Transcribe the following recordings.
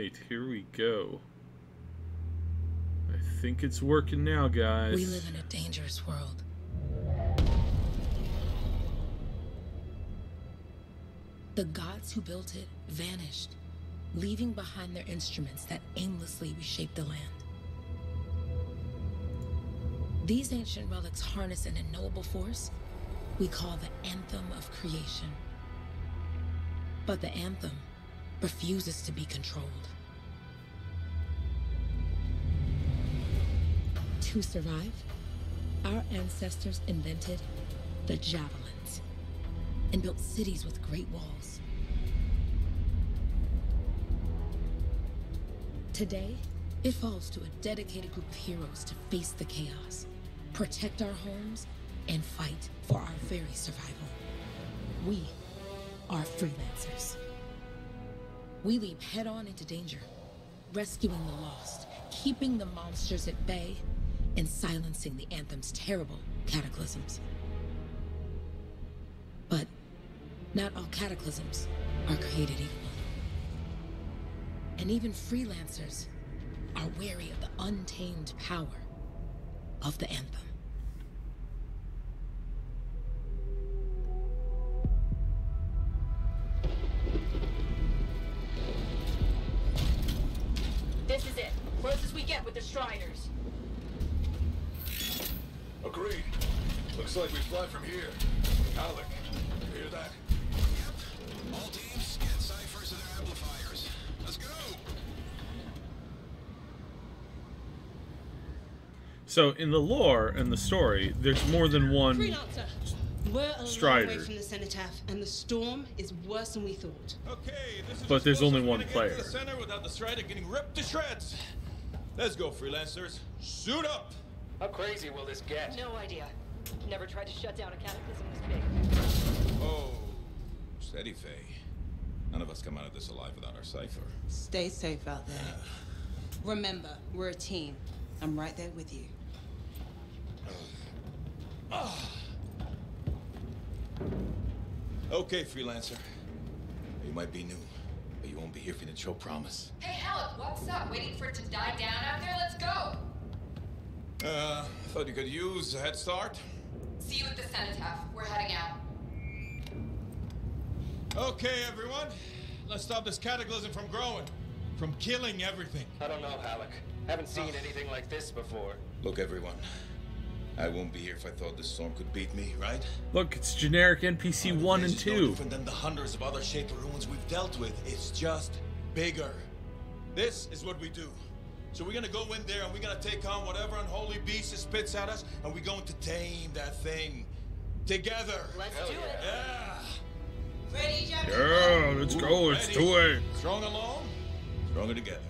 Alright, here we go. I think it's working now, guys. We live in a dangerous world. The gods who built it vanished, leaving behind their instruments that aimlessly reshaped the land. These ancient relics harness an unknowable force we call the Anthem of Creation. But the Anthem refuses to be controlled. To survive, our ancestors invented the javelins and built cities with great walls. Today, it falls to a dedicated group of heroes to face the chaos, protect our homes, and fight for our very survival. We are freelancers. We leap head-on into danger, rescuing the lost, keeping the monsters at bay, and silencing the Anthem's terrible cataclysms. But not all cataclysms are created equal. And even freelancers are wary of the untamed power of the Anthem. This is it. Closest we get with the Striders. Agreed. Looks like we fly from here. Alec, you hear that? Yep. All teams, get ciphers to their amplifiers. Let's go! So, in the lore and the story, there's more than one Freelancer. We're a long Strider. way from the cenotaph, and the storm is worse than we thought. Okay, this is But there's only one Get player. to the center without the Strider getting ripped to shreds. Let's go, freelancers. Suit up! How crazy will this get? No idea. Never tried to shut down a cataclysm this big. Oh, steady, Faye. None of us come out of this alive without our cipher. Stay safe out there. Remember, we're a team. I'm right there with you. Okay, freelancer. You might be new, but you won't be here for the show promise. Hey, Alec, what's up? Waiting for it to die down out there? Let's go! Thought you could use a head start. See you at the cenotaph. We're heading out. Okay, everyone. Let's stop this cataclysm from growing. From killing everything. I don't know, Alec. Haven't seen anything like this before. Look, everyone. I won't be here if I thought this storm could beat me, right? Look, it's generic NPC 1 and This is no 2. different than the hundreds of other Shaper ruins we've dealt with. It's just bigger. This is what we do. So we're gonna go in there and we're gonna take on whatever unholy beast it spits at us, and we're going to tame that thing. Together. Let's do it. Yeah. Ready, Jack? Yeah, let's go, let's Ready. do it. Strong alone, stronger together.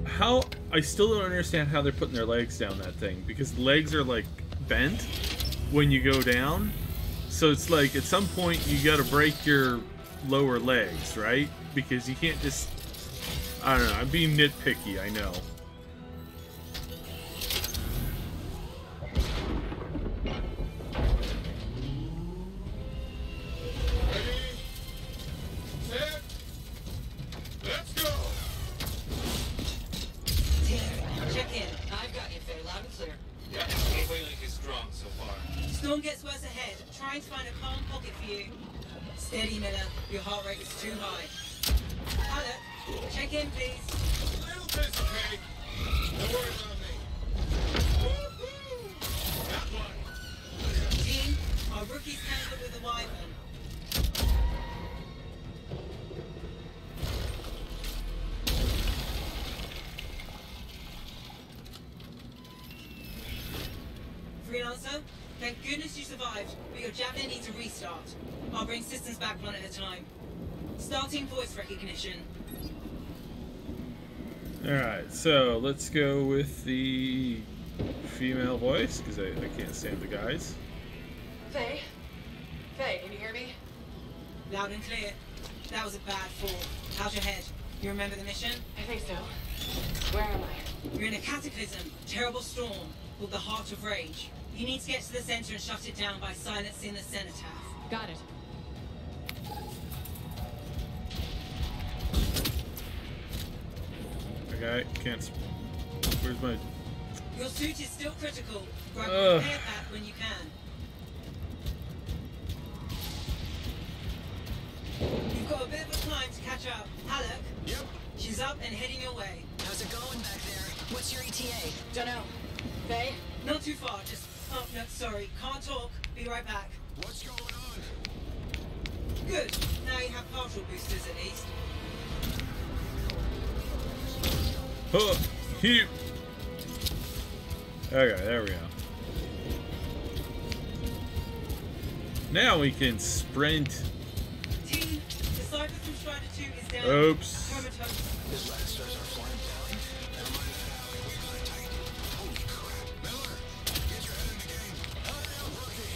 How, I still don't understand how they're putting their legs down that thing, because legs are like bent when you go down. So it's like at some point you gotta break your lower legs, right? Because you can't just, I don't know, I'm being nitpicky, I know. Check in. I've got you, Faye, loud and clear. Yeah, gateway link is strong so far. Storm gets worse ahead. Trying to find a calm pocket for you. Steady, Miller. Your heart rate is too high. Alec, check in, please. A little busy, Kate. Don't worry about me. That one. Team, our rookies handled with the wyvern. Freelancer, thank goodness you survived, but your javelin needs a restart. I'll bring systems back one at a time. Starting voice recognition. Alright, so let's go with the female voice, because I can't stand the guys. Faye? Faye, can you hear me? Loud and clear. That was a bad fall. How's your head? You remember the mission? I think so. Where am I? You're in a cataclysm, terrible storm, called the Heart of Rage. You need to get to the center and shut it down by silencing the cenotaph. Got it. Okay, can't. Where's my? Your suit is still critical. Grab a repair pack when you can. You've got a bit of a climb to catch up. Halleck? Yep. She's up and heading your way. How's it going back there? What's your ETA? Dunno. Faye? Not too far, just... Oh, no, sorry. Can't talk. Be right back. What's going on? Good. Now you have partial boosters at least. Huh. Heap. Okay, there we go. Now we can sprint. Team, the Cypher from Strider 2 is down. Oops. Comatose. His last stars are flying down. Never mind that, Alec. We got it tight. Holy crap. Miller, get your head in the game. Hurry up, rookie.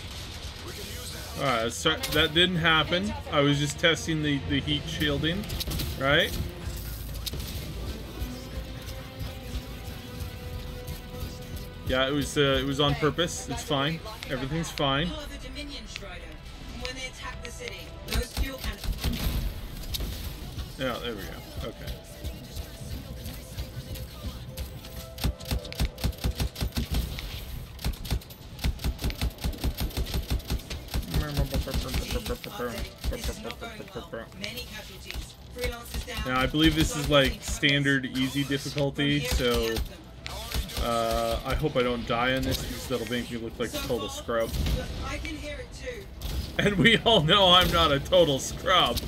We can use that. Alright, let's start. That didn't happen. I was just testing the heat shielding, right? Yeah, it was on purpose. It's fine. Everything's fine. Part of the Dominion Strider. When they attack the city, those fuel cannons. Yeah, there we go. Okay. This is not going well. Many casualties. Freelancers down. Now, I believe this is like standard easy difficulty, so I hope I don't die on this because that'll make me look like a total scrub. But I can hear it too. And we all know I'm not a total scrub.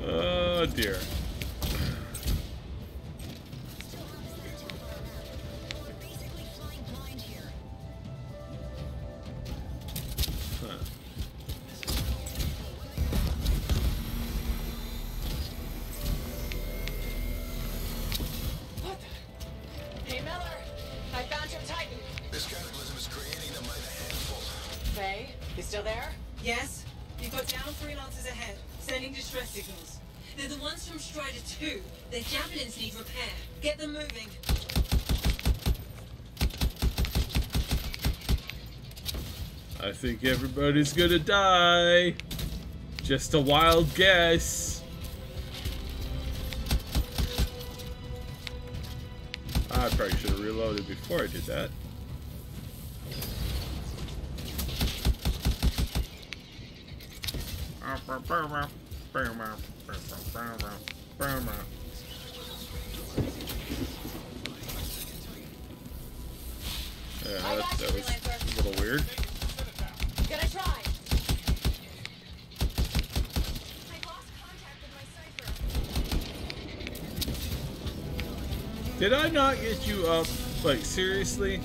Oh dear. Hey, Miller! I found your Titan! This cataclysm is creating them by the handful. Faye, you still there? Yes? You've got down freelancers ahead, sending distress signals. They're the ones from Strider 2. Their javelins need repair. Get them moving. I think everybody's gonna die. Just a wild guess. I probably should have reloaded before I did that. Yeah, that was a little weird. Gonna try! I lost contact with my Cypher. Did I not get you up? Like, seriously?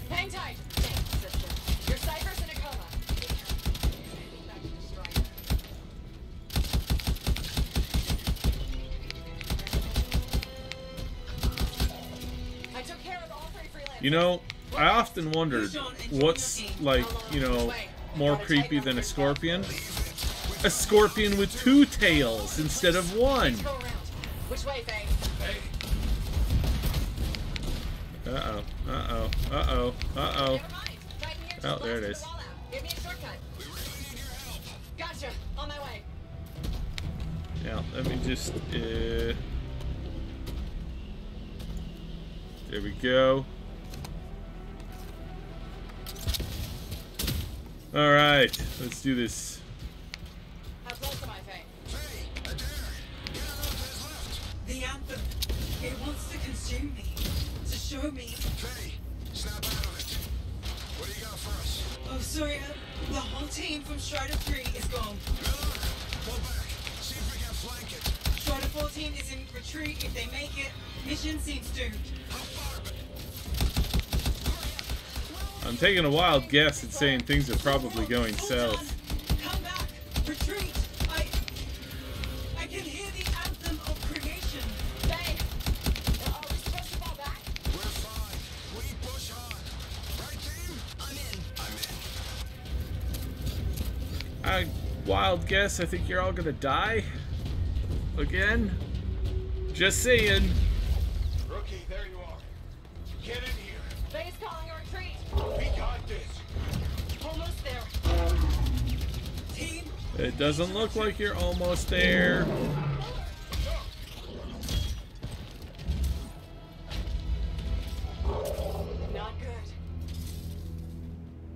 Hang tight! Thanks, sister. Your Cypher's in a coma. Back to the Strider. I took care of all three freelancers. You know, I often wondered what's, like, you know, more creepy than a scorpion? A scorpion with two tails instead of one. Go around. Which way, Faye? Uh-oh, uh-oh, uh-oh, uh-oh. Never mind. Right in here, just Oh, there it blast is. the wall out. Give me a shortcut. We really need your help. Gotcha. On my way. Yeah, let me just, there we go. Alright, let's do this. How close am I, Faye? Hey, Adair, get on to his left. The Anthem. It wants to consume me. To show me. Faye, snap out of it. What do you got for us? Oh, sorry. The whole team from Strider 3 is gone. Miller, pull back. See if we can flank it. Strider 14 is in retreat. If they make it, mission seems doomed. How far? I'm taking a wild guess at saying things are probably going Hold south. on. Come back. Retreat. I can hear the anthem of creation. Faye! Are we supposed to fall back? We're fine. We push on. Right, team? I'm in. Wild guess, I think you're all gonna die. Again? Just saying. Rookie, there you are. Get in here. Faye's calling a retreat. We got this. Almost there. Team, It doesn't look like you're almost there. not good.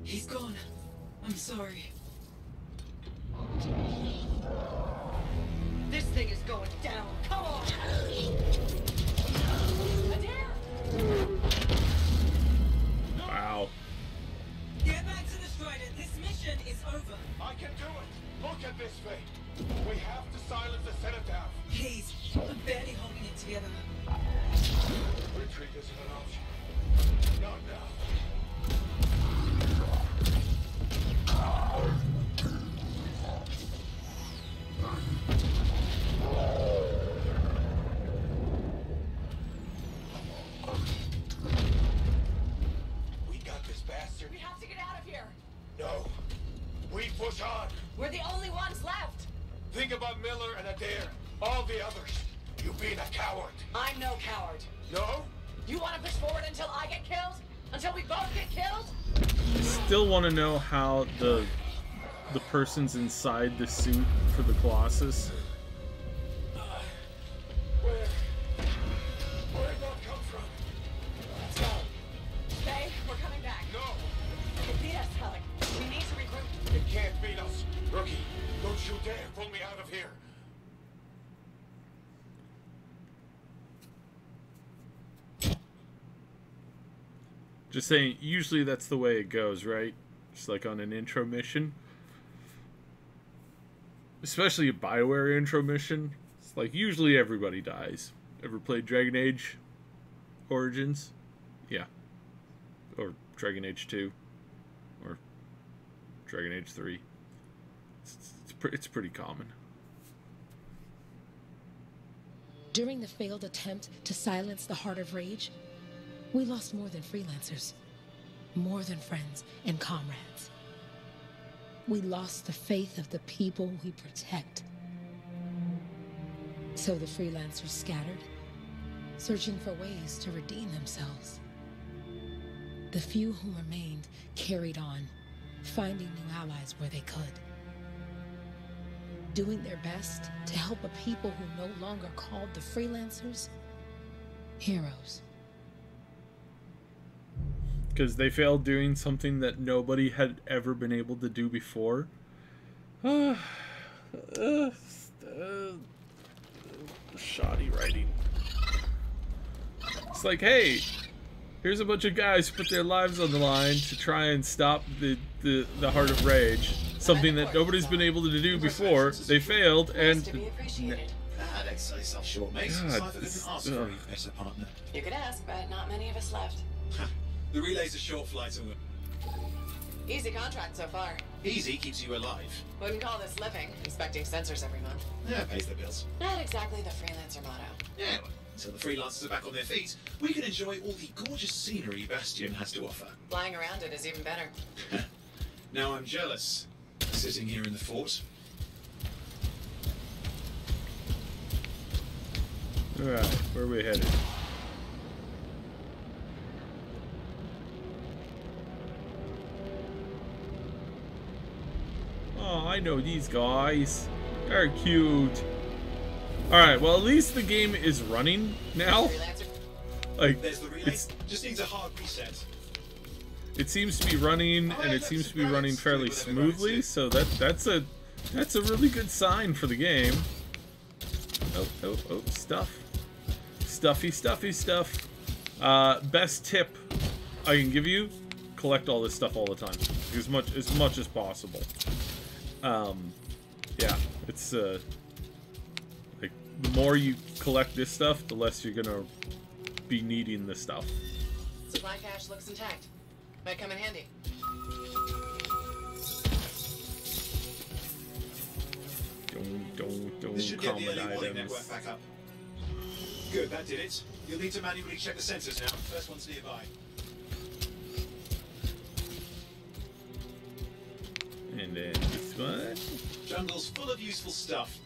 He's gone. I'm sorry. This thing is going down. Come on. Adair! Wow. Get back to the Strider. This mission is over. I can do it. Look at this thing. We have to silence the cenotaph. Please, I'm barely holding it together. Retreat isn't an option. Not now. We got this bastard. We have to get out of here. No. We push on. We're the only ones left. Think about Miller and Adair. All the others. You being a coward. I'm no coward. No? You want to push forward until I get killed? Until we both get killed? Still want to know how the person's inside the suit for the Colossus. Where'd that come from? Let's go. Faye, we're coming back. No. It beat us, Alec. We need to regroup. It can't beat us. Rookie, don't you dare pull me out of here. Just saying, usually that's the way it goes, right? Just like on an intro mission. Especially a BioWare intro mission. It's like, usually everybody dies. Ever played Dragon Age Origins? Yeah. Or Dragon Age 2. Or Dragon Age 3. It's pretty common. During the failed attempt to silence the Heart of Rage, we lost more than freelancers, more than friends and comrades. We lost the faith of the people we protect. So the freelancers scattered, searching for ways to redeem themselves. The few who remained carried on, finding new allies where they could. Doing their best to help a people who no longer called the freelancers heroes. Because they failed doing something that nobody had ever been able to do before. Shoddy writing. It's like, hey, here's a bunch of guys who put their lives on the line to try and stop the Heart of Rage. Something that nobody's been able to do before. They failed, and... To be appreciated. I'd say yourself short, mate. God, Cypher couldn't ask for a better partner. You could ask, but not many of us left. The relay's a short flight away. Easy contract so far. Easy keeps you alive. Wouldn't call this living, inspecting sensors every month. Yeah, pays the bills. Not exactly the freelancer motto. Yeah, well, until the freelancers are back on their feet, we can enjoy all the gorgeous scenery Bastion has to offer. Flying around it is even better. Now I'm jealous, sitting here in the fort. Alright, where are we headed? Oh, I know these guys. They're cute. Alright, well, at least the game is running now. Freelancer. There's the relay. Just needs a hard reset. It seems to be running, and it seems to be running fairly smoothly, so that's a really good sign for the game. Oh, stuff. Stuffy stuff. Best tip I can give you, collect all this stuff all the time. As much as possible. Yeah, it's like, the more you collect this stuff, the less you're gonna be needing this stuff. Supply cache looks intact. Might come in handy. Don't This should get the common early warning items. network back up. Good, that did it. You'll need to manually check the sensors now. First one's nearby. And then this one. Jungle's full of useful stuff.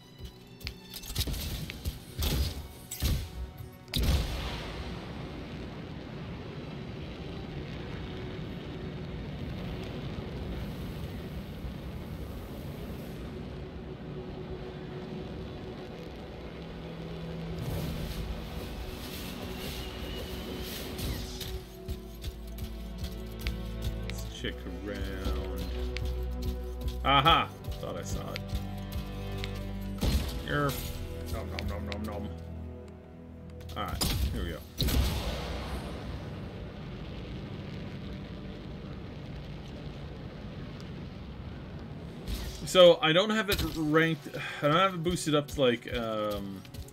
check around. Aha! Thought I saw it. Here. Nom nom nom nom nom. Alright, here we go. So I don't have it ranked. I don't have it boosted up to like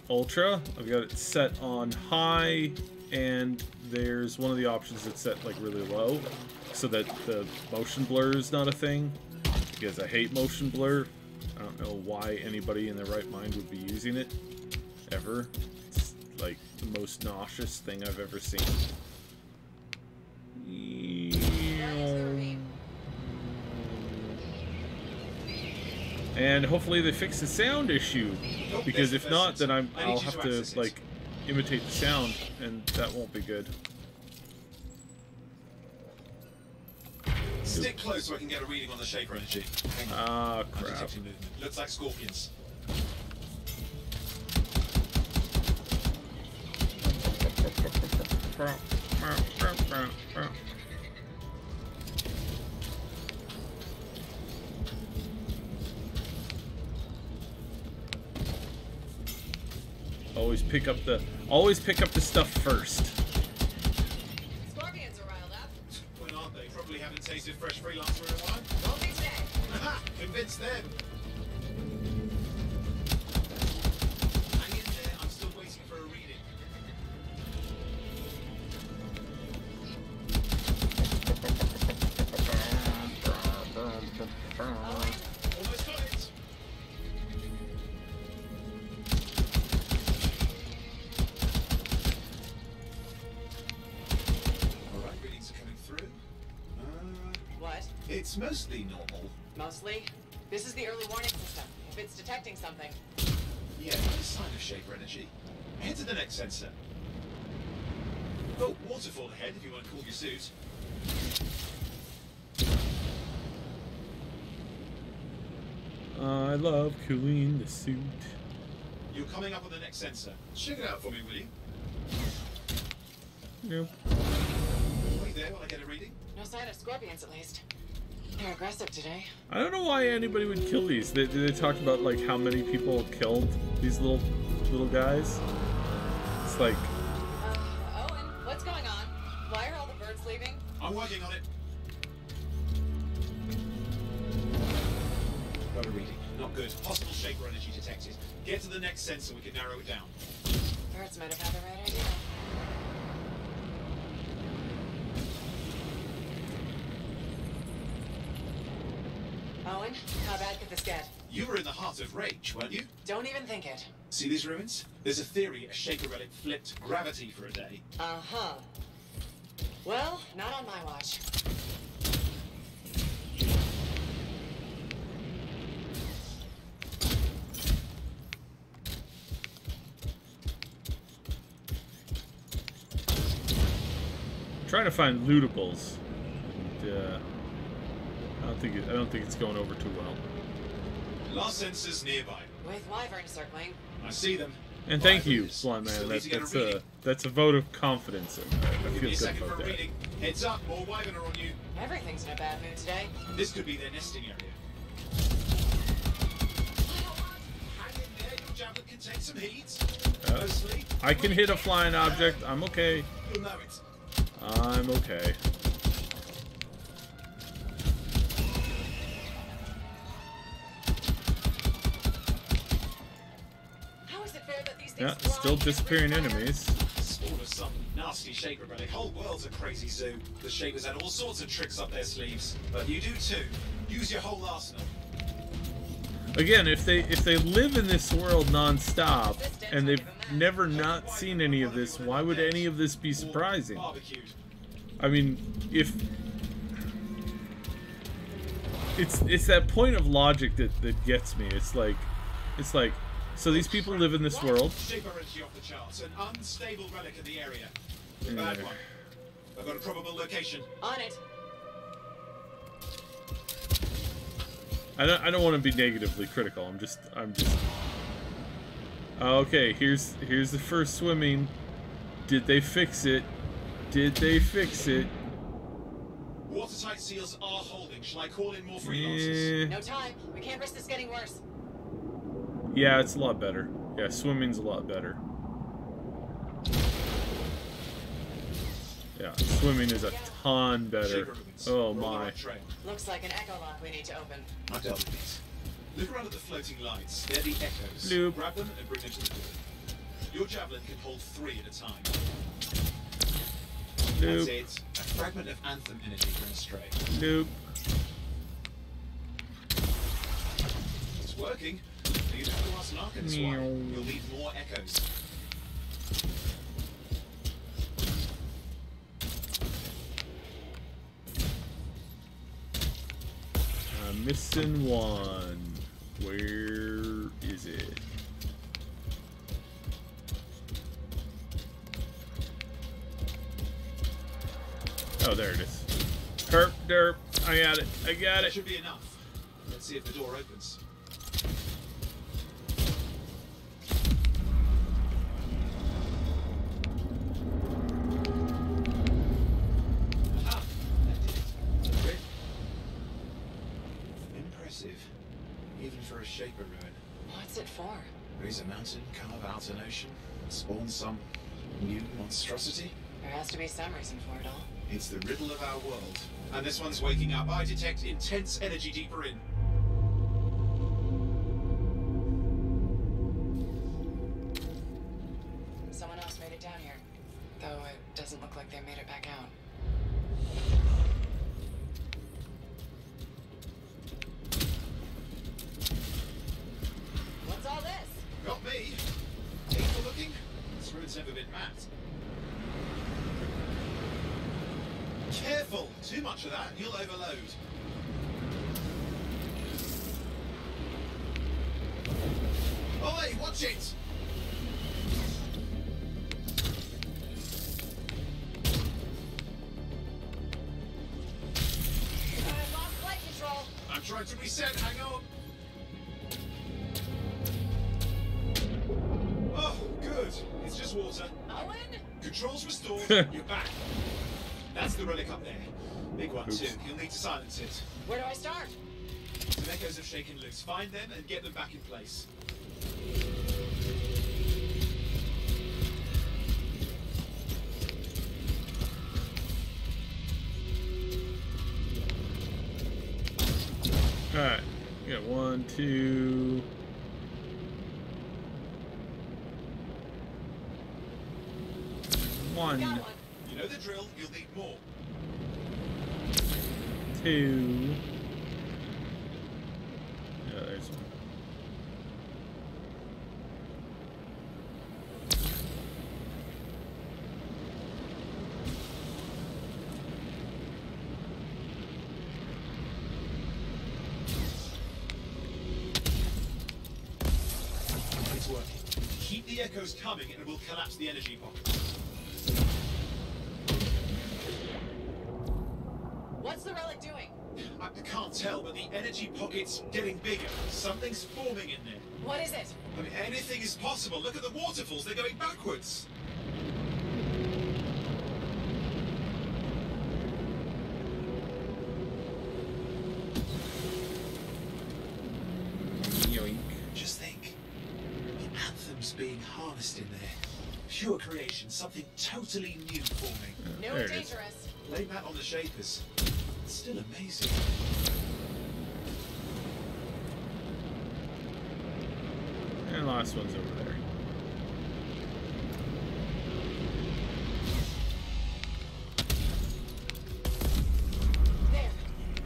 ultra. I've got it set on high, and there's one of the options that's set like really low, so that the motion blur is not a thing. Because I hate motion blur. I don't know why anybody in their right mind would be using it ever. It's like the most nauseous thing I've ever seen. And hopefully they fix the sound issue, because if not, then I'll have to like imitate the sound, and that won't be good. Stick close so I can get a reading on the shaper energy. Ah, crap. Looks like scorpions. Always pick up the stuff first. Scorpions are riled up. When aren't they? Probably haven't tasted fresh freelancer in a while. Won't be today. Aha! Convince them. Hang in there. I'm still waiting for a reading. Almost got it. Alright, readings are coming through. What? It's mostly normal. Mostly? This is the early warning system. If it's detecting something. Yeah, no sign of shaper energy. Head to the next sensor. Oh, waterfall ahead if you want to cool your suit. I love cooling the suit. You're coming up on the next sensor. Check it out for me, will you? Yep. Wait there while I get a reading. No sign of scorpions, at least. They're aggressive today. I don't know why anybody would kill these. They talked about like how many people killed these little guys. It's like, Owen, what's going on? Why are all the birds leaving? I'm working on it. Got a reading. Not good. Possible shaper energy detected. Get to the next sensor, we can narrow it down. Birds might have had the right idea. Owen, how bad could this get? You were in the heart of rage, weren't you? Don't even think it. See these ruins? There's a theory a shaper relic flipped gravity for a day. Uh-huh. Well, not on my watch. I'm trying to find lootables. And, I don't think it's going over too well. Last sensors nearby. With wyverns circling. I see them. And thank you, Wyverns. Slime Man. Still need to get a That's reading. that's a vote of confidence. I Give feel me a good second for about a that. reading. Heads up, more wyvern are on you. Everything's in a bad mood today. This could be their nesting area. Hang in there, your javelin contains some heat. Mostly. I can hit a flying object. I'm okay. You'll know it. I'm okay. How is it fair that these things Yeah, fly still and disappearing rip fire? enemies. Spawn of some nasty shaper relic. Whole world's a crazy zoo. The shapers had all sorts of tricks up their sleeves. But you do too. Use your whole arsenal. Again, if they live in this world non-stop and they've never not seen any of this, why would any of this be surprising? Barbecued. I mean, if it's that point of logic that gets me. It's like so these people live in this world. Shaper energy off the charts. An unstable relic in the area. A bad one. I've got a probable location. On it. I don't want to be negatively critical. I'm just. Okay, here's the first swimming. Did they fix it? Did they fix it? Watertight seals are holding. Shall I call in more freelancers? No time. We can't risk this getting worse. Yeah, it's a lot better. Yeah, swimming's a lot better. Yeah, swimming is a ton better. Oh my. Looks like an echo lock we need to open. I've dealt with these. Look around at the floating lights. They're the echoes. Loop. Grab them and bring them to the door. Your javelin can hold 3 at a time. Loop. That's it. A fragment of Anthem energy from astray. Nope. It's working. You'd have to ask Narkins why. You'll need more echoes. I'm missing one. Where is it? Oh, there it is. Herp, derp. I got it. I got That it. should be enough. Let's see if the door opens. Aha! That did it. Great. Impressive. Even for a Shaper ruin. What's it for? Raise a mountain, carve out an ocean, spawn some new monstrosity. There has to be some reason for it all. It's the riddle of our world. And this one's waking up. I detect intense energy deeper in. Someone else made it down here. Though it doesn't look like they made it back out. What's all this? Got me. Painful looking. This road's never been mapped. Careful! Too much of that, and you'll overload. Oi, watch it! I lost flight control. I'm trying to reset, hang on. Oh, good. It's just water. Owen? Controls restored. You're back. That's the relic up there. Big one, too. You'll need to silence it. Where do I start? Some echoes have shaken loose. Find them and get them back in place. Alright. We got 1, 2. One. Got one. You know the drill. You'll need more. 2. Yeah, there's one. It's working. Keep the echoes coming and we'll collapse the energy pocket. What's the relic doing? I can't tell, but the energy pocket's getting bigger. Something's forming in there. What is it? I mean, anything is possible. Look at the waterfalls. They're going backwards. Yoink. Just think. The Anthem's being harnessed in there. Pure creation. Something totally new forming. New There and it is. dangerous. Blame that on the Shapers. It's still amazing. And last one's over there. There.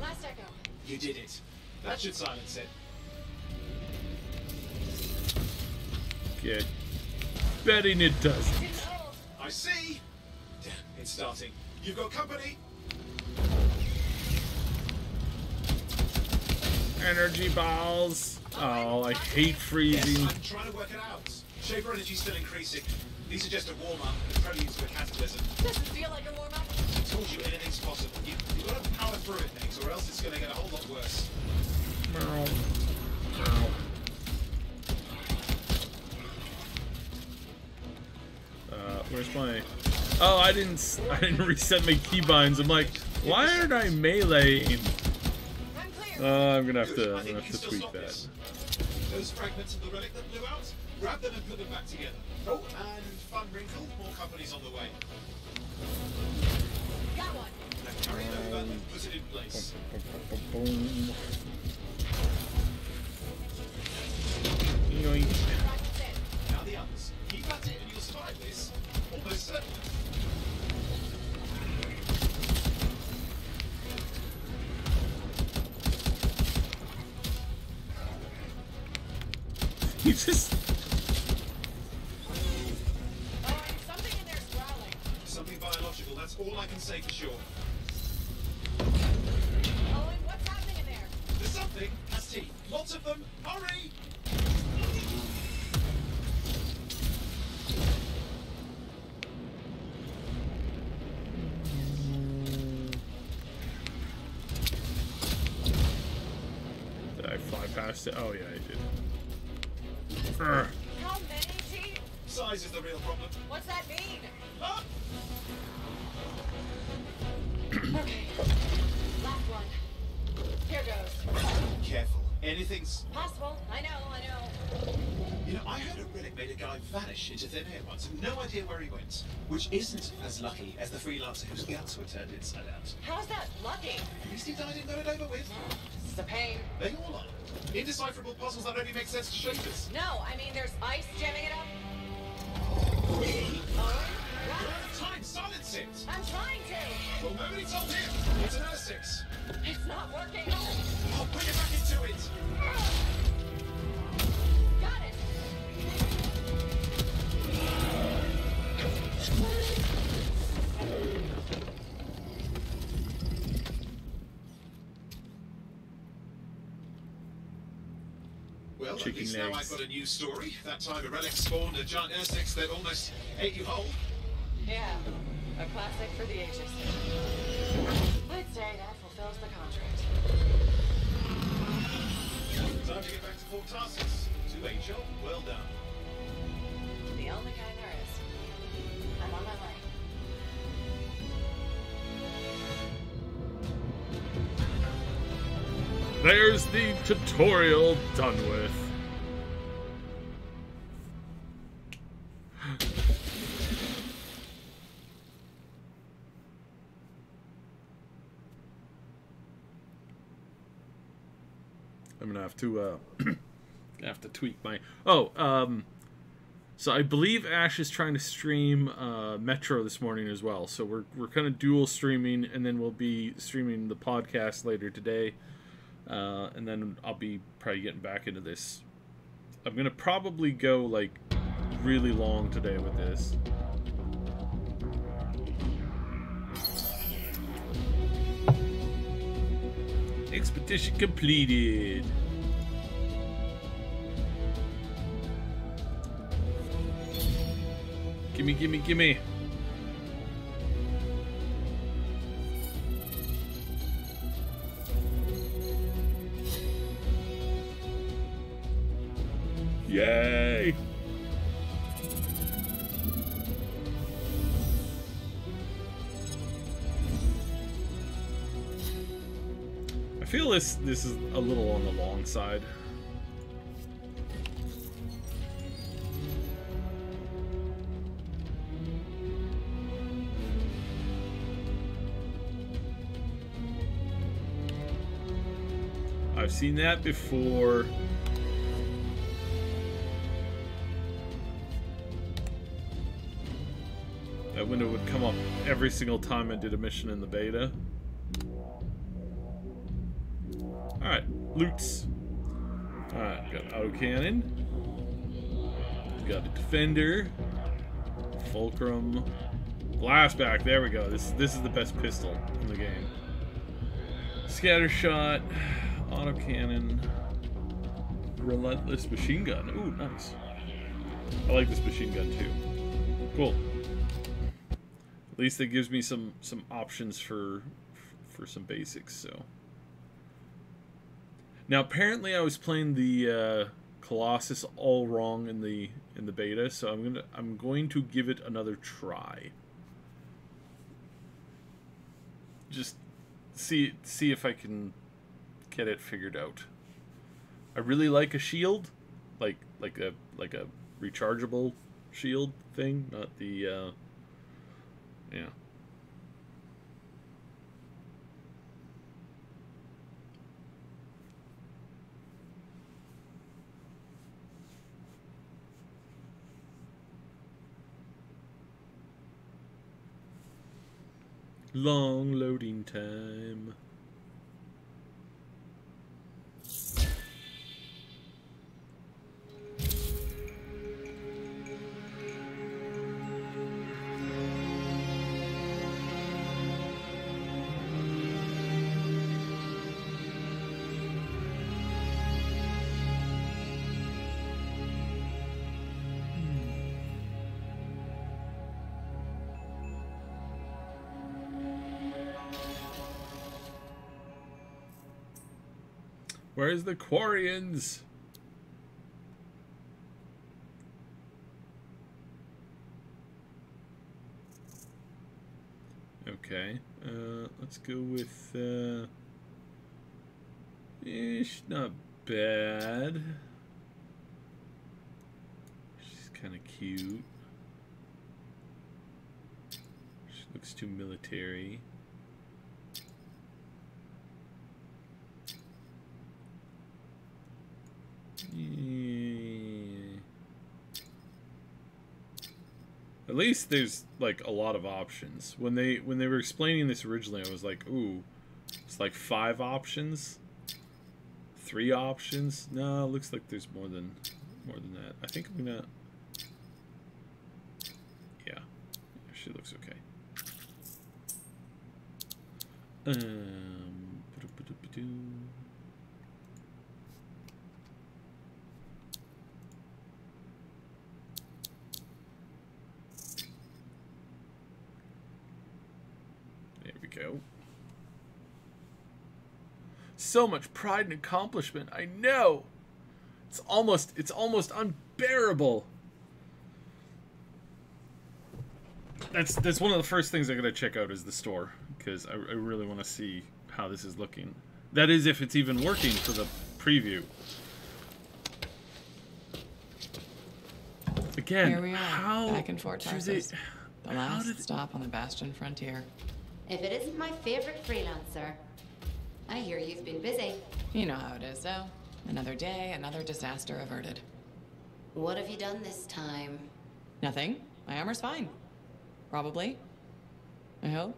Last echo. You did it. That should silence it. Good. Betting it doesn't. Didn't hold. I see. Damn, it's starting. You've got company. Energy balls. Oh, I hate freezing. Yes, I'm trying to work it out. Shaper energy's still increasing. These are just a warm-up, a prelude to a cataclysm. Doesn't feel like a warm-up. I told you anything's possible. You've got to power through it, things, or else it's going to get a whole lot worse. Meow. Meow. Where's my... Oh, I didn't reset my keybinds. I'm like, why aren't I meleeing? I'm gonna have to tweak that. Those fragments of the relic that blew out, grab them and put them back together. Oh, and fun wrinkle, more companies on the way. Got one. Now carry it over and put it in place. Yoink. Now the others. Keep at it and you'll survive this. Almost certainly. You just... Something in there's growling. Something biological, that's all I can say for sure. Owen, what's happening in there? There's something has teeth. Lots of them. Hurry! Did I fly past it? Oh yeah, I did. How many teeth? Size is the real problem. What's that mean? Ah! Okay. Last one. Here goes. Careful. Anything's Possible. I know. You know, I heard a relic made a guy vanish into thin air once, and no idea where he went. Which isn't as lucky as the freelancer whose guts were turned inside out. How's that lucky? At least he died and got it over with. This is a pain. They all are. Indecipherable puzzles that only make sense to shapers. No, I mean there's ice jamming it up. Owen? We're What? out of time. Silence it. I'm trying to. Well, nobody told him. It's an R6. It's not working. I'll put it back into it. Got it. Well, at Chicken least now legs. I've got a new story. That time a relic spawned a giant R6 that almost ate you whole. Yeah, a classic for the ages. I'd say that fulfills the contract. Time to get back to Fort Tarsus. To a job well done. The only kind there is. I'm on my way. There's the tutorial done with. I'm gonna have to tweak my. So I believe Ash is trying to stream Metro this morning as well. So we're kind of dual streaming, and then we'll be streaming the podcast later today. And then I'll be probably getting back into this. I'm gonna probably go like really long today with this. Expedition completed. Gimme, gimme, gimme. Yay! I feel this is a little on the long side. I've seen that before. That window would come up every single time I did a mission in the beta. Alright, loots. Alright, got autocannon. Got a defender. Fulcrum. Blastback, there we go. This is the best pistol in the game. Scatter shot. Autocannon. Relentless machine gun. Ooh, nice. I like this machine gun too. Cool. At least it gives me some options for some basics. So now apparently I was playing the Colossus all wrong in the beta, so I'm going to give it another try. just see if I can get it figured out. I really like a shield, like a rechargeable shield thing, not the yeah. Long loading time. Where's the Quarians? Okay, let's go with, she's not bad. She's kind of cute. She looks too military. At least there's like a lot of options. When they were explaining this originally, I was like, ooh, it's like 5 options, 3 options. No, it looks like there's more than that. I think I'm gonna, yeah, she looks okay. Go. So much pride and accomplishment. I know. It's almost unbearable. That's one of the first things I gotta check out is the store, because I really want to see how this is looking. That is, if it's even working for the preview. Again, here we are, how back in Fort Tarsus, the last stop on the Bastion frontier. If it isn't my favorite freelancer. I hear you've been busy. You know how it is, though. Another day, another disaster averted. What have you done this time? Nothing. My armor's fine. Probably. I hope.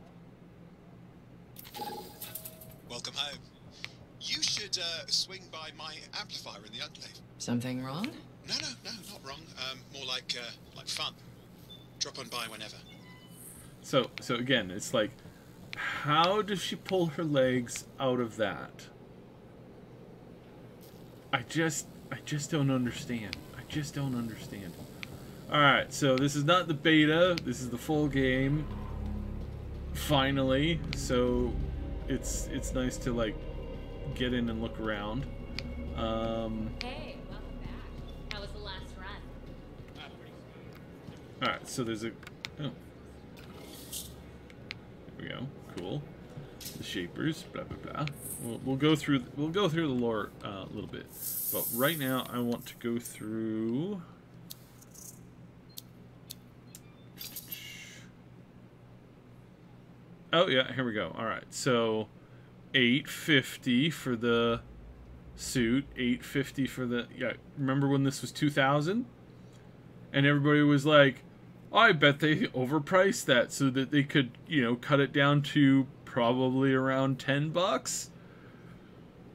Welcome home. You should swing by my amplifier in the Enclave. Something wrong? No, not wrong. More like fun. Drop on by whenever. So again, it's like, how does she pull her legs out of that? I just don't understand. I just don't understand. Alright, so this is not the beta. This is the full game. Finally. So it's nice to, like, get in and look around. Hey, welcome back. How was the last run? Alright, so there's a... Oh. There we go. Cool. The shapers, blah blah blah. We'll go through the lore a little bit, but right now I want to go through. Oh yeah, here we go. All right, so $850 for the suit, $850 for the Remember when this was 2000, and everybody was like, I bet they overpriced that so that they could, cut it down to probably around $10.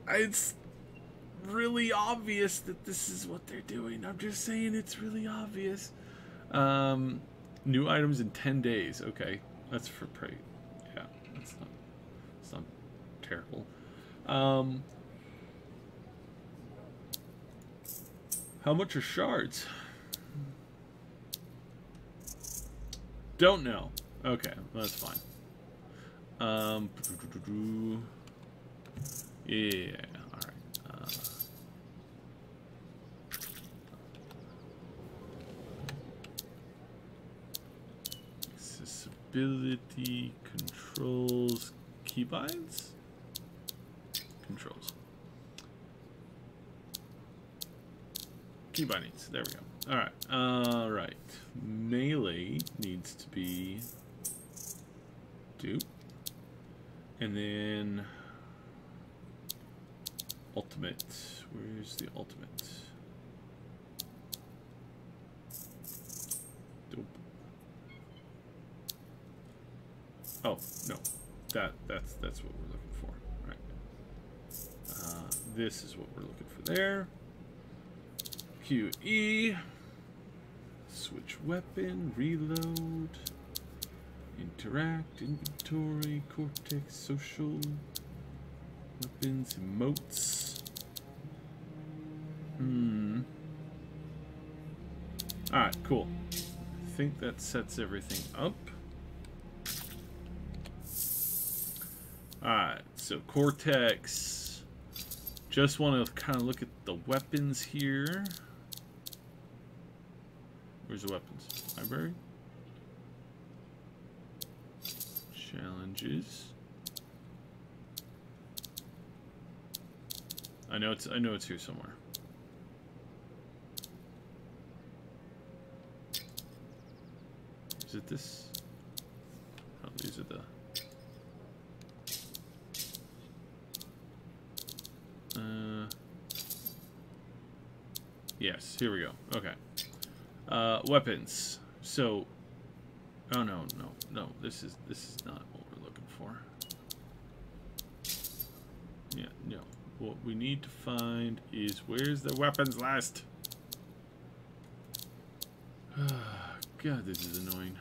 It's really obvious that this is what they're doing. I'm just saying it's really obvious. New items in 10 days. Okay, that's for prey. Yeah, it's not terrible. How much are shards? Don't know. Okay, that's fine. Yeah, alright. Accessibility, controls, Keybinds? Controls. Key bindings. There we go. Alright. Right. Melee needs to be dupe. And then ultimate. Where's the ultimate? Dope. Oh, no. That's what we're looking for. Right. This is what we're looking for there. QE. Switch weapon, reload, interact, inventory, cortex, social, weapons, emotes. Alright, cool. I think that sets everything up. Alright, so cortex. Just want to kind of look at the weapons here. Where's the weapons? Library? Challenges. I know it's here somewhere. Is it this? Oh, these are the yes, here we go. Okay. Weapons. So, oh no, this is not what we're looking for. Yeah, no. What we need to find is where's the weapons list? God, this is annoying.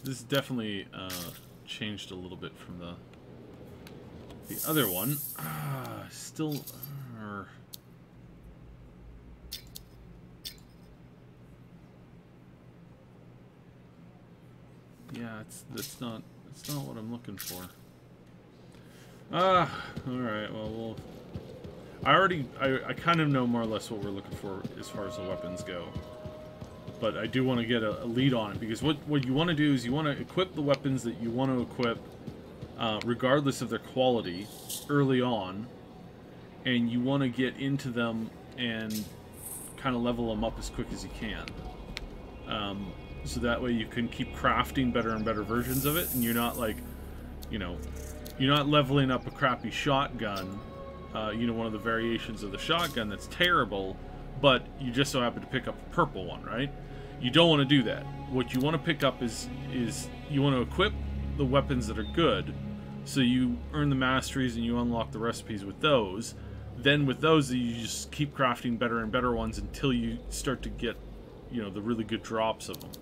This definitely changed a little bit from the other one. Still, yeah, that's not what I'm looking for. All right. Well, I kind of know more or less what we're looking for as far as the weapons go. But I do want to get a lead on it, because what you want to do is you want to equip the weapons that you want to equip, regardless of their quality, early on, and you want to get into them and kind of level them up as quick as you can. So that way you can keep crafting better and better versions of it, and you're not like, you know, you're not leveling up a crappy shotgun, you know, one of the variations of the shotgun that's terrible, but you just so happen to pick up a purple one, right? You don't want to do that. What you want to pick up is you want to equip the weapons that are good, so you earn the masteries and you unlock the recipes with those. Then with those, you just keep crafting better and better ones until you start to get, you know, the really good drops of them.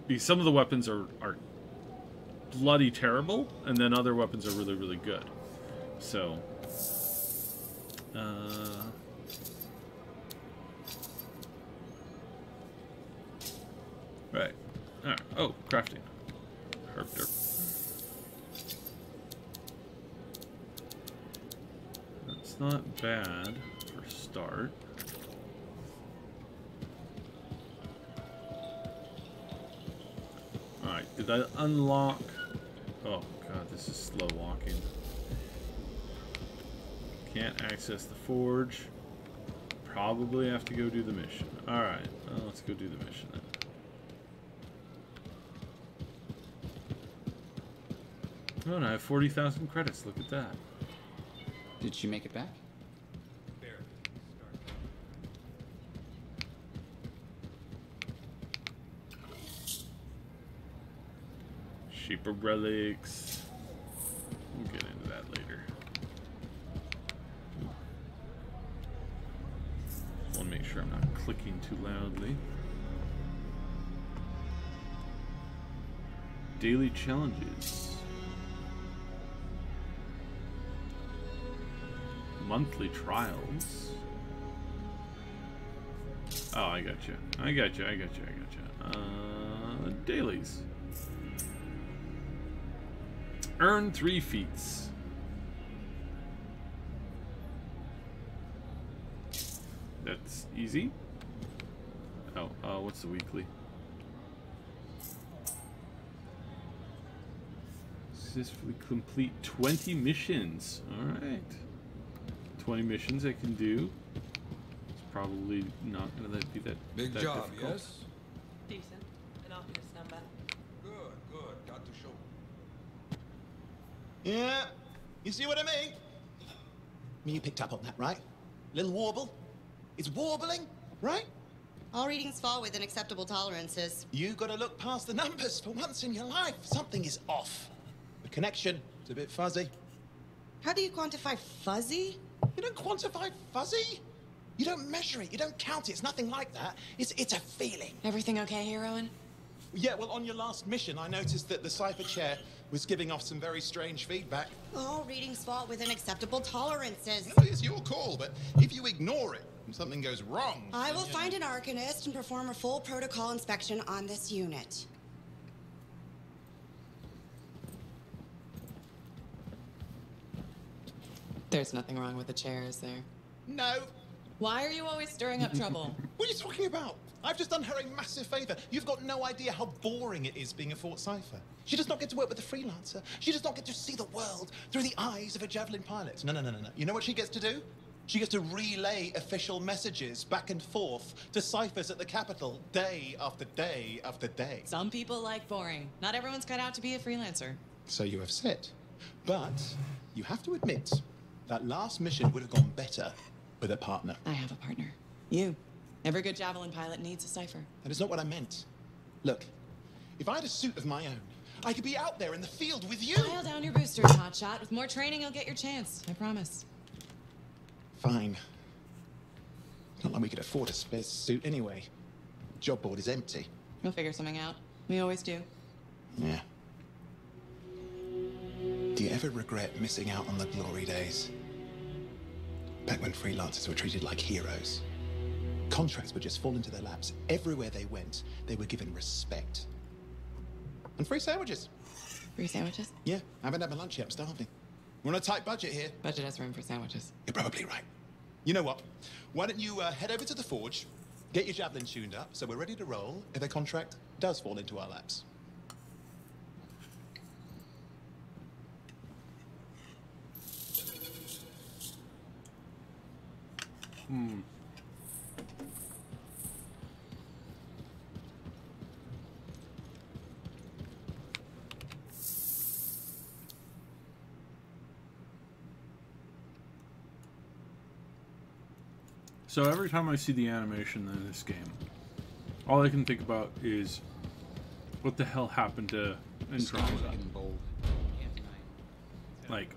Because some of the weapons are bloody terrible, and then other weapons are really, really good. So, right. Alright. Oh, crafting. Herp derp. That's not bad for start. Alright, did I unlock... Oh god, this is slow walking. Can't access the forge. Probably have to go do the mission. Alright, well, let's go do the mission then. Oh, and I have 40,000 credits. Look at that. Did she make it back? Sheep of relics. We'll get into that later. Want to make sure I'm not clicking too loudly. Daily challenges. Monthly trials. Oh, I got you. I got you. Dailies. Earn 3 feats. That's easy. Oh, what's the weekly? Successfully complete 20 missions. Alright. 20 missions I can do. It's probably not going to be that Big that job, difficult. yes? Decent. An office number. Good. Got to show. Yeah, you see what I mean? You picked up on that, right? Little warble? It's warbling, right? All readings fall within acceptable tolerances. You gotta look past the numbers for once in your life. Something is off. The connection is a bit fuzzy. How do you quantify fuzzy? You don't quantify fuzzy. You don't measure it. You don't count it. It's nothing like that. It's a feeling. Everything okay, heroine? Yeah, well, on your last mission, I noticed that the Cypher chair was giving off some very strange feedback. All readings fall within acceptable tolerances. No, it's your call, but if you ignore it and something goes wrong... I will find an arcanist and perform a full protocol inspection on this unit. There's nothing wrong with the chair, is there? No. Why are you always stirring up trouble? What are you talking about? I've just done her a massive favor. You've got no idea how boring it is being a Fort Cypher. She does not get to work with a freelancer. She does not get to see the world through the eyes of a Javelin pilot. No. You know what she gets to do? She gets to relay official messages back and forth to Cyphers at the Capitol day after day after day. Some people like boring. Not everyone's cut out to be a freelancer. So you have said. But you have to admit, that last mission would have gone better with a partner. I have a partner. You. Every good Javelin pilot needs a cipher. That is not what I meant. Look, if I had a suit of my own, I could be out there in the field with you. Dial down your boosters, hotshot. With more training, you'll get your chance. I promise. Fine. Not like we could afford a spare suit anyway. Job board is empty. We'll figure something out. We always do. Yeah. Do you ever regret missing out on the glory days? Back when freelancers were treated like heroes. Contracts would just fall into their laps. Everywhere they went, they were given respect. And free sandwiches. Free sandwiches? Yeah, I haven't had my lunch yet. I'm starving. We're on a tight budget here. Budget has room for sandwiches. You're probably right. You know what? Why don't you head over to the forge, get your Javelin tuned up, so we're ready to roll if a contract does fall into our laps. So every time I see the animation in this game, all I can think about is what the hell happened to Andromeda. Like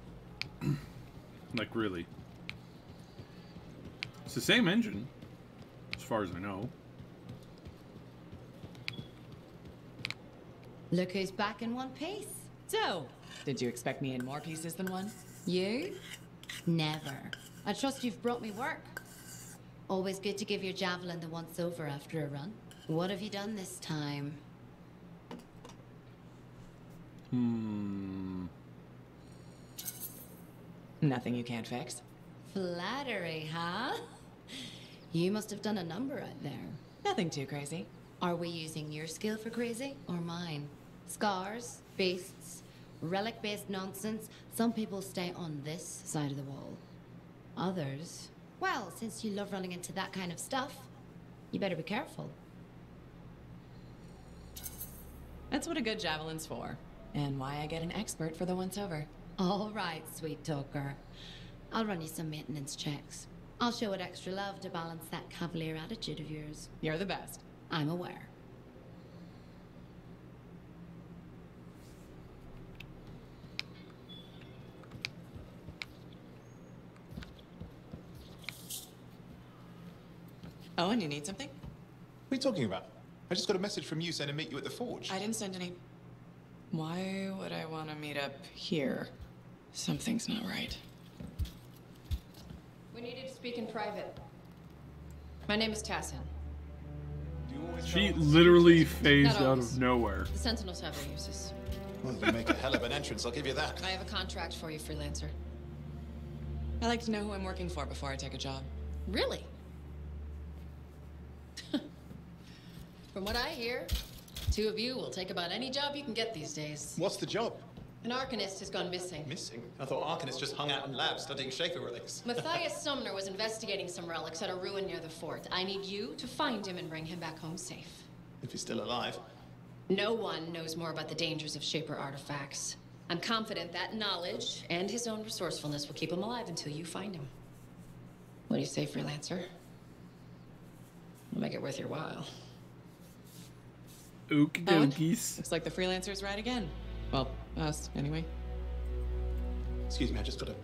really. It's the same engine, as far as I know. Look who's back in one piece. So, did you expect me in more pieces than one? You? Never. I trust you've brought me work. Always good to give your Javelin the once-over after a run. What have you done this time? Nothing you can't fix. Flattery, huh? You must have done a number out there. Nothing too crazy. Are we using your skill for crazy or mine? Scars, beasts, relic-based nonsense. Some people stay on this side of the wall. Others, well, since you love running into that kind of stuff, you better be careful. That's what a good Javelin's for. And why I get an expert for the once-over. All right, sweet talker. I'll run you some maintenance checks. I'll show it extra love to balance that cavalier attitude of yours. You're the best. I'm aware. Oh, and you need something? What are you talking about? I just got a message from you saying to meet you at the forge. I didn't send any. Why would I want to meet up here? Something's not right. We needed to speak in private. My name is Tassin. Do you always She know what literally suits phased Not out always. of nowhere. The Sentinels have their uses. Well, you make a hell of an entrance, I'll give you that. I have a contract for you, freelancer. I like to know who I'm working for before I take a job. Really? From what I hear, two of you will take about any job you can get these days. What's the job? An Arcanist has gone missing. Missing? I thought Arcanists just hung out in labs studying Shaper relics. Matthias Sumner was investigating some relics at a ruin near the fort. I need you to find him and bring him back home safe. If he's still alive. No one knows more about the dangers of Shaper artifacts. I'm confident that knowledge and his own resourcefulness will keep him alive until you find him. What do you say, freelancer? We'll make it worth your while. Okie Owen? dokies. Looks like the freelancers right again. Well, us, anyway. Excuse me, I just got to...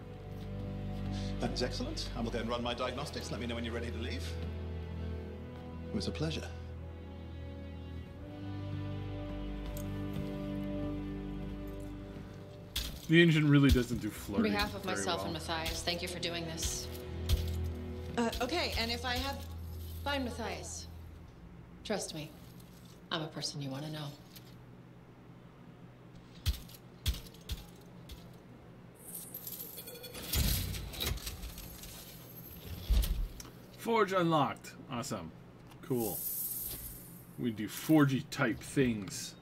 That is excellent. I will go and run my diagnostics. Let me know when you're ready to leave. It was a pleasure. The engine really doesn't do On flirting. behalf of very myself well. and Matthias, thank you for doing this. Okay, and if I have... Find Matthias. Trust me, I'm a person you want to know. Forge unlocked. Awesome. Cool. We do forgy type things.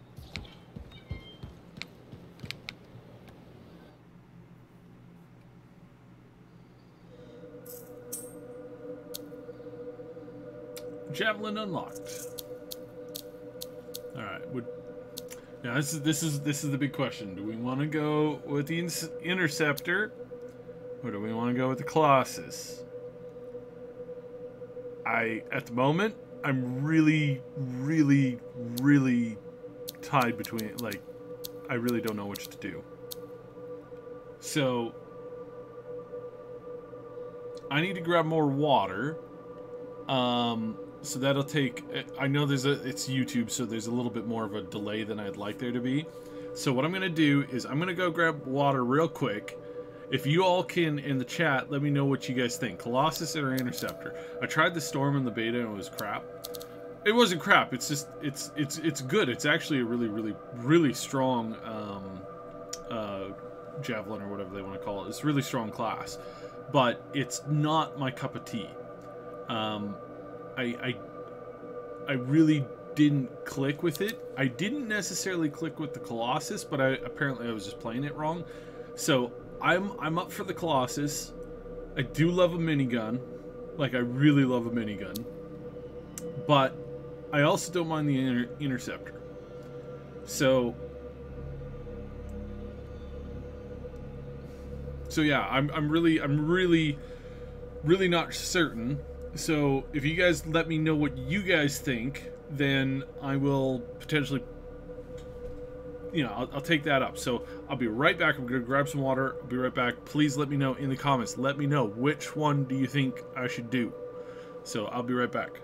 Javelin unlocked. All right. Now this is the big question. Do we want to go with the interceptor, or do we want to go with the Colossus? At the moment, I'm really tied between, like, I really don't know which to do. So I need to grab more water. So that'll take, I know it's YouTube, so there's a little bit more of a delay than I'd like there to be. So what I'm going to do is I'm going to go grab water real quick. If you all can, in the chat, let me know what you guys think. Colossus or Interceptor? I tried the Storm in the beta and it was crap. It wasn't crap. It's just, it's good. It's actually a really strong Javelin or whatever they want to call it. It's a really strong class. But it's not my cup of tea. I really didn't click with it. I didn't necessarily click with the Colossus, but apparently I was just playing it wrong. So I'm up for the Colossus. I do love a minigun. Like, I really love a minigun. But I also don't mind the Interceptor. So yeah, I'm really not certain. So if you guys let me know what you guys think, then I will potentially, I'll take that up. So I'll be right back. I'm going to grab some water. I'll be right back. Please let me know in the comments. Let me know which one do you think I should do. So I'll be right back.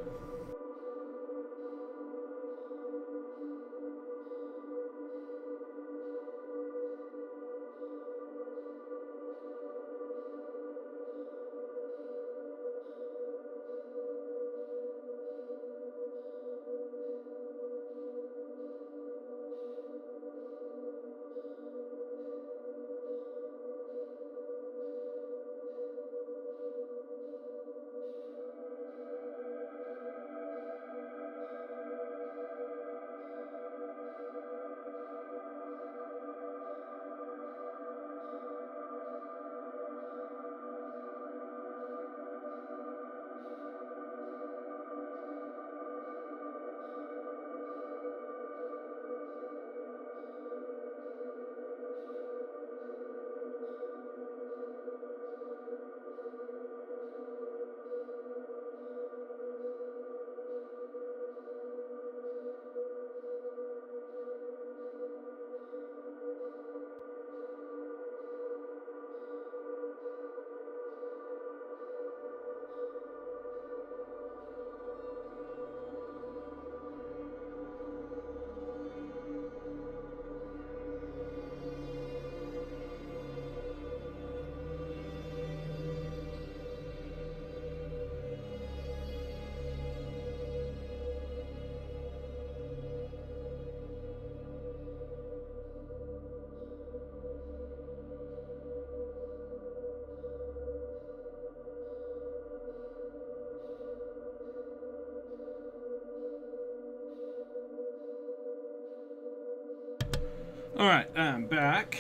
Alright, I'm back.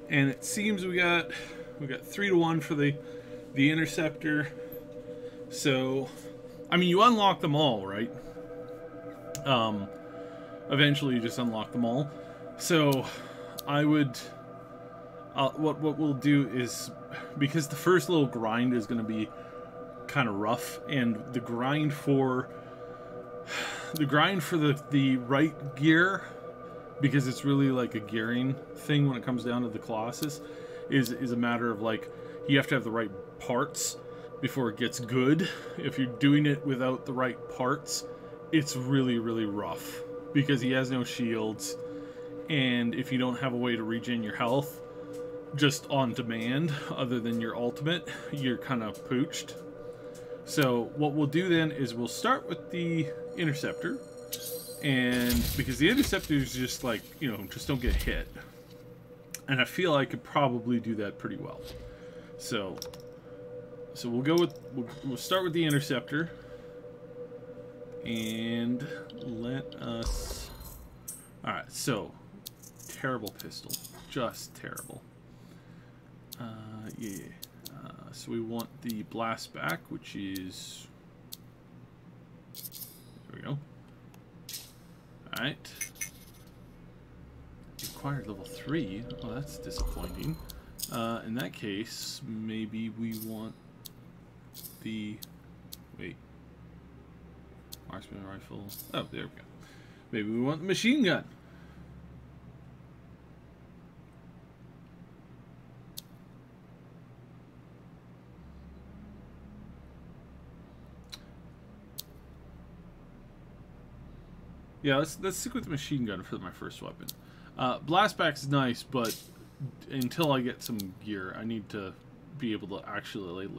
And it seems we got 3-1 for the interceptor. So, I mean, you unlock them all, right? Eventually you just unlock them all. So, I would... what we'll do is... Because the first little grind is going to be kind of rough, and the grind for the right gear, because it's really like a gearing thing when it comes down to the Colossus, is a matter of like, you have to have the right parts before it gets good. If you're doing it without the right parts, it's really, really rough, because he has no shields, and if you don't have a way to regen your health just on demand other than your ultimate, you're kind of pooched. So what we'll do then is we'll start with the interceptor, and because the interceptor is just like, you know, just don't get hit, and I feel I could probably do that pretty well. So we'll go with we'll start with the interceptor, and let us. All right, so terrible pistol, just terrible. Yeah. So we want the blast back, which is... There we go. Alright. Required level 3. Oh, that's disappointing. In that case, maybe we want the... Wait. Marksman rifle. Oh, there we go. Maybe we want the machine gun. Yeah, let's stick with the machine gun for my first weapon. Blastback's nice, but until I get some gear, I need to be able to actually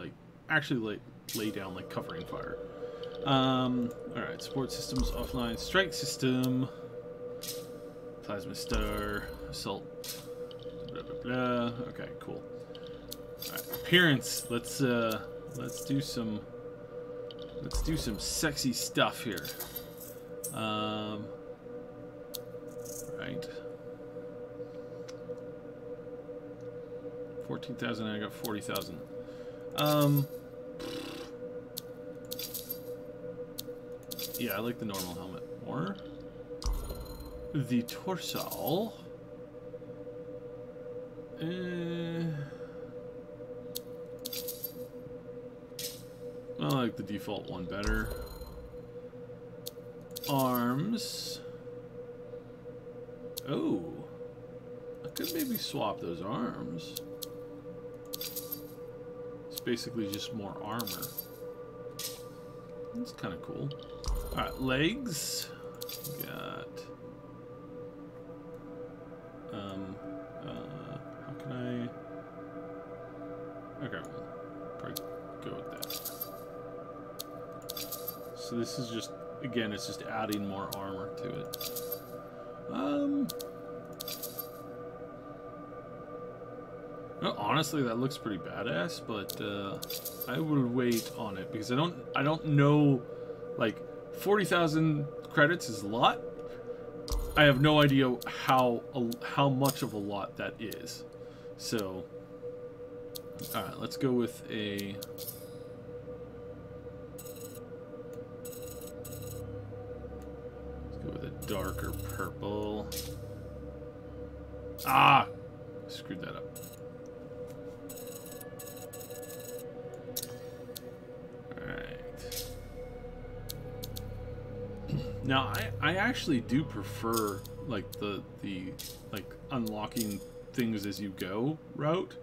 lay down like covering fire. Alright, support systems offline, strike system, plasma star, assault, blah blah blah. Okay, cool. Alright, appearance. Let's do some sexy stuff here. Right. 14,000, I got 40,000. Yeah, I like the normal helmet more. The torso. I like the default one better. Arms. Oh, I could maybe swap those arms. It's basically just more armor. That's kind of cool. Alright, legs. Got... how can I... Okay, we'll probably go with that. So this is just... Again, it's just adding more armor to it. No, honestly, that looks pretty badass, but I would wait on it because I don't know. Like 40,000 credits is a lot. I have no idea how much of a lot that is. So, all right, let's go with a. With a darker purple. Ah! Screwed that up. Alright. Now, I actually do prefer, like, the like, unlocking things as you go route.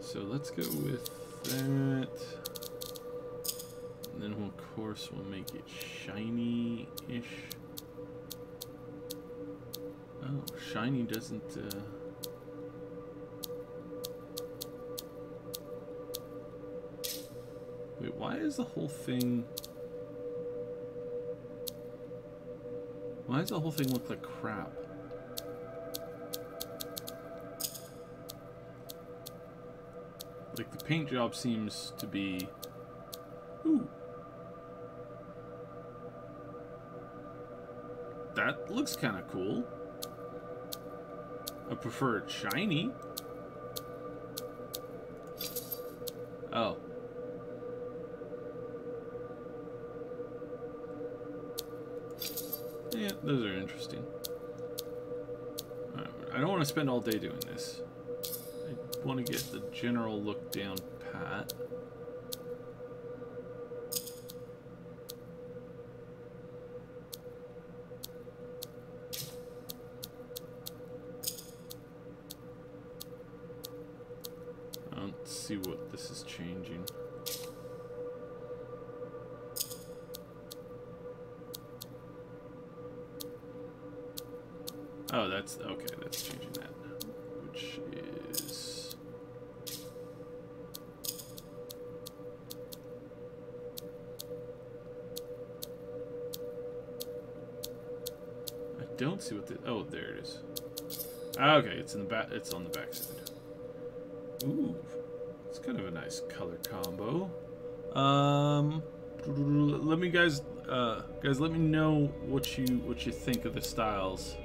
So let's go with that. And then, of course, we'll make it shiny-ish. Oh, shiny doesn't... Wait, why is the whole thing... Why does the whole thing look like crap? Like, the paint job seems to be... Ooh. That looks kind of cool. I prefer it shiny. Oh. Yeah, those are interesting. I don't want to spend all day doing this. I want to get the general look down pat. Let's see what this is changing. Oh, that's okay. That's changing that, which is I don't see what the oh there it is. Okay, it's in the back. It's on the back side. Ooh, it's kind of a nice color combo. Let me guys let me know what you think of the styles.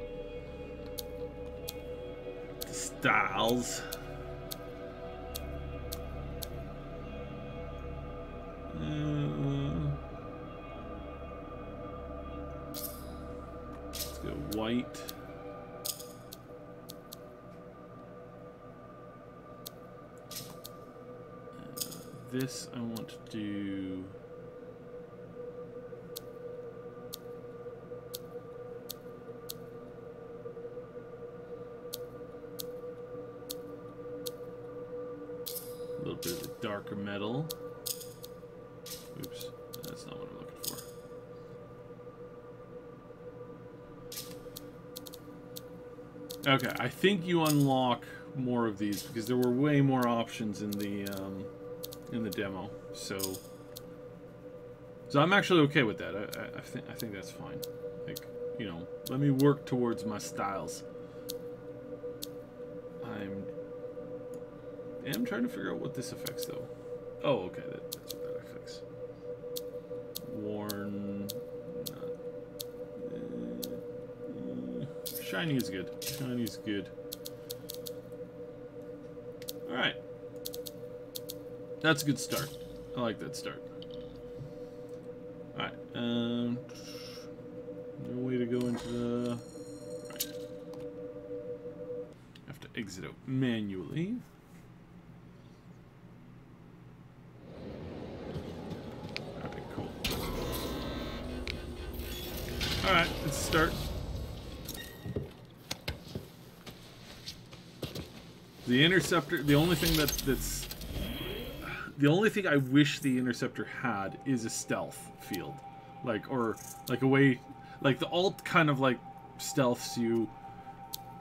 Styles. Let's go white. This I want to do. A little bit of the darker metal. Oops, that's not what I'm looking for. Okay, I think you unlock more of these because there were way more options in the demo. So I'm actually okay with that. I think that's fine. Like, you know, let me work towards my styles. I'm trying to figure out what this affects though. Oh, okay, that's what that affects. Worn. Shiny is good. Shiny is good. All right, that's a good start. I like that start. All right, no way to go into the. Right. Have to exit out manually. Alright, let's start. The Interceptor, the only thing the only thing I wish the Interceptor had is a stealth field. Or a way, like the ult kind of like stealths you,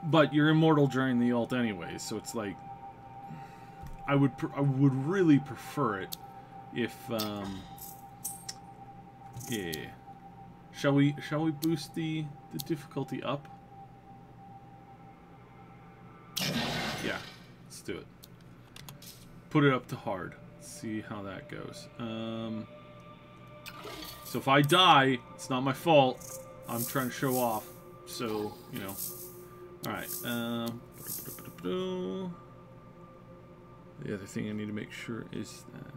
but you're immortal during the ult anyway, so it's like, I would really prefer it if, yeah. Shall we boost the difficulty up? Yeah, let's do it. Put it up to hard. Let's see how that goes. So if I die, it's not my fault. I'm trying to show off. So, you know. Alright. The other thing I need to make sure is that.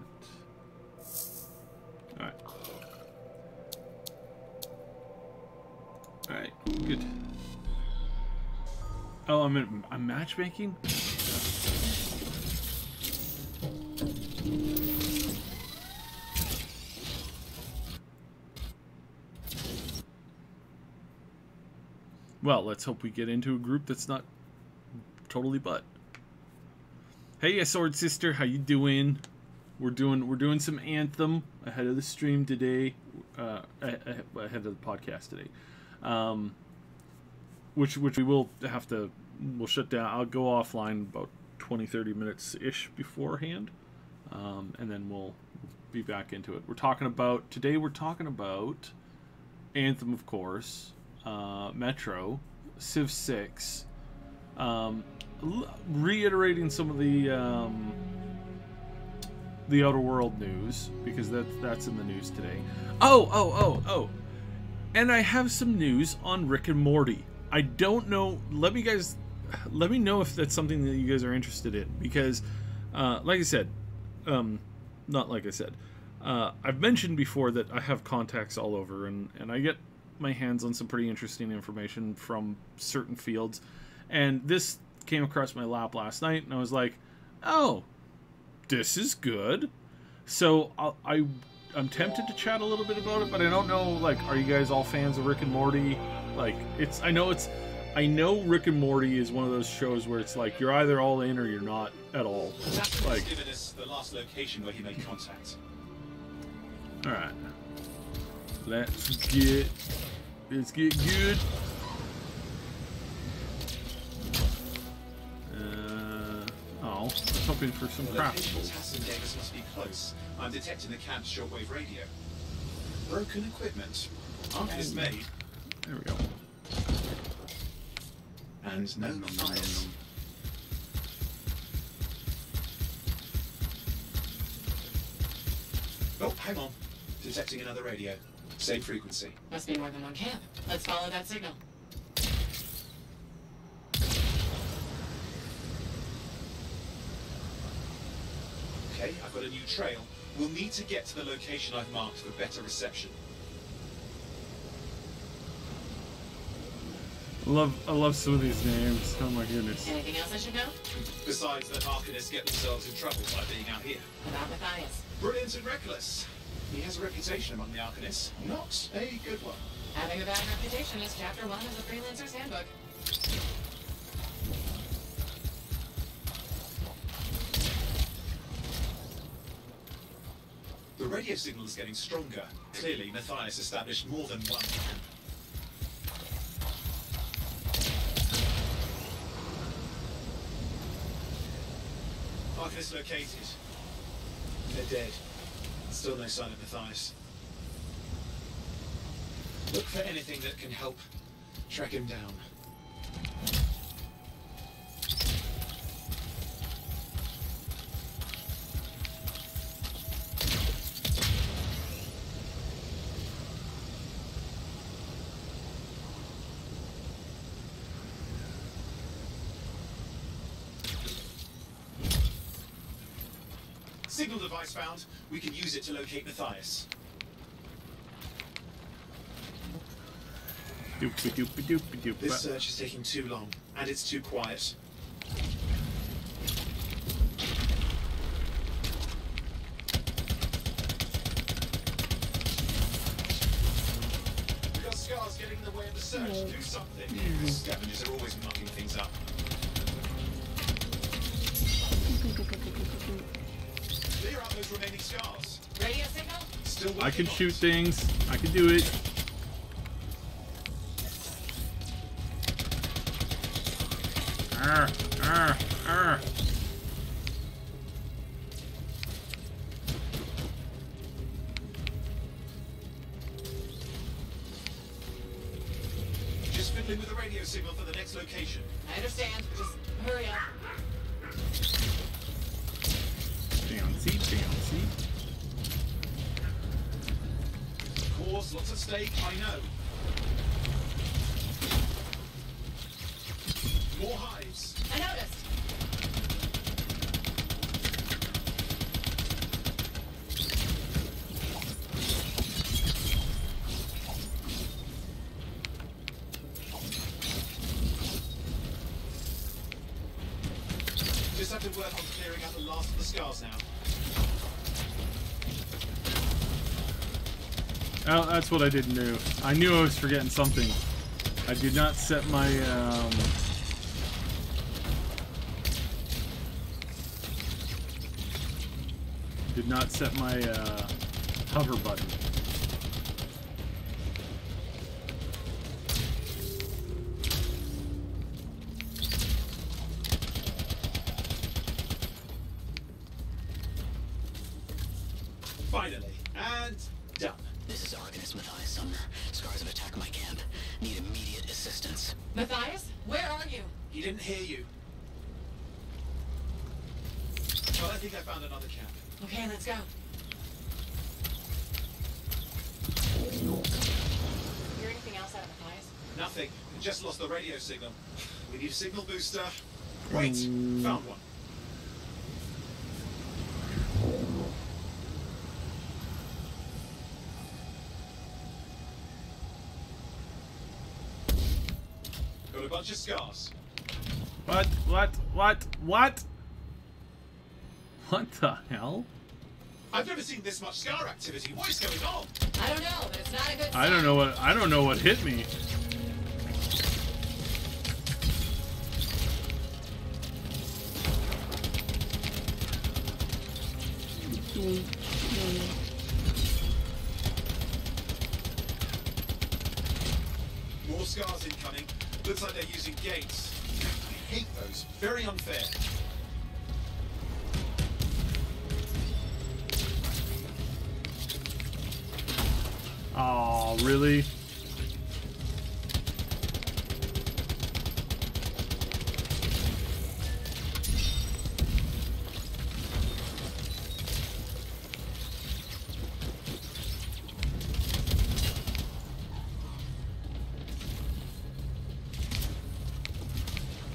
Alright. Alright, good. Oh, I'm matchmaking? Well, let's hope we get into a group that's not totally butt. Hey, Sword Sister, how you doing? We're doing some Anthem ahead of the stream today, ahead of the podcast today. Which we will have to, we'll shut down. I'll go offline about 20-30 minutes ish beforehand, and then we'll be back into it. We're talking about Anthem, of course, Metro, Civ 6, reiterating some of the Outer World news because that's in the news today. Oh. And I have some news on Rick and Morty. I don't know. Let me know if that's something that you guys are interested in, because, like I said, not like I said, I've mentioned before that I have contacts all over, and I get my hands on some pretty interesting information from certain fields, and this came across my lap last night, and I was like, oh, this is good. So I'm tempted to chat a little bit about it, but I don't know, like, are you guys all fans of Rick and Morty? Like, I know Rick and Morty is one of those shows where it's like, you're either all in or you're not at all. Like, given us the last location where he made contact. Alright. Let's get good. I was hoping for some crap. Tassin gave us must be close. I'm detecting the camp's shortwave radio. Broken equipment. Arcanist made. There we go. And no Matthias. Oh, hang on. Detecting another radio. Same frequency. Must be more than one camp. Let's follow that signal. Okay, I've got a new trail. We'll need to get to the location I've marked for better reception. I love some of these names. Oh my goodness. Anything else I should know? Besides that Arcanists get themselves in trouble by being out here. About Matthias. Brilliant and reckless. He has a reputation among the Arcanists. Not a good one. Having a bad reputation is chapter 1 of the Freelancer's Handbook. The radio signal is getting stronger. Clearly, Matthias established more than one camp. Arcanist located. They're dead. Still no sign of Matthias. Look for anything that can help track him down. Signal device found. We can use it to locate Matthias. This search is taking too long, and it's too quiet. We've got scars getting in the way of the search. Do something. Scavengers are always mucking things up. Clear out those remaining scars. Radio signal? Still I can shoot things. I can do it. Arr. Just fiddling with the radio signal for the next location. I understand. Just hurry up. Bouncy. Of course, lots at stake, I know. More hives. I noticed. Just have to work on clearing out the last of the scars now. Oh, that's what I didn't do. I knew I was forgetting something. I did not set my, hover button. Finally. And done. This is Arcanist Matthias Sumner. Scars have attacked my camp. Need immediate assistance. Matthias, where are you? He didn't hear you. Well, I think I found another camp. Okay, let's go. else out of Matthias? Nothing. We just lost the radio signal. We need a signal booster. Wait, found one. Got a bunch of scars. What the hell? I've never seen this much scar activity. What is going on? I don't know, but it's not a good sign. I don't know what hit me. More scars incoming. Looks like they're using gates. I hate those. Very unfair. Oh, really?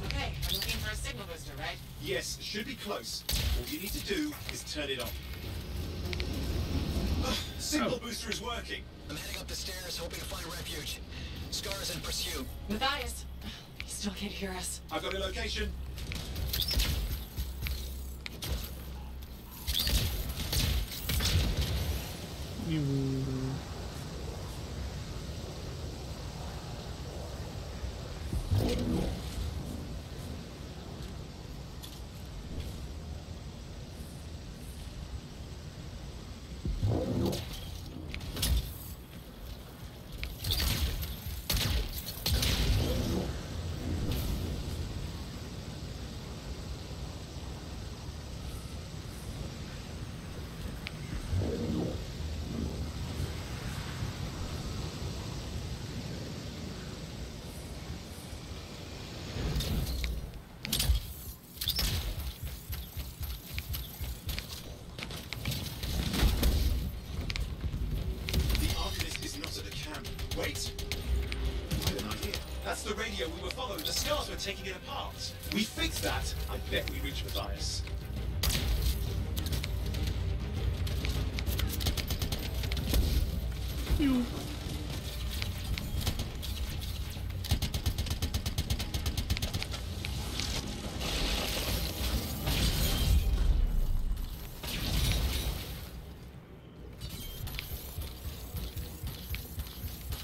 Okay, I'm looking for a signal booster, right? Yes, should be close. All you need to do is turn it on. Signal booster is working. I'm heading up the stairs, hoping to find refuge. Scar's in pursuit. Matthias, he still can't hear us. I've got a location. Wait! I have an idea. That's the radio we were following. The scars were taking it apart. We fixed that. I bet we reach Matthias.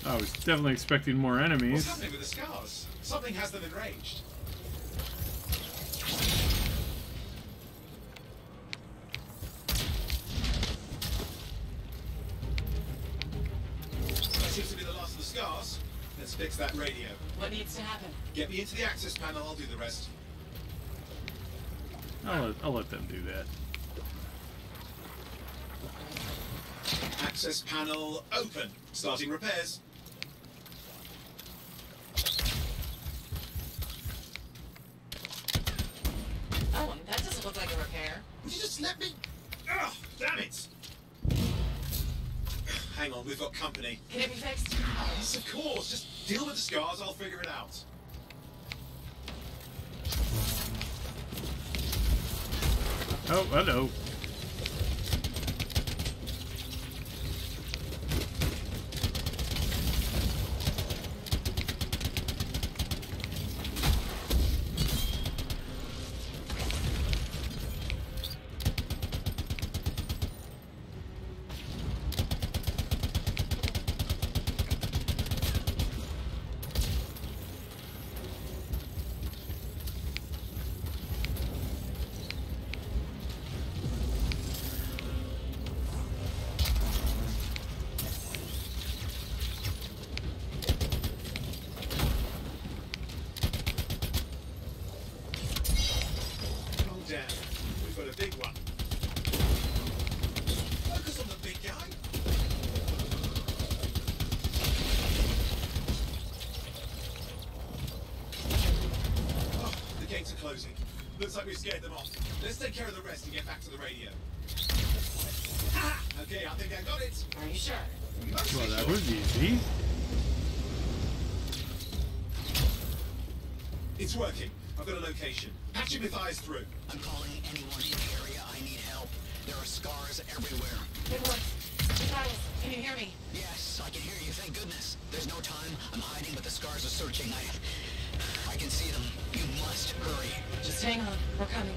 I was definitely expecting more enemies. What's happening with the scars? Something has them enraged. That seems to be the last of the scars. Let's fix that radio. What needs to happen? Get me into the access panel, I'll do the rest. I'll let them do that. Access panel open. Starting repairs. Oh, that doesn't look like a repair. Would you just let me? Ugh, damn it! Hang on, we've got company. Can it be fixed? Yes, of course. Just deal with the scars, I'll figure it out. Oh, hello. Closing. Looks like we scared them off. Let's take care of the rest and get back to the radio. Ah! Okay, I think I got it. Are you sure? Well, that was easy. It's working. I've got a location. Patching Matthias through. I'm calling anyone in the area. I need help. There are scars everywhere. It works. Matthias, can you hear me? Yes, I can hear you. Thank goodness. There's no time. I'm hiding, but the scars are searching. I can see them. You must hurry. Just hang on. We're coming.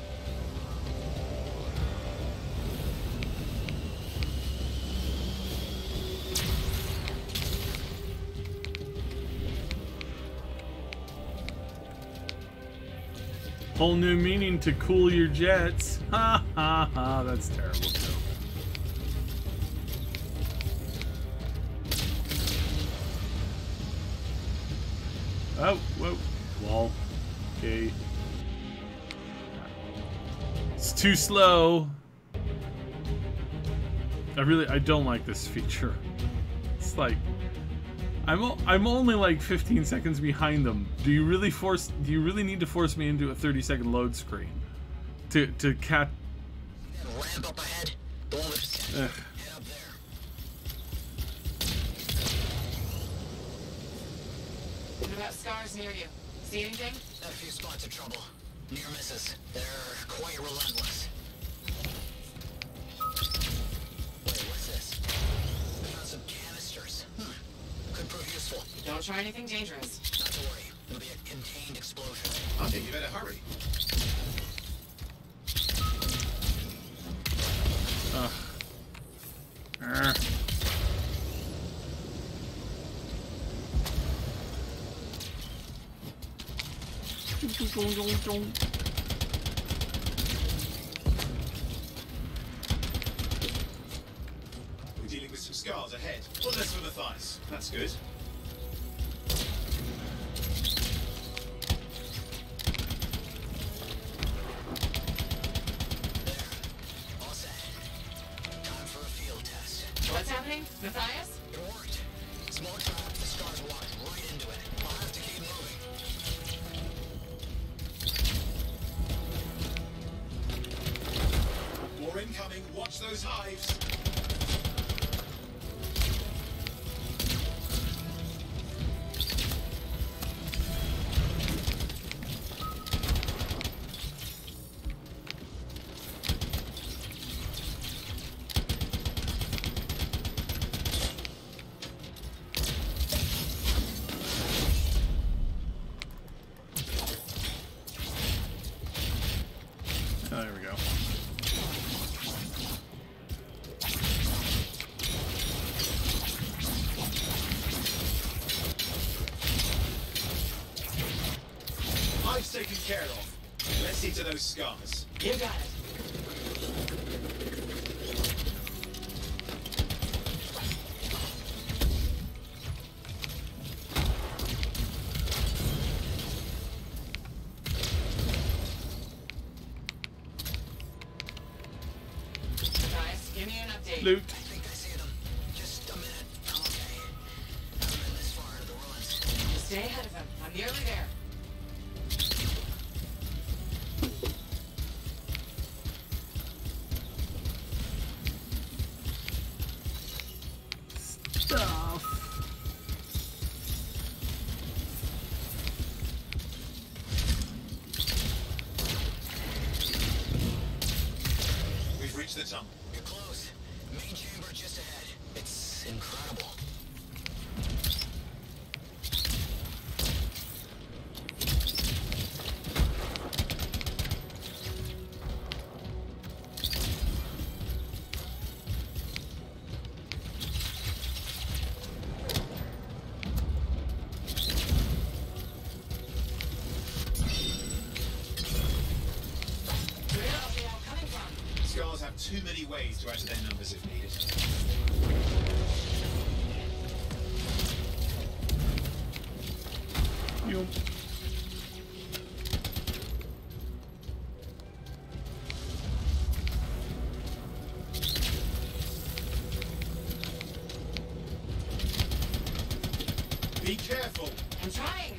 Whole new meaning to cool your jets. Ha ha ha, that's terrible too. Oh, whoa. Wall. Okay. It's too slow. I don't like this feature. It's like I'm only like 15 seconds behind them. Do you really need to force me into a 30-second load screen to catch? Ramp up ahead. The one with head up there. What about scars near you? See anything? A few spots of trouble. Near misses. They're quite relentless. Wait, what's this? I found some canisters. Could prove useful. Don't try anything dangerous. Not to worry. It'll be a contained explosion. I think you better hurry. We're dealing with some scars ahead. One less for Matthias. That's good. What's happening? Matthias? It worked. Small trap, the scars walked right into it. I'll have to keep moving. More incoming. Watch those hives. Oh, there we go. Hives taken care of. Let's see to those scars. You got it. Matthias, give me an update. Loot. I think I see them. Just a minute. I'm okay. Haven't been this far into the ruins. Stay ahead of him. I'm nearly there. Stuff. We've reached the tunnel. You're close. Main chamber just ahead. It's incredible. Where are they all coming from? Scars have too many ways to add to their numbers if needed. You. Be careful. I'm trying.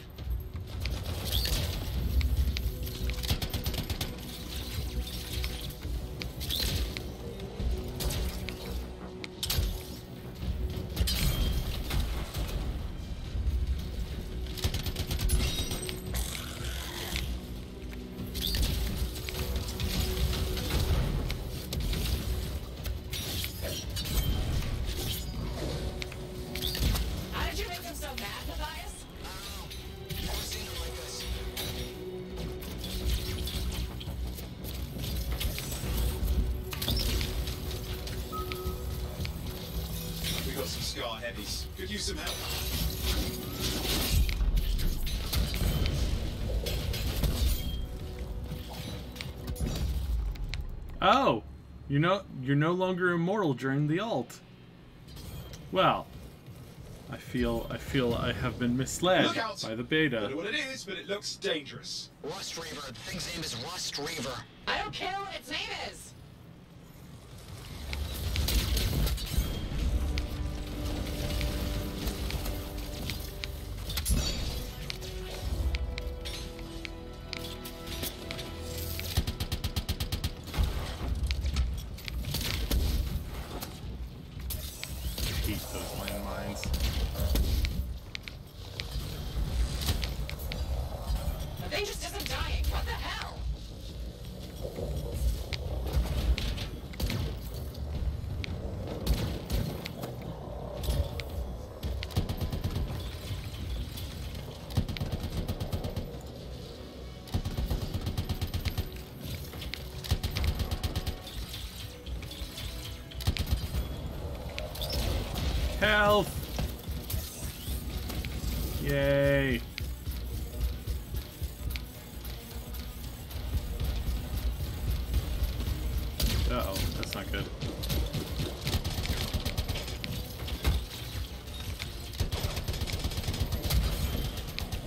Scar heavies. Could use some help. Oh, you're no longer immortal during the alt. Well, I feel I have been misled Look out. by the I beta. don't know what it is, but it looks dangerous. Rust Reaver. The thing's name is Rust Reaver. I don't care what its name is. I hate those landmines. The thing just isn't dying. What the hell? Health! Yay! Uh-oh, that's not good.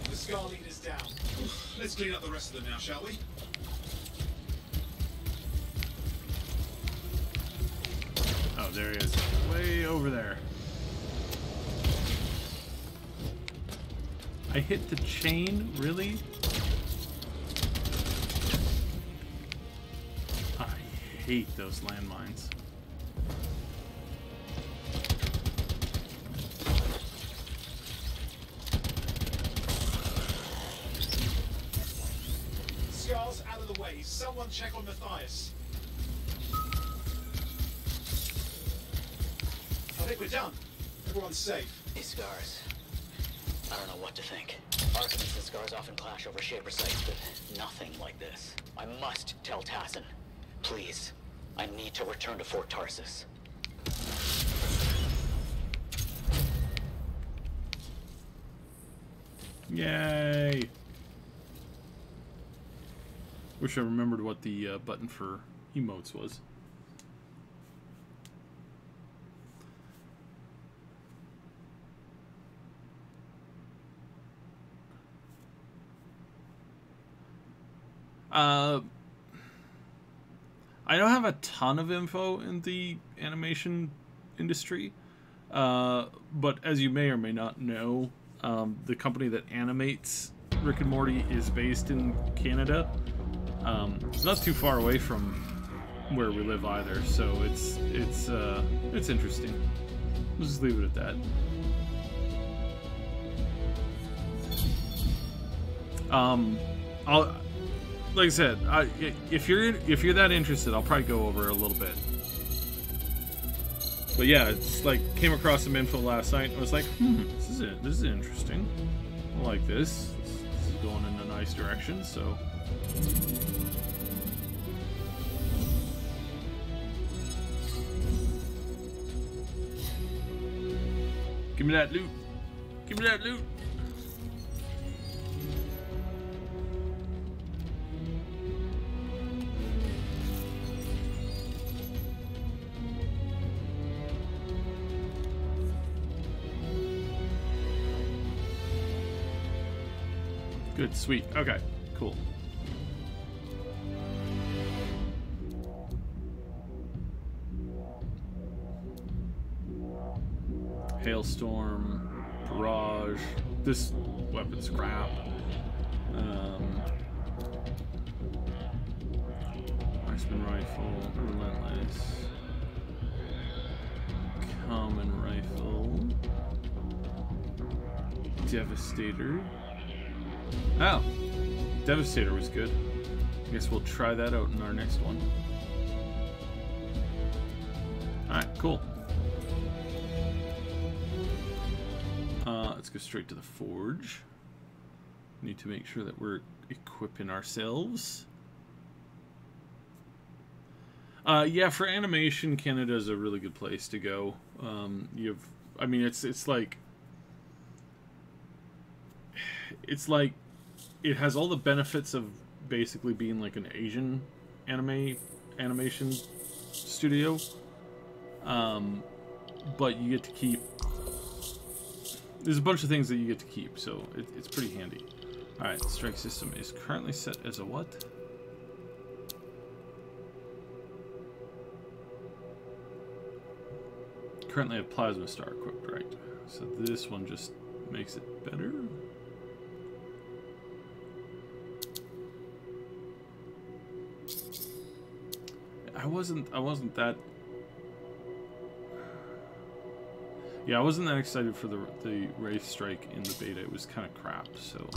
The Scar leader's down. Let's clean up the rest of them now, shall we? Oh, there he is. Way over there. I hit the chain? Really? I hate those landmines. Scar's out of the way. Someone check on Matthias. I think we're done. Everyone's safe. These scars. I don't know what to think. Archivists and scars often clash over Shaper sites, but nothing like this. I must tell Tassin. Please. I need to return to Fort Tarsus. Yay! Wish I remembered what the button for emotes was. I don't have a ton of info in the animation industry, but as you may or may not know, the company that animates Rick and Morty is based in Canada. It's not too far away from where we live either, so it's interesting. We'll just leave it at that. Like I said, if you're that interested, I'll probably go over a little bit. But yeah, it's like came across some info last night and I was like, this is it. This is interesting. I like this. This is going in a nice direction. So. Give me that loot. Give me that loot. Good, sweet. Okay, cool. Hailstorm, barrage. This weapon's crap. Marksman rifle, relentless. Common rifle. Devastator. Oh, Devastator was good. I guess we'll try that out in our next one. Alright, cool. Let's go straight to the forge. Need to make sure that we're equipping ourselves. Yeah, for animation, Canada is a really good place to go. You have I mean, it's like it has all the benefits of basically being like an Asian animation studio, but you get to keep. There's a bunch of things that you get to keep, so it's pretty handy. All right, the strike system is currently set as a what? Currently a plasma star equipped, right? So this one just makes it better. I wasn't that. Yeah, I wasn't that excited for the Wraith Strike in the beta. It was kind of crap, so.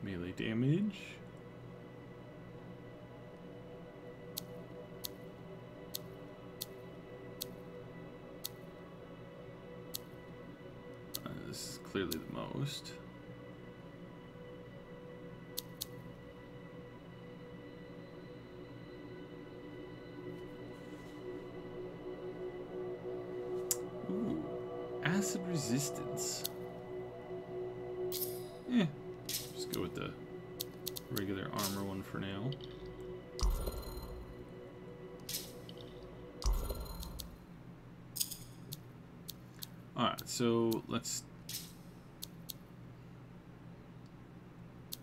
Melee damage. This is clearly the most. Ooh, acid resistance. Eh, just go with the regular armor one for now. Alright, so let's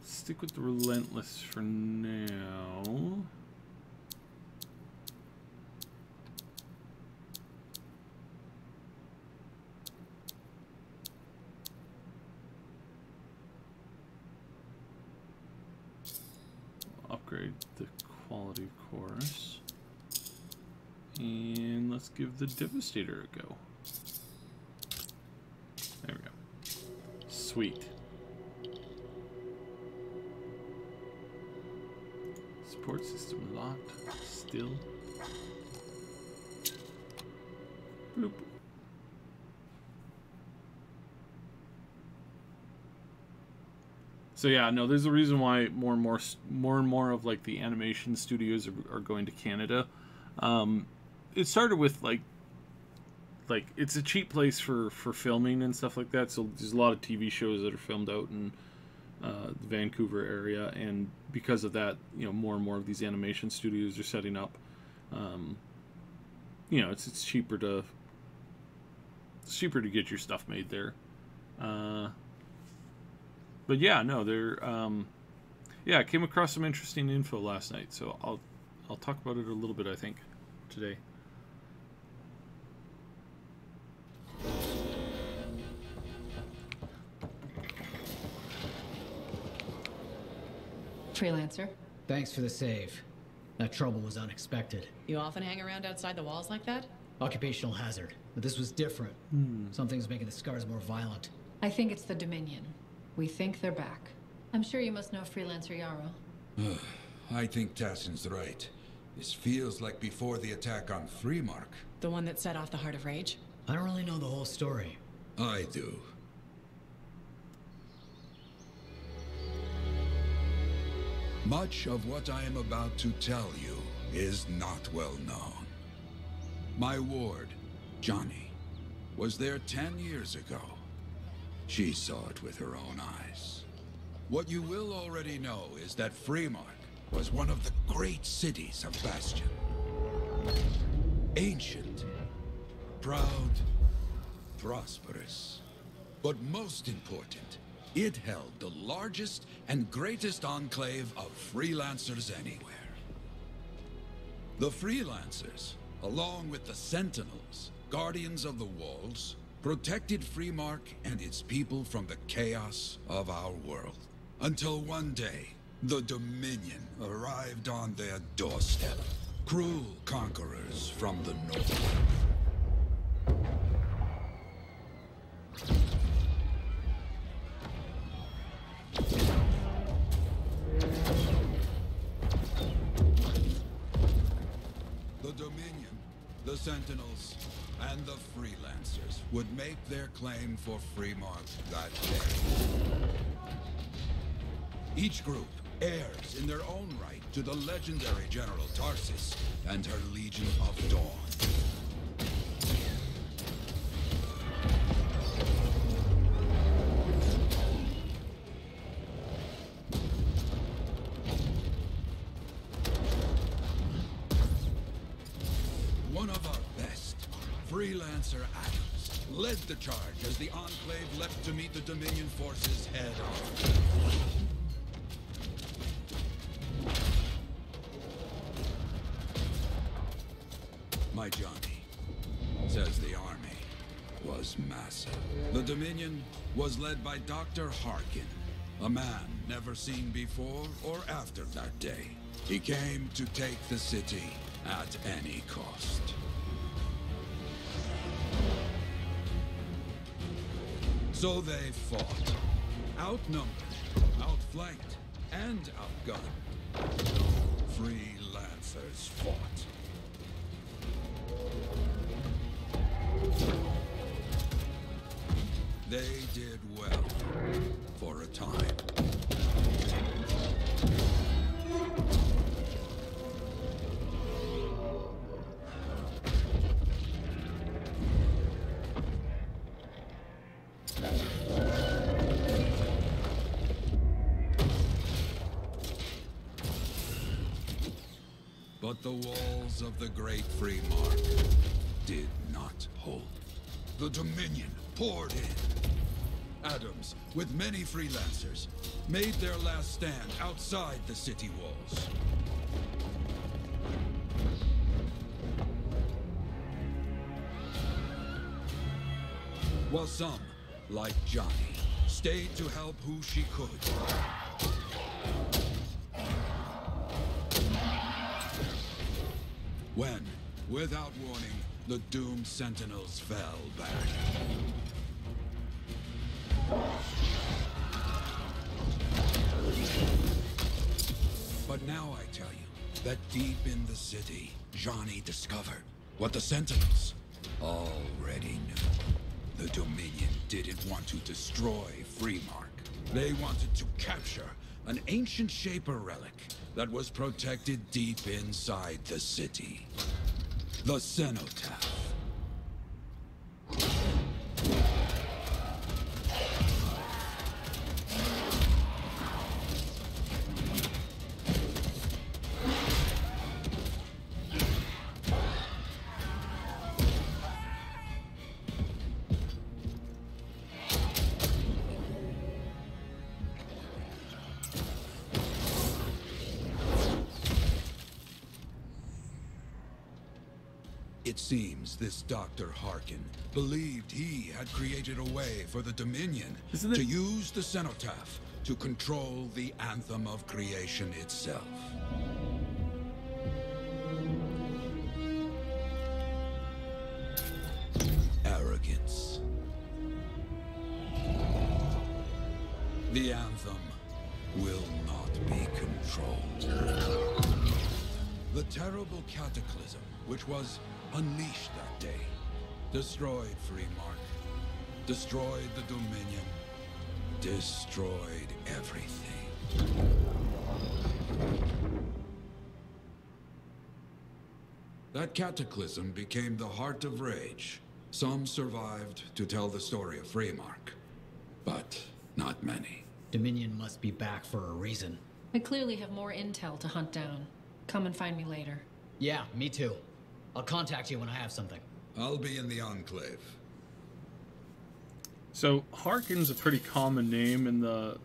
stick with the Relentless for now. Upgrade the quality, of course. And let's give the Devastator a go. There we go. Sweet. Support system locked. Still. Bloop. So yeah, no, there's a reason why more and more of like the animation studios are going to Canada. It started with like it's a cheap place for filming and stuff like that. So there's a lot of TV shows that are filmed out in the Vancouver area, and because of that, you know, more and more of these animation studios are setting up. You know, it's cheaper to get your stuff made there. But yeah, no, they're yeah, I came across some interesting info last night, so I'll talk about it a little bit, I think, today. Freelancer. Thanks for the save. That trouble was unexpected. You often hang around outside the walls like that? Occupational hazard. But this was different. Something's making the scars more violent. I think it's the Dominion. We think they're back. I'm sure you must know Freelancer Yarrow. I think Tassin's right. This feels like before the attack on Freemark. The one that set off the Heart of Rage? I don't really know the whole story. I do. Much of what I am about to tell you is not well known. My ward, Johnny, was there 10 years ago. She saw it with her own eyes. What you will already know is that Freemark was one of the great cities of Bastion. Ancient, proud, prosperous. But most important, it held the largest and greatest enclave of freelancers anywhere. The freelancers, along with the Sentinels, guardians of the walls, protected Freemark and its people from the chaos of our world. Until one day, the Dominion arrived on their doorstep. Cruel conquerors from the north. The Dominion, the Sentinels, and the Freelancers would make their claim for Freemark that day. Each group heirs in their own right to the legendary General Tarsus and her Legion of Dawn. One of our best, Freelancer Adams, led the charge as the Enclave leapt to meet the Dominion forces head-on. My Johnny says the army was massive. The Dominion was led by Dr. Harkin, a man never seen before or after that day. He came to take the city at any cost. So they fought, outnumbered, outflanked, and outgunned. Freelancers fought. They did well, for a time. But the walls of the Great Free Mark did not hold. The Dominion poured in. Adams, with many freelancers, made their last stand outside the city walls. While some, like Johnny, stayed to help who she could. When, without warning, the doomed Sentinels fell back. But now I tell you that deep in the city, Johnny discovered what the Sentinels already knew. The Dominion didn't want to destroy Freemark. They wanted to capture an ancient Shaper relic that was protected deep inside the city. The Cenotaph. It seems this Dr. Harkin believed he had created a way for the Dominion to use the Cenotaph to control the Anthem of creation itself. Arrogance. The Anthem will not be controlled. The terrible cataclysm, which was unleashed that day, destroyed Freemark, destroyed the Dominion, destroyed everything. That cataclysm became the Heart of Rage. Some survived to tell the story of Freemark, but not many. Dominion must be back for a reason. We clearly have more intel to hunt down. Come and find me later. Yeah, me too. I'll contact you when I have something. I'll be in the Enclave. So Harkin's a pretty common name in the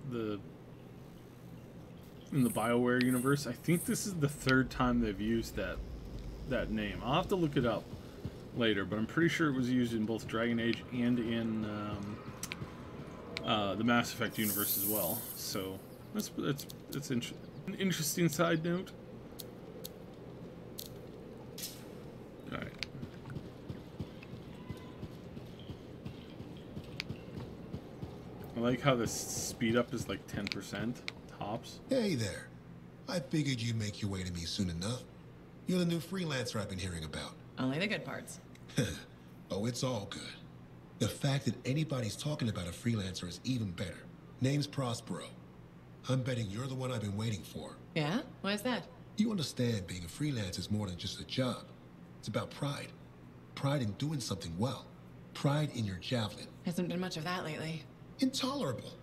BioWare universe. I think this is the third time they've used that name. I'll have to look it up later, but I'm pretty sure it was used in both Dragon Age and in the Mass Effect universe as well. So it's an interesting side note. All right. I like how the speed up is like 10% tops. Hey there. I figured you'd make your way to me soon enough. You're the new freelancer I've been hearing about. Only the good parts. Oh, it's all good. The fact that anybody's talking about a freelancer is even better. Name's Prospero. I'm betting you're the one I've been waiting for. Yeah? Why is that? You understand being a freelance is more than just a job. It's about pride. Pride in doing something well. Pride in your javelin. Hasn't been much of that lately. Intolerable.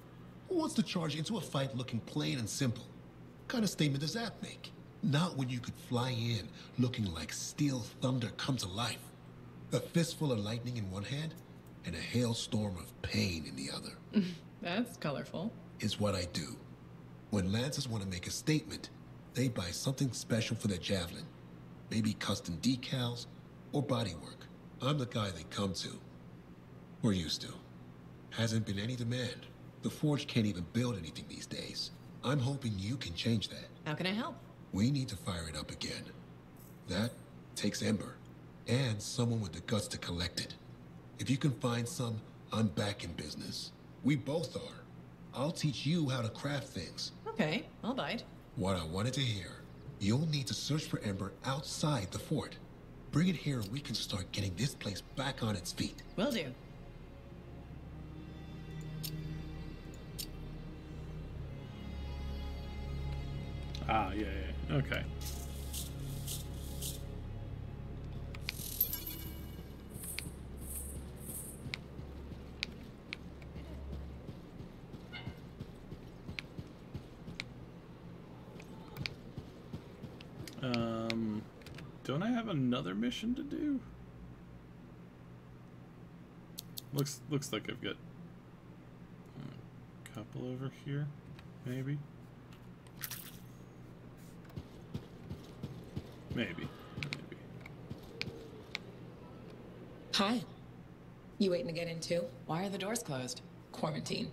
Who wants to charge into a fight looking plain and simple? What kind of statement does that make? Not when you could fly in looking like steel thunder come to life. A fistful of lightning in one hand and a hailstorm of pain in the other. That's colorful. Is what I do. When Lancers want to make a statement, they buy something special for their javelin. Maybe custom decals or bodywork. I'm the guy they come to. We're used to. Hasn't been any demand. The Forge can't even build anything these days. I'm hoping you can change that. How can I help? We need to fire it up again. That takes Ember. And someone with the guts to collect it. If you can find some, I'm back in business. We both are. I'll teach you how to craft things. Okay, I'll bite. What I wanted to hear. You'll need to search for Ember outside the fort. Bring it here and we can start getting this place back on its feet. Will do. Ah, yeah. Okay. Don't I have another mission to do? Looks like I've got a couple over here, maybe. Maybe. Hi. You waiting to get in too? Why are the doors closed? Quarantine.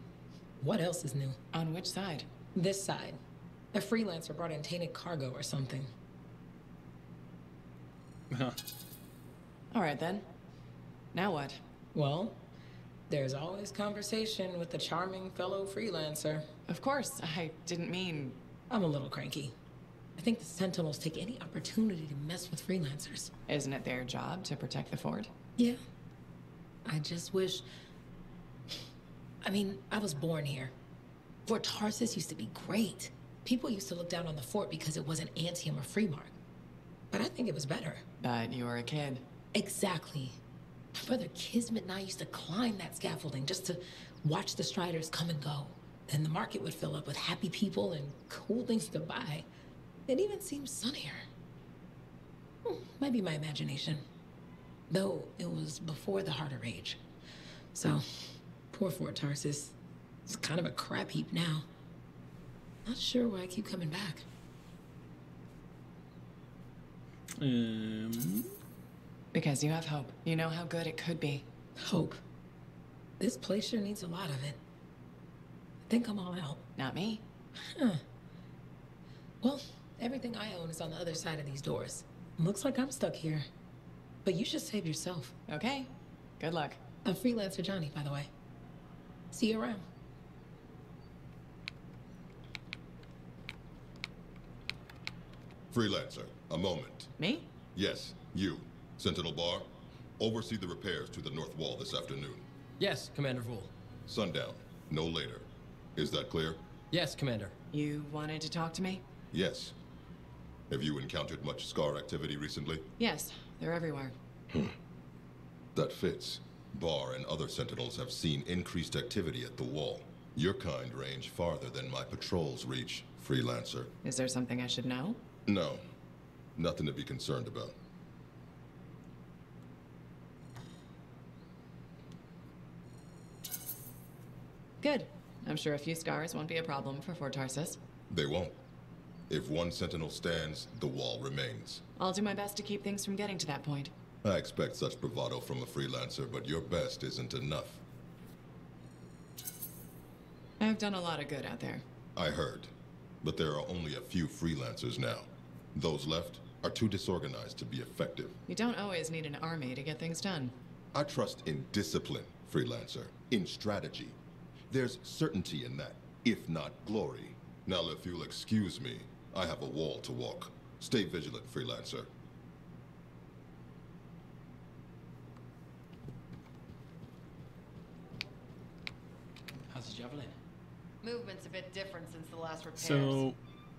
What else is new? On which side? This side. A freelancer brought in tainted cargo or something. All right then. Now what? Well, there's always conversation with the charming fellow freelancer. Of course, I didn't mean... I'm a little cranky. I think the Sentinels take any opportunity to mess with freelancers. Isn't it their job to protect the fort? Yeah. I just wish... I mean, I was born here. Fort Tarsus used to be great. People used to look down on the fort because it wasn't Anthem or Freemark. But I think it was better. But you were a kid. Exactly. My brother Kismet and I used to climb that scaffolding just to watch the Striders come and go. Then the market would fill up with happy people and cool things to buy. It even seemed sunnier. Might be my imagination. Though it was before the Harder Age. So, poor Fort Tarsus. It's kind of a crap heap now. Not sure why I keep coming back. Because you have hope. You know how good it could be. Hope. This place sure needs a lot of it. I think I'm all out. Not me. Huh. Well, everything I own is on the other side of these doors. Looks like I'm stuck here. But you should save yourself. Okay. Good luck. I'm Freelancer Johnny, by the way. See you around. Freelancer, a moment. Me? Yes, you. Sentinel Bar, oversee the repairs to the north wall this afternoon. Yes, Commander Vool. Sundown, no later. Is that clear? Yes, Commander. You wanted to talk to me? Yes. Have you encountered much Scar activity recently? Yes, they're everywhere. That fits. Bar and other Sentinels have seen increased activity at the wall. Your kind range farther than my patrols reach, Freelancer. Is there something I should know? No. Nothing to be concerned about. Good. I'm sure a few scars won't be a problem for Fort Tarsus. They won't. If one Sentinel stands, the wall remains. I'll do my best to keep things from getting to that point. I expect such bravado from a Freelancer, but your best isn't enough. I've done a lot of good out there. I heard. But there are only a few Freelancers now. Those left are too disorganized to be effective. You don't always need an army to get things done. I trust in discipline, Freelancer. In strategy. There's certainty in that, if not glory. Now, if you'll excuse me, I have a wall to walk. Stay vigilant, Freelancer. How's the javelin? Movement's a bit different since the last repairs. So...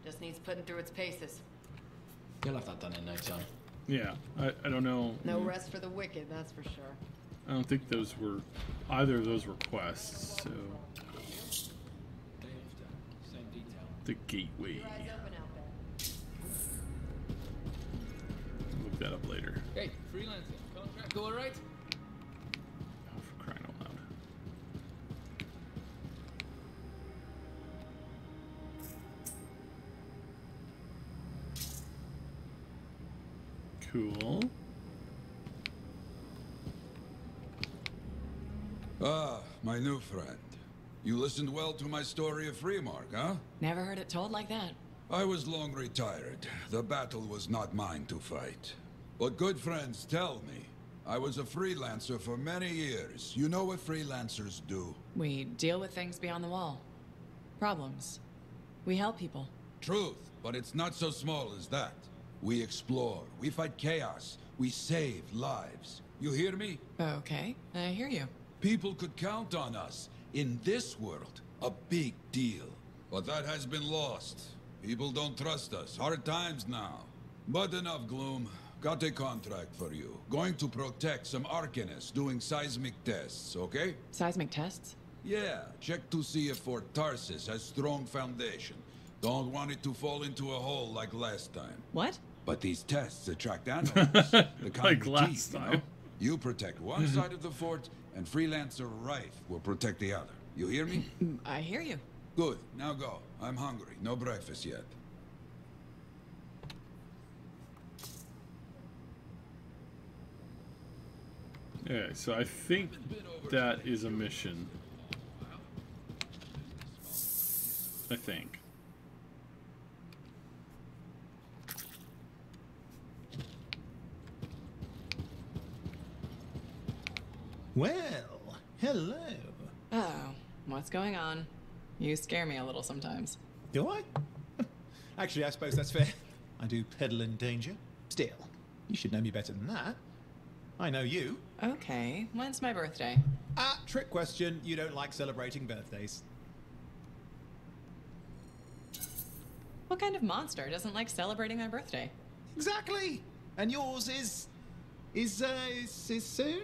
Just needs putting through its paces. You'll have that done in no time. Yeah, I don't know. No rest for the wicked, that's for sure. I don't think those were... Either of those were quests, so... The gateway. I'll look that up later. Hey, freelancing. Contract go alright? Oh, for crying out loud. Cool. Ah, my new friend. You listened well to my story of Freemark, huh? Never heard it told like that. I was long retired. The battle was not mine to fight. But good friends tell me, I was a freelancer for many years. You know what freelancers do? We deal with things beyond the wall. Problems. We help people. Truth, but it's not so small as that. We explore, we fight chaos, we save lives. You hear me? Okay, I hear you. People could count on us. In this world, a big deal. But that has been lost. People don't trust us. Hard times now. But enough gloom. Got a contract for you. Going to protect some Arcanists doing seismic tests, okay? Seismic tests? Yeah, check to see if Fort Tarsus has strong foundation. Don't want it to fall into a hole like last time. What? But these tests attract animals. The kind Like with last teeth, time. You know? You protect one side of the fort, and Freelancer Rife will protect the other. You hear me? I hear you. Good. Now go. I'm hungry. No breakfast yet. Yeah, so I think that is a mission. I think. Well, hello. Oh, what's going on? You scare me a little sometimes. Do I? Actually, I suppose that's fair. I do peddle in danger. Still, you should know me better than that. I know you. Okay, when's my birthday? Ah, trick question. You don't like celebrating birthdays. What kind of monster doesn't like celebrating my birthday? Exactly. And yours is soon.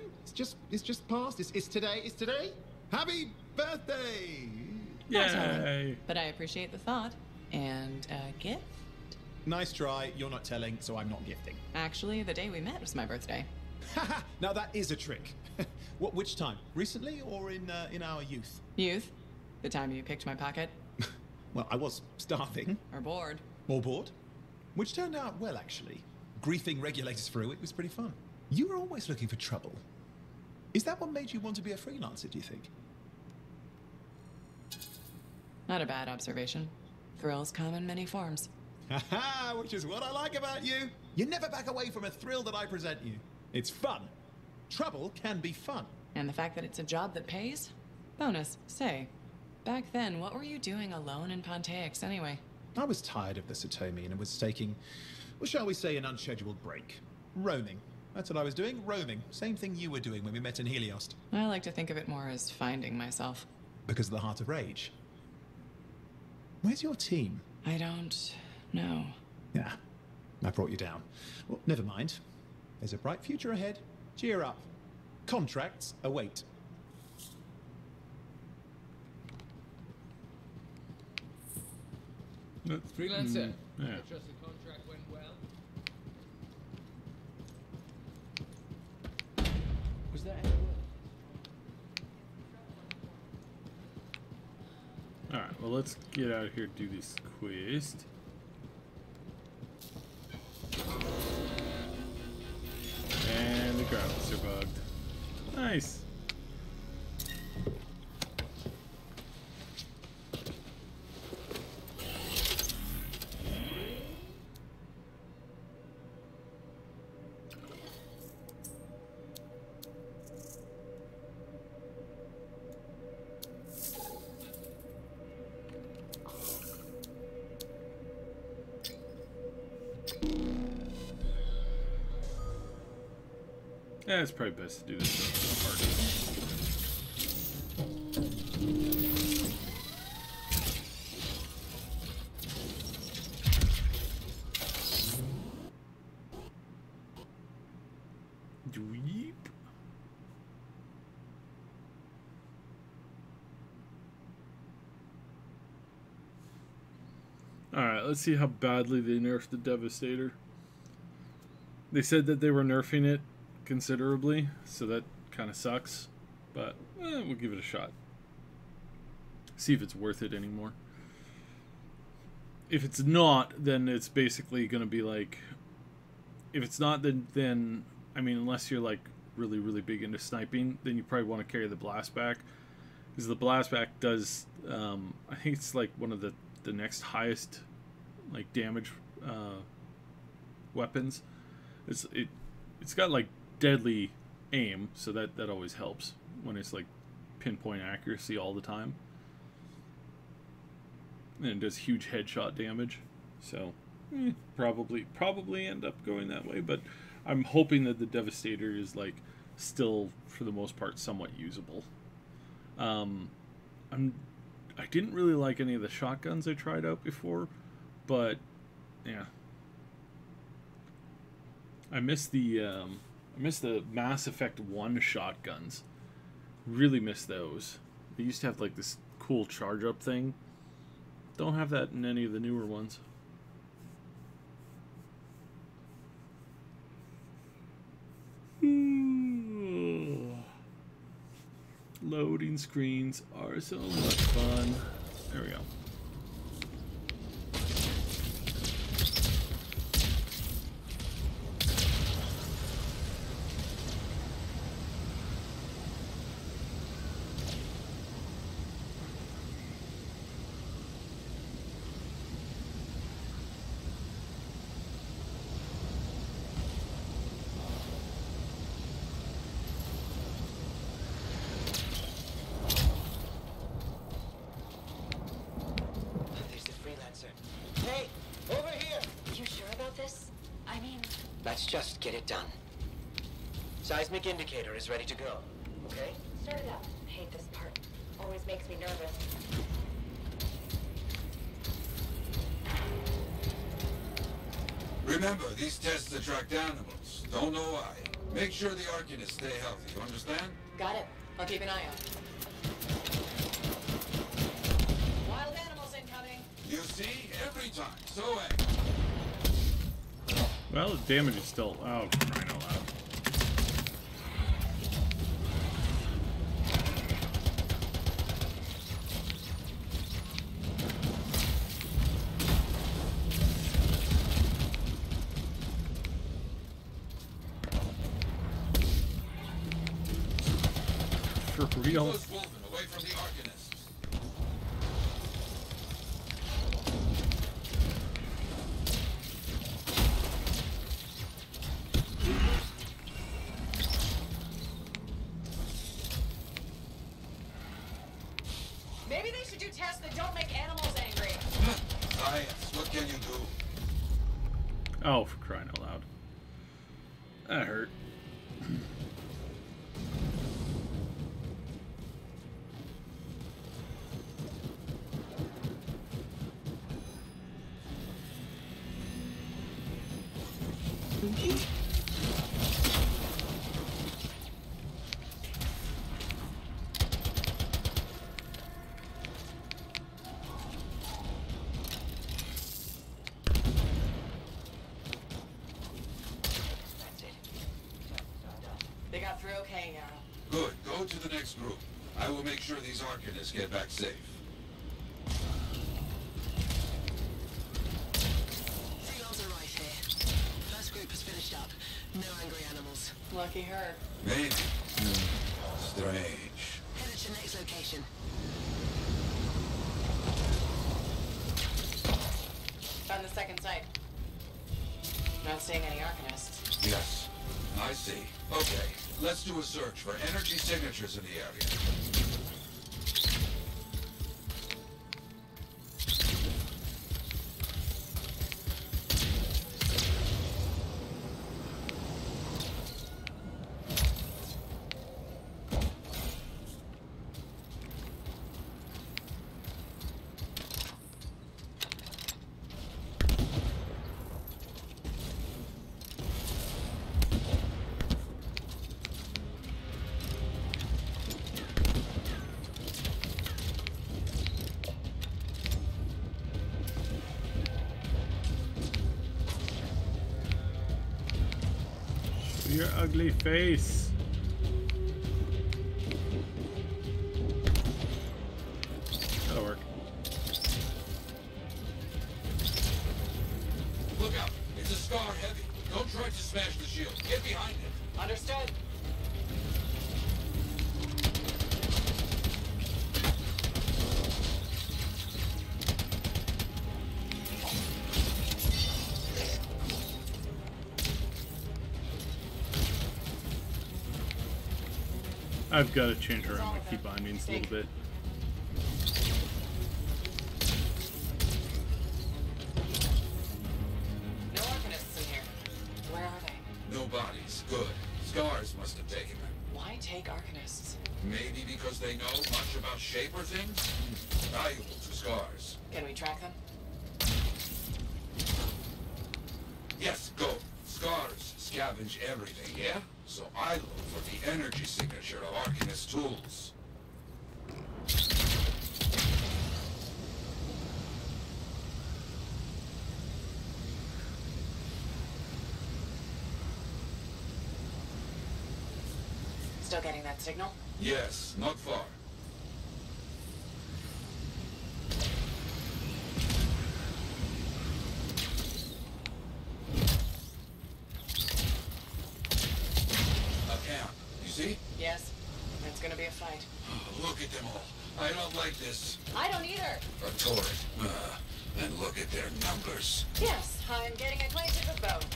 It's just past. It's today. It's today. Happy birthday! Not telling, but I appreciate the thought. And a gift? Nice try. You're not telling, so I'm not gifting. Actually, the day we met was my birthday. Haha! Now that is a trick. Which time? Recently or in our youth? Youth? The time you picked my pocket? Well, I was starving. Or bored. Or bored. Which turned out well, actually. Griefing regulators through it was pretty fun. You were always looking for trouble. Is that what made you want to be a freelancer, do you think? Not a bad observation. Thrills come in many forms. Haha, which is what I like about you. You never back away from a thrill that I present you. It's fun. Trouble can be fun. And the fact that it's a job that pays? Bonus. Say, back then, what were you doing alone in Pontaix anyway? I was tired of the Satomi and was taking, well, shall we say, an unscheduled break. Roaming. That's what I was doing, roaming. Same thing you were doing when we met in Heliost. I like to think of it more as finding myself. Because of the Heart of Rage. Where's your team? I don't know. Yeah, I brought you down. Well, never mind. There's a bright future ahead. Cheer up. Contracts await. Freelancer. Yeah. I trust the contract went well. Was that Alright, well let's get out of here and do this quest. And the graphics are bugged. Nice. Yeah, it's probably best to do this part. Dweep. Alright, let's see how badly they nerfed the Devastator. They said that they were nerfing it considerably, so that kind of sucks. But we'll give it a shot. See if it's worth it anymore. If it's not, then it's basically going to be like... If it's not, then I mean, unless you're like really, really big into sniping, then you probably want to carry the blastback. Because the blastback does... I think it's like one of the next highest like damage weapons. It's got like deadly aim, so that always helps when it's like pinpoint accuracy all the time. And it does huge headshot damage, so probably end up going that way. But I'm hoping that the Devastator is like still for the most part somewhat usable. I didn't really like any of the shotguns I tried out before, but yeah, I miss the Mass Effect 1 shotguns. Really miss those. They used to have like this cool charge up thing. Don't have that in any of the newer ones. Loading screens are so much fun. There we go. Let's just get it done. Seismic indicator is ready to go. Okay? Start it up. I hate this part. Always makes me nervous. Remember, these tests attract animals. Don't know why. Make sure the Arcanists stay healthy, you understand? Got it. I'll keep an eye out. Wild animals incoming. You see? Every time. So Well, the damage is still... Oh, crying out loud. For real? Away from the Arcanists. Maybe they should do tests that don't make animals angry. Science, what can you do? Oh, for crying out loud. That hurt. They got through okay, Yarrow. Good. Go to the next group. I will make sure these Arcanists get back safe. Freelancer right here. First group has finished up. No angry animals. Lucky her. Maybe. Strange. Headed to next location. Found the second site. Not seeing any Arcanists. Yes. I see. Okay. Let's do a search for energy signatures in the area. Your ugly face. That'll work. Look out! It's a Scar heavy. Don't try to smash the shield. Get behind it. Understood. I've got to change around my key bindings a little bit. No Arcanists in here. Where are they? No bodies. Good. Scars must have taken them. Why take Arcanists? Maybe because they know much about Shaper things? Valuable to Scars. Can we track them? Yes, go. Scars scavenge everything, yeah? So I look for the energy signature of Arcanist tools. Still getting that signal? Yes, not far. See? Yes. It's gonna be a fight. Look at them all. I don't like this. I don't either. A turret. And look at their numbers. Yes, I'm getting acquainted with both.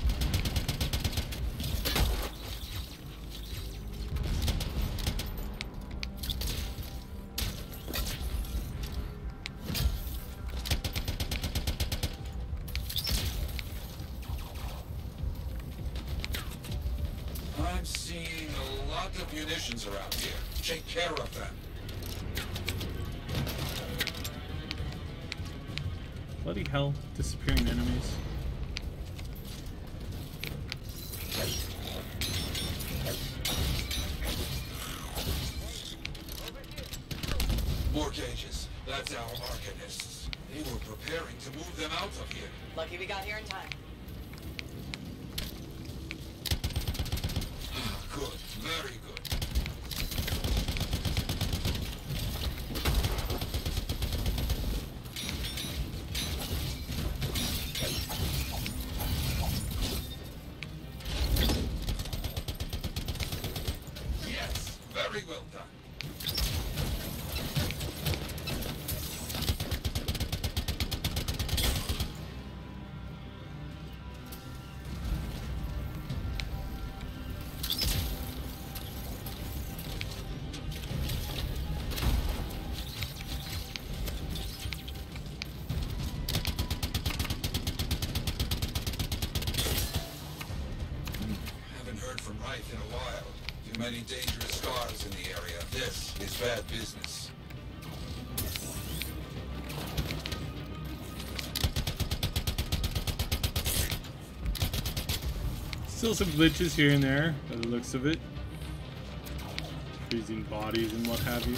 I'm seeing a lot of munitions around here. Take care of them. Bloody hell, disappearing enemies. More cages. That's our Arcanists. They were preparing to move them out of here. Lucky we got here in time. Good. Very good. Yes. Very well done. In a while. Too many dangerous Scars in the area. This is bad business. Still some glitches here and there, by the looks of it. Freezing bodies and what have you.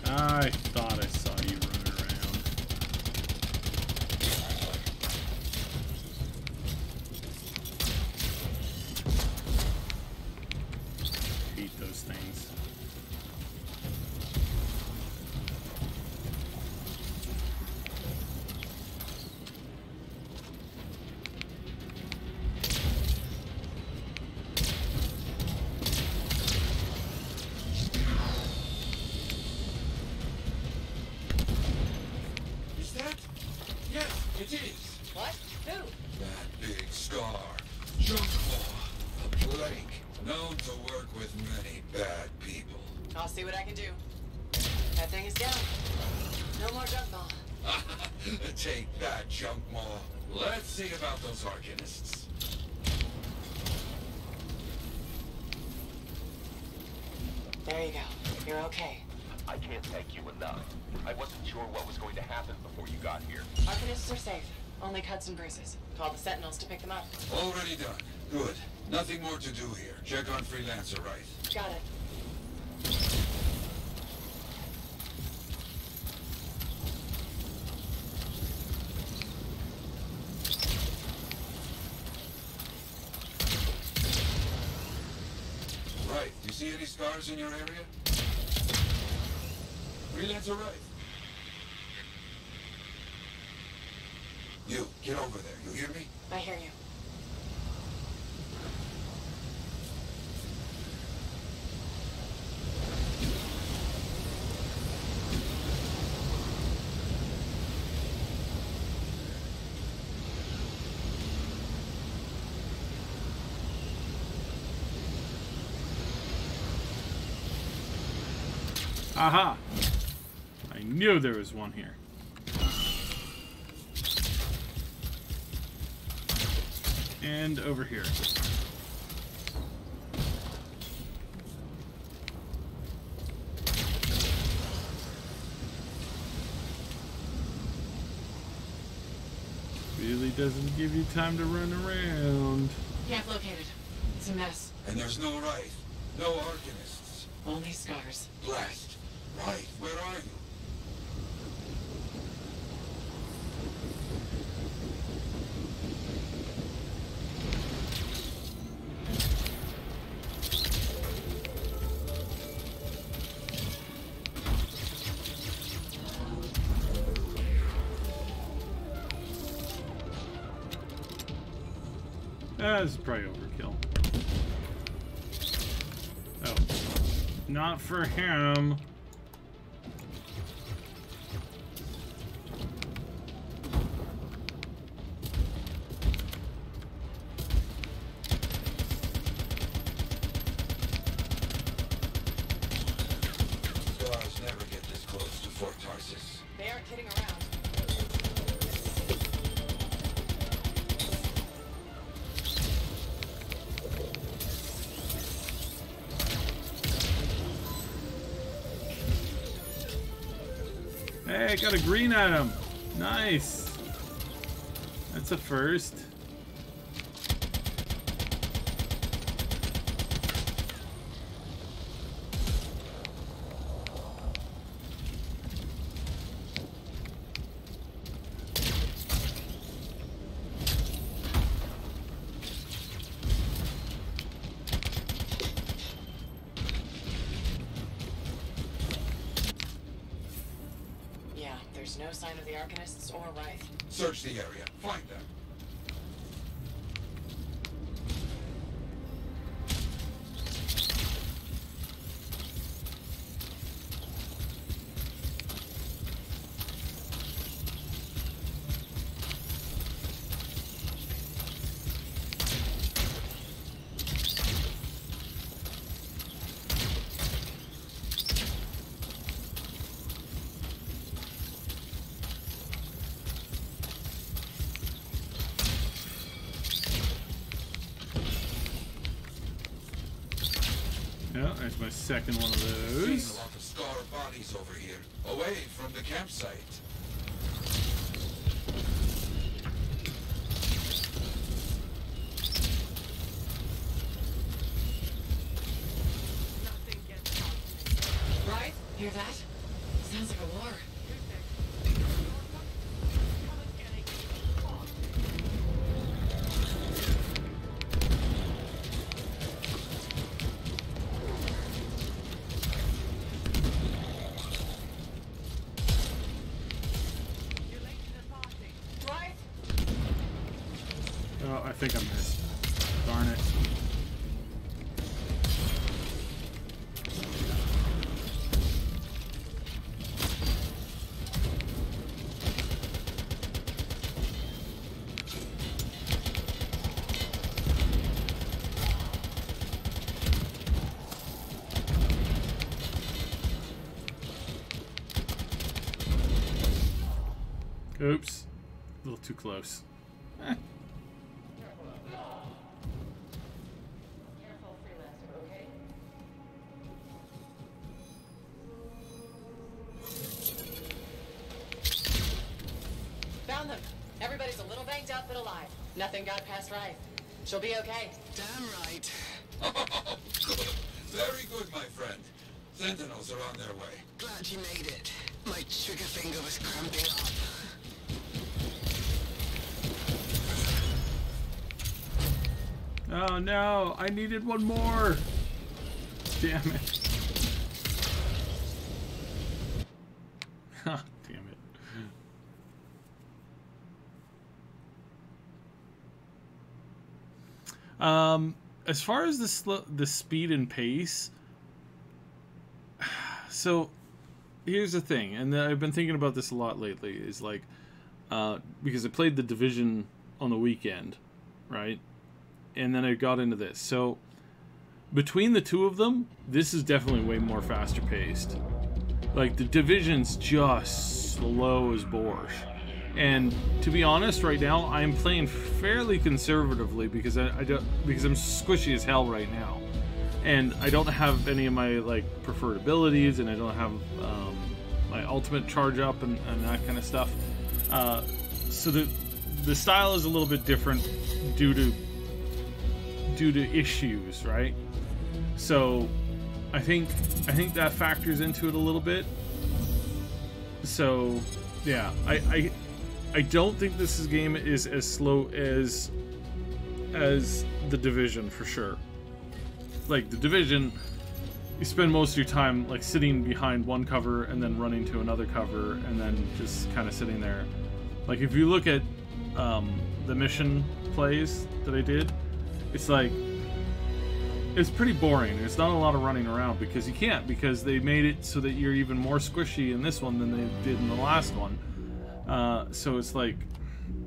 I thought I saw you running around. Hate those things. It is. What? Who? That big Scar. Junkmaw. A plague. Known to work with many bad people. I'll see what I can do. That thing is down. No more Junkmaw. Take that, Junkmaw. Let's see about those Arcanists. There you go. You're okay. I can't thank you enough. I wasn't sure what was going to happen before you got here. Arcanists are safe. Only cuts and bruises. Call the Sentinels to pick them up. Already done. Good. Nothing more to do here. Check on Freelancer, right? Got it. Right. Do you see any scars in your area? Freelancer, right? You, get over there. You hear me? I hear you. Aha! I knew there was one here. And over here. Really doesn't give you time to run around. Yeah, I've located. It's a mess. And there's no right. No Arcanists. Only scars. Blast. Right, where are you? This is probably overkill. Oh. Not for him. Scars never get this close to Fort Tarsus. They aren't kidding around. Hey, I got a green item. Nice. That's a first. There's no sign of the Arcanists or Wraith. Search the area. Find them. Yeah, there's my second one of Seen those. a lot of scarred bodies over here, away from the campsite. Right? Hear that? Sounds like a war. Oh, I think I missed. Darn it. Oops. A little too close. Found them. Everybody's a little banged up but alive. Nothing got past Wraith. She'll be okay. Damn right. Very good, my friend. Sentinels are on their way. Glad you made it. My trigger finger was cramping up. Oh no, I needed one more. Damn it. Damn it. As far as the speed and pace, so here's the thing, and I've been thinking about this a lot lately, is like, because I played The Division on the weekend, right? And then I got into this. So between the two of them, this is definitely way more faster paced. Like, The Division's just slow as borscht. And to be honest, right now I'm playing fairly conservatively because because I'm squishy as hell right now, and I don't have any of my like preferred abilities, and I don't have my ultimate charge up and that kind of stuff. So the style is a little bit different due to issues, right? So I think that factors into it a little bit. So yeah, I don't think this game is as slow as The Division for sure. Like The Division, you spend most of your time like sitting behind one cover and then running to another cover and then just kind of sitting there. Like if you look at the mission plays that I did, it's like it's pretty boring. There's not a lot of running around because you can't, because they made it so that you're even more squishy in this one than they did in the last one. So it's like,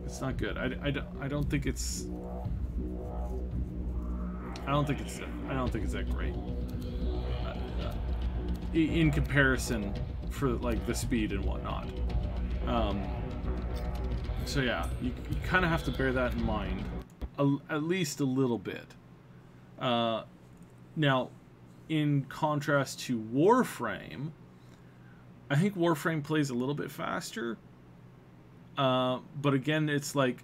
it's not good. I don't think it's that great in comparison for like the speed and whatnot. So yeah, you kind of have to bear that in mind, at least a little bit. Now, in contrast to Warframe, I think Warframe plays a little bit faster. But again, it's like,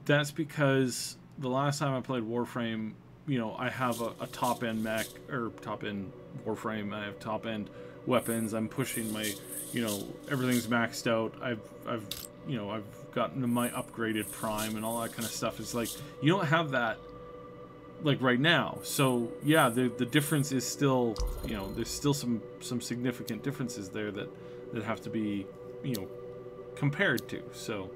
that's because the last time I played Warframe, you know, I have a top-end mech, or top-end Warframe, I have top-end weapons, I'm pushing my, you know, everything's maxed out, I've gotten my upgraded prime and all that kind of stuff. It's like, you don't have that, like, right now. So, yeah, the difference is still, you know, there's still some significant differences there that have to be, you know, compared to. So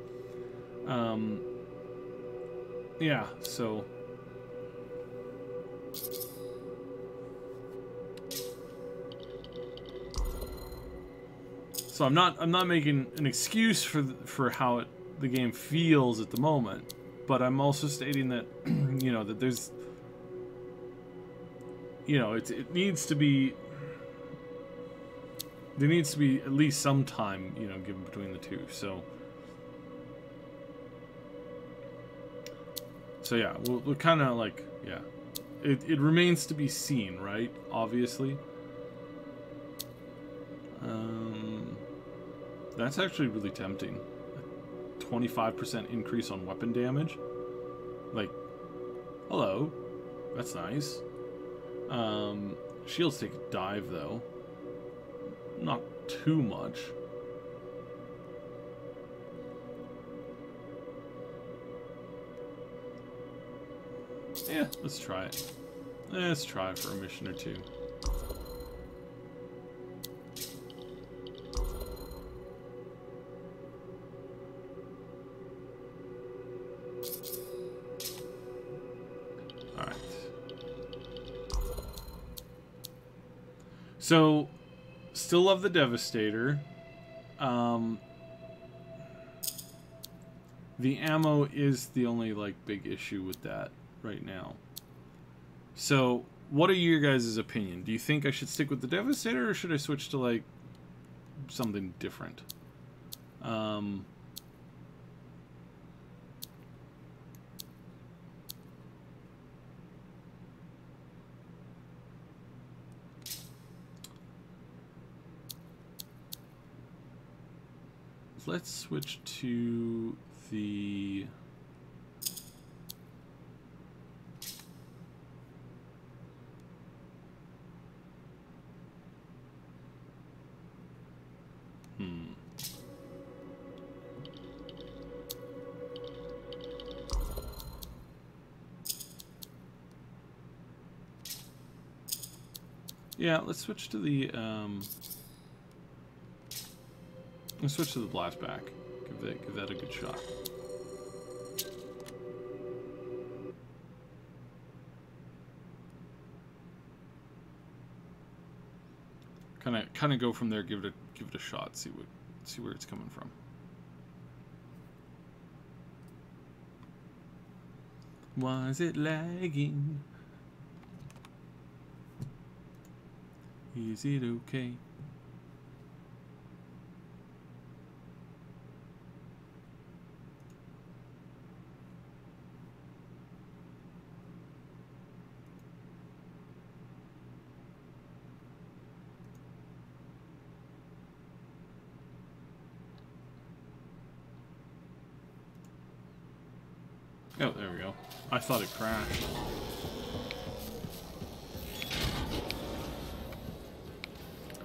yeah, so I'm not making an excuse for how the game feels at the moment, but I'm also stating that you know, that there's, you know, it needs to be, there needs to be at least some time, you know, given between the two. So yeah, we'll kind of like, yeah, it remains to be seen, right? Obviously. That's actually really tempting. A 25% increase on weapon damage. Like, hello, that's nice. Shields take a dive though. Not too much. Yeah, let's try it. Let's try it for a mission or two. Alright. So, still love the Devastator. The ammo is the only, like, big issue with that right now. So, what are your guys' opinion? Do you think I should stick with the Devastator, or should I switch to, like, something different? Let's switch to the Yeah, let's switch to the blast back. Give that a good shot. Kind of go from there. Give it a shot. See where it's coming from. Was it lagging? Is it okay? Oh, there we go. I thought it crashed.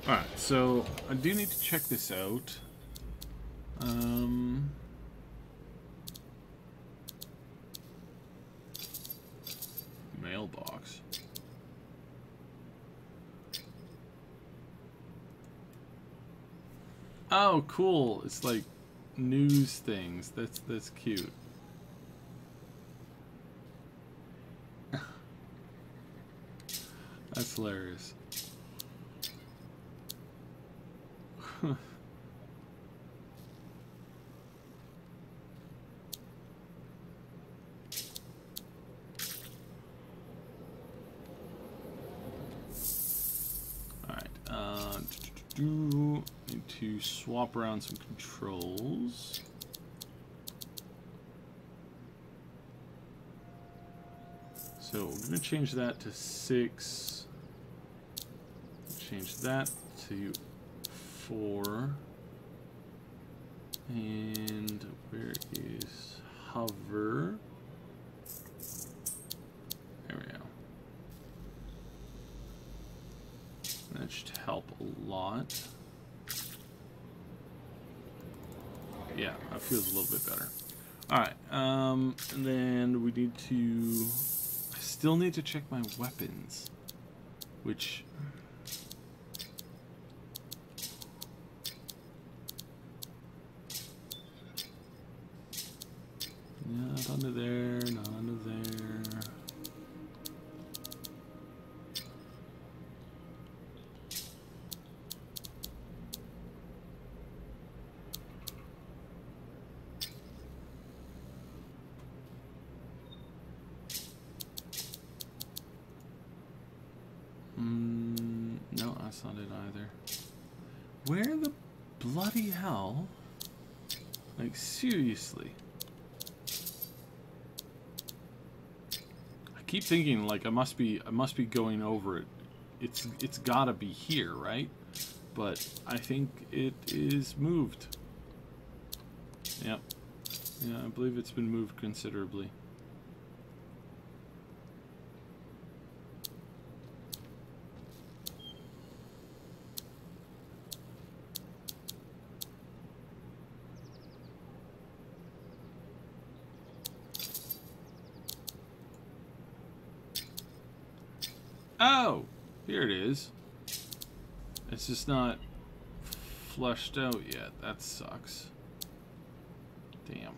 Alright, so I do need to check this out. Mailbox. Oh, cool. It's like news things. That's cute. That's hilarious. Alright, need to swap around some controls. So we're going to change that to 6. Change that to 4. And where is hover? There we go. That should help a lot. Yeah, that feels a little bit better. Alright, and then we need to... I still need to check my weapons, which... Not under there, not under there. No, that's not it either. Where the bloody hell? Like, seriously? I keep thinking like I must be going over it. It's gotta be here, right? But I think it is moved. Yep. Yeah, I believe it's been moved considerably. Oh, here it is. It's just not flushed out yet. That sucks. Damn.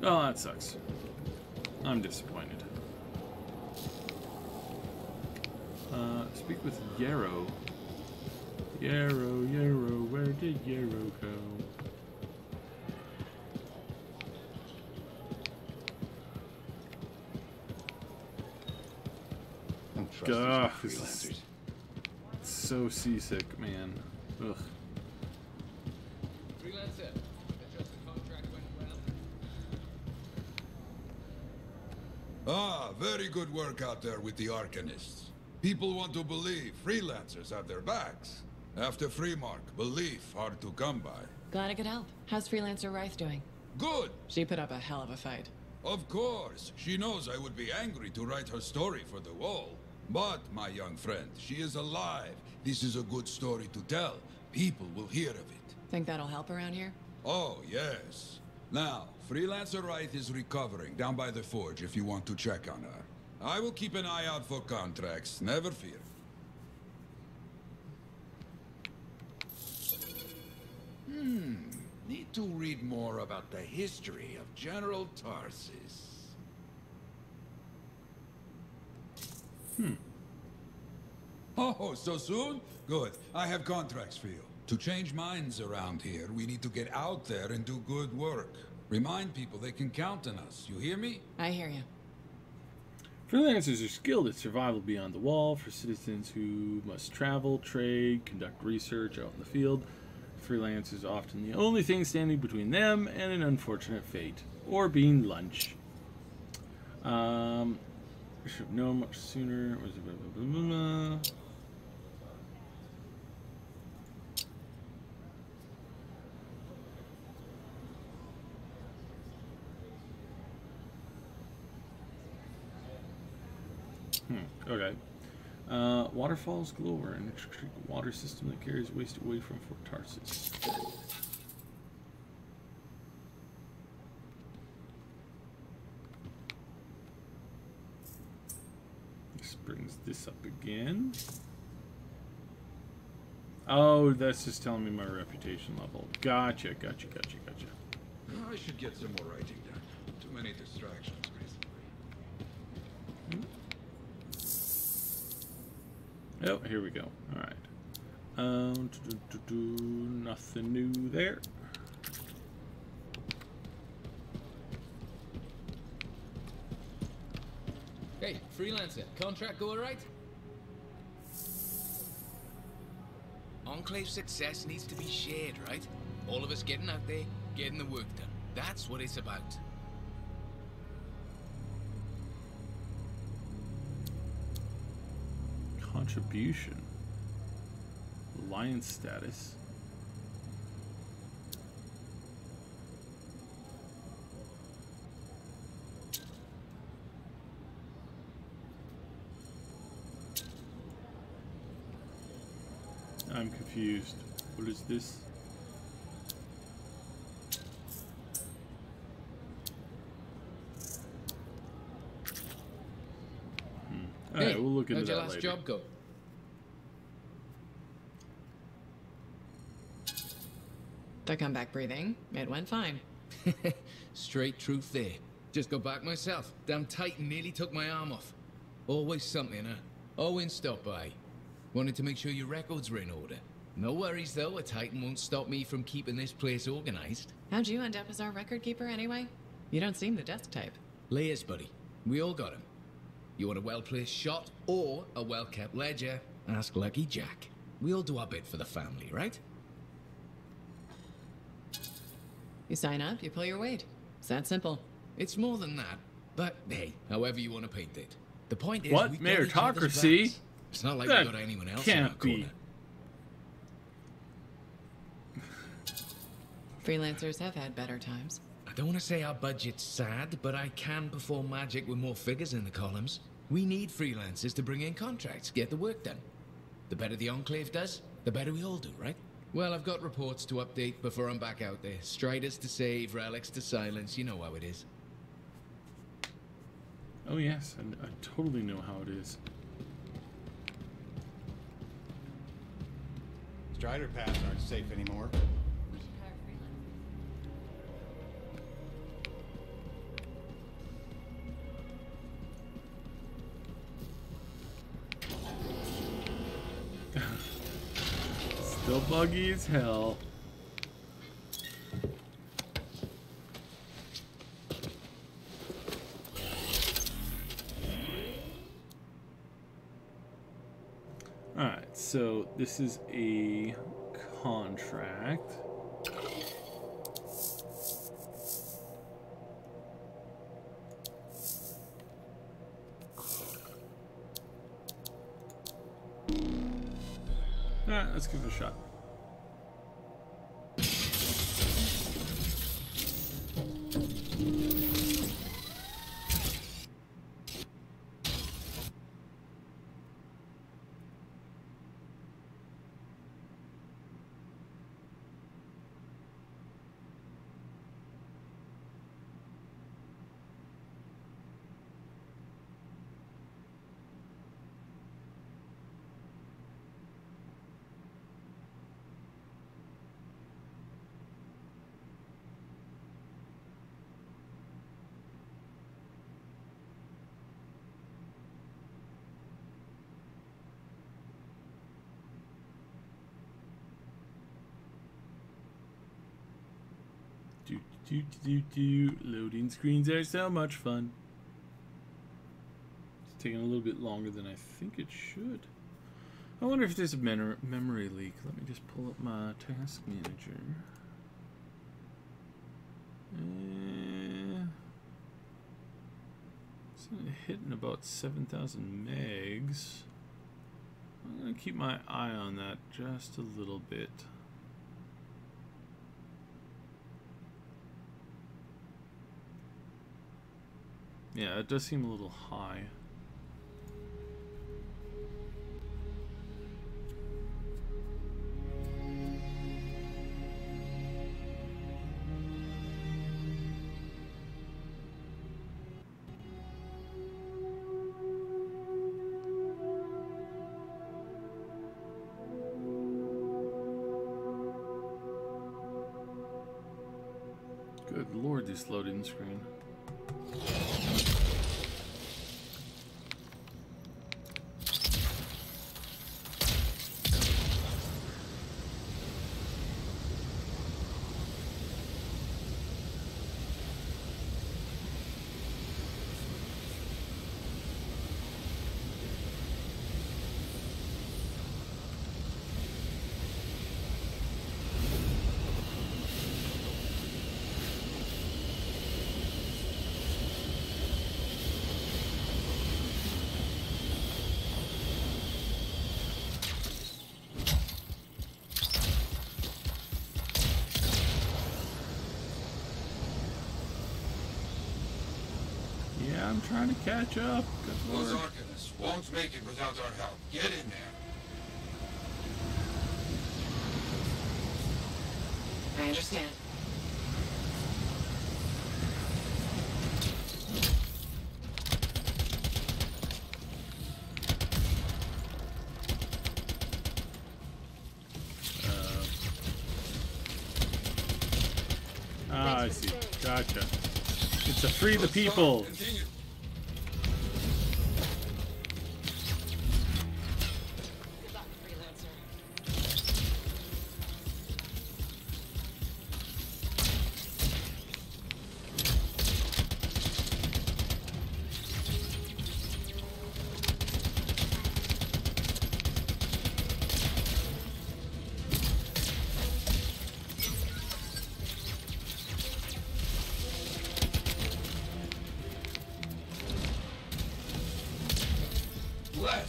Oh, that sucks. I'm disappointed. Speak with Yarrow. Yarrow, where did Yarrow go? Ugh, this is so seasick, man. Ugh. Freelancer, I trust the contract went well. Ah, very good work out there with the Arcanists. People want to believe freelancers have their backs. After Freemark, belief hard to come by. Glad I could help. How's Freelancer Rife doing? Good. She put up a hell of a fight. Of course. She knows I would be angry to write her story for the wall. But, my young friend, she is alive. This is a good story to tell. People will hear of it. Think that'll help around here? Oh, yes. Now, Freelancer Wright is recovering down by the forge if you want to check on her. I will keep an eye out for contracts, never fear. Need to read more about the history of General Tarsus. Oh, so soon? Good. I have contracts for you. To change minds around here, we need to get out there and do good work. Remind people they can count on us. You hear me? I hear you. Freelancers are skilled at survival beyond the wall for citizens who must travel, trade, conduct research out in the field. Freelance is often the only thing standing between them and an unfortunate fate, or being lunch. I should have known much sooner. Okay. Waterfalls glow are an intricate water system that carries waste away from Fort Tarsus. This brings this up again. Oh, that's just telling me my reputation level. Gotcha. I should get some more writing done. Too many distractions recently. Oh, here we go. Alright. Nothing new there. Hey, Freelancer, contract go alright? Enclave success needs to be shared, right? All of us getting out there, getting the work done. That's what it's about. Contribution. Alliance status. I'm confused. What is this? Alright, we'll look into how'd your that last later. job go? To come back breathing, it went fine. Straight truth there. Just got back myself. Damn Titan nearly took my arm off. Always something, huh? Owen stopped by. Wanted to make sure your records were in order. No worries though, a Titan won't stop me from keeping this place organized. How'd you end up as our record keeper anyway? You don't seem the desk type. Layers, buddy. We all got him. You want a well-placed shot or a well-kept ledger? Ask Lucky Jack. We all do our bit for the family, right? You sign up, you pull your weight. It's that simple. It's more than that. But hey, however you want to paint it. The point is, What? we got each other's Meritocracy? backs. It's not like That we got anyone else in our can't be. corner. Freelancers have had better times. I don't want to say our budget's sad, but I can perform magic with more figures in the columns. We need freelancers to bring in contracts, get the work done. The better the Enclave does, the better we all do, right? Well, I've got reports to update before I'm back out there. Striders to save, relics to silence, you know how it is. Oh yes, I totally know how it is. Strider paths aren't safe anymore. Still buggy as hell. Alright, so this is a contract. Alright, let's give it a shot. Loading screens are so much fun. It's taking a little bit longer than I think it should. I wonder if there's a memory leak. Let me just pull up my task manager. It's hitting about 7,000 megs. I'm going to keep my eye on that just a little bit. Yeah, it does seem a little high. Good lord, this loading screen. Yeah, I'm trying to catch up. Good Those lord. archivists won't make it without our help. Get in there. I understand. I see. Gotcha. It's a free the people.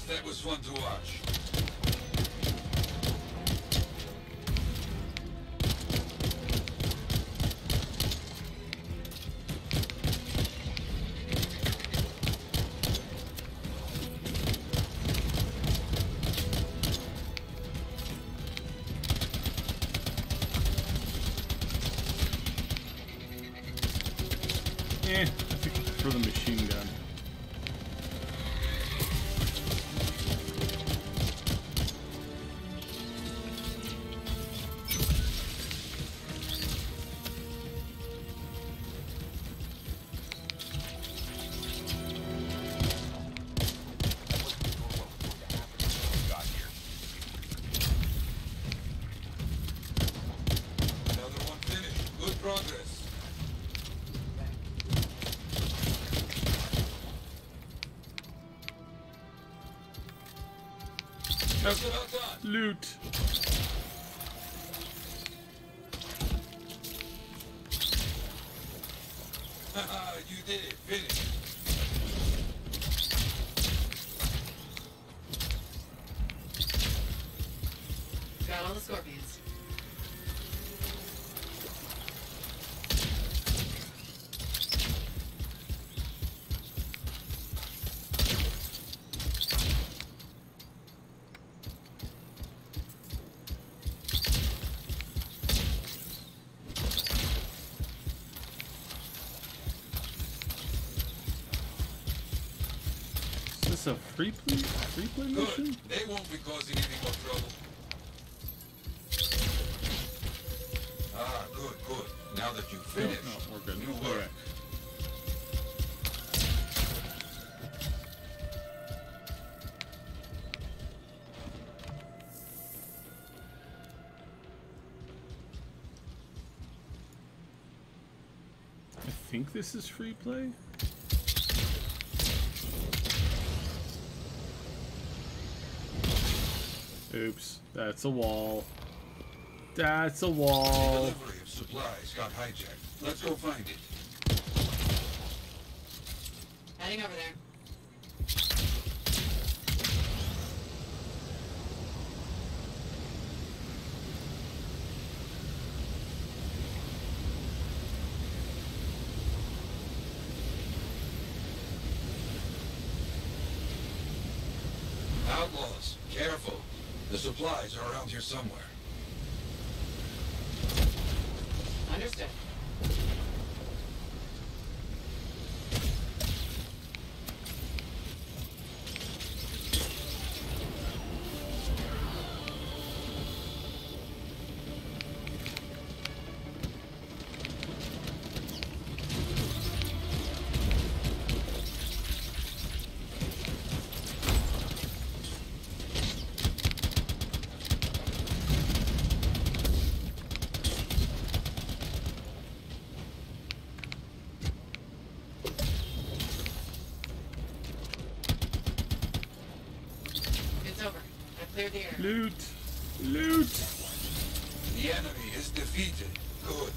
That was fun to watch. I think for the machine gun. Loot. You did it. Finish. Got all the scorpions. A free play mission? Good. They won't be causing any more trouble. Ah, good. Now that you've finished, we're good. New work. I think this is free play. Oops, that's a wall. That's a wall. The delivery of supplies got hijacked. Let's go find it. Heading over there. Outlaws, careful. The supplies are around here somewhere. Understood. Clear the air. Loot! Loot! The enemy is defeated. Good.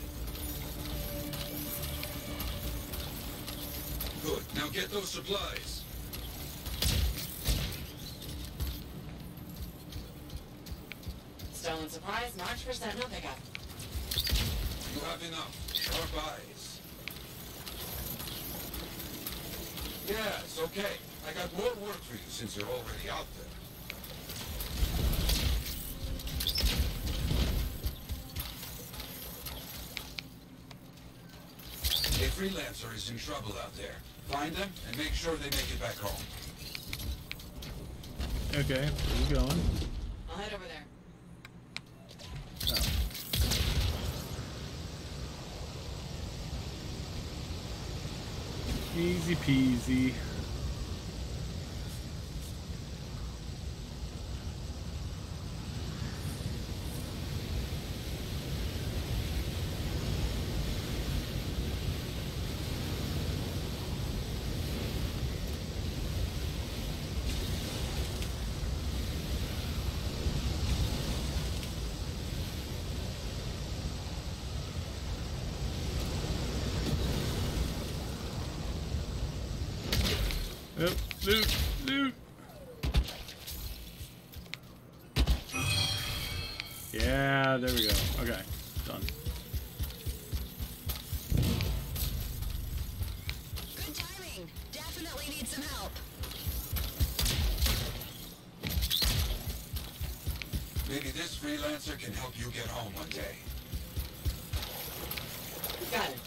Good. Now get those supplies. Stolen supplies, march for sentinel pickup. You have enough. Sharp eyes. Yeah, it's okay. I got more work for you since you're already out there. A freelancer is in trouble out there. Find them and make sure they make it back home. Okay, where you going? I'll head over there. Easy peasy. Yep, loot, loot. Yeah, there we go. Okay, done. Good timing. Definitely need some help. Maybe this freelancer can help you get home one day. Got it.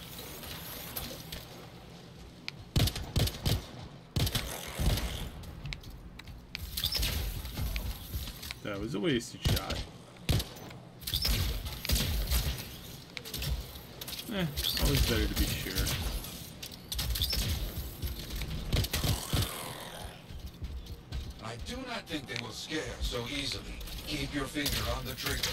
That was a wasted shot. Always better to be sure. I do not think they will scare so easily. Keep your finger on the trigger.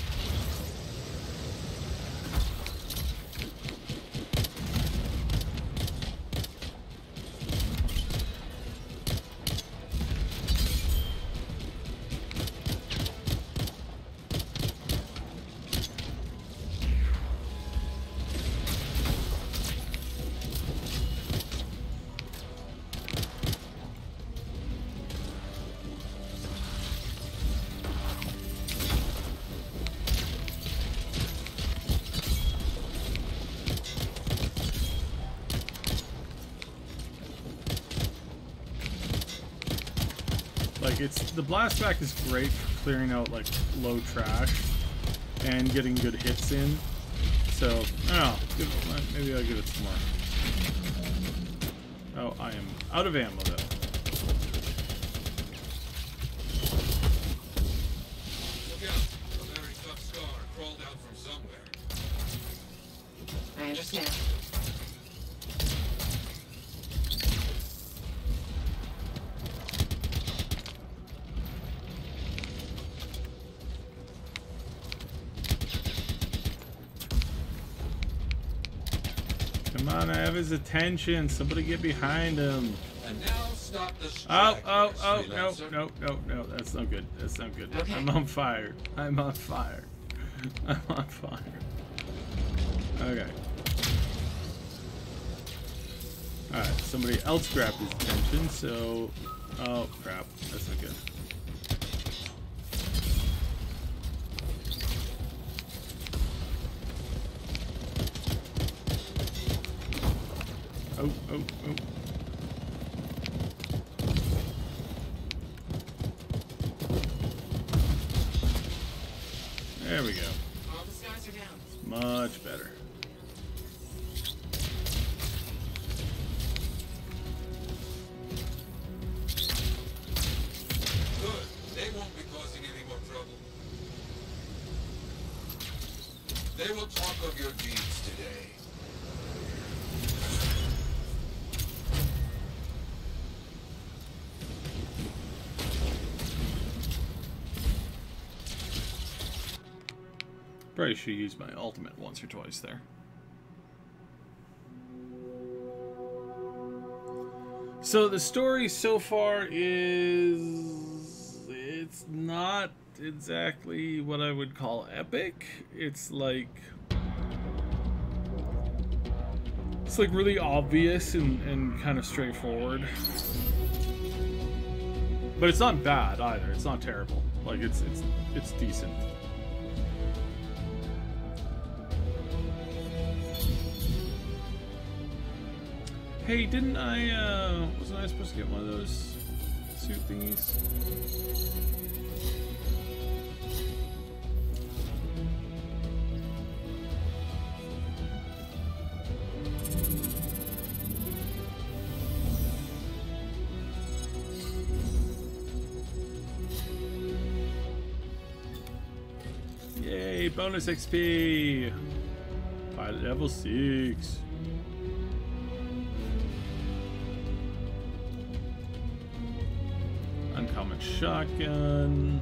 Like, the blast back is great for clearing out like low trash and getting good hits in. So I don't know, maybe I'll give it some more. Oh, I am out of ammo though. Look out! A very tough scar crawled out from somewhere. I understand. Come on, I have his attention. Somebody get behind him. And now stop the Oh, stragglers, no. That's not good. That's not good. Okay. I'm on fire. I'm on fire. I'm on fire. Okay. Alright, somebody else grabbed his attention, so... Oh, crap. That's not good. Oh. There we go. All the skies are down. Much better. Good. They won't be causing any more trouble. They will talk of your deeds today. Probably should use my ultimate once or twice there. So the story so far is... it's not exactly what I would call epic. It's like really obvious and kind of straightforward. But it's not bad either. It's not terrible. Like it's decent. Hey, didn't I, wasn't I supposed to get one of those suit thingies? Yay, bonus XP! Pilot level 6. Uncommon shotgun.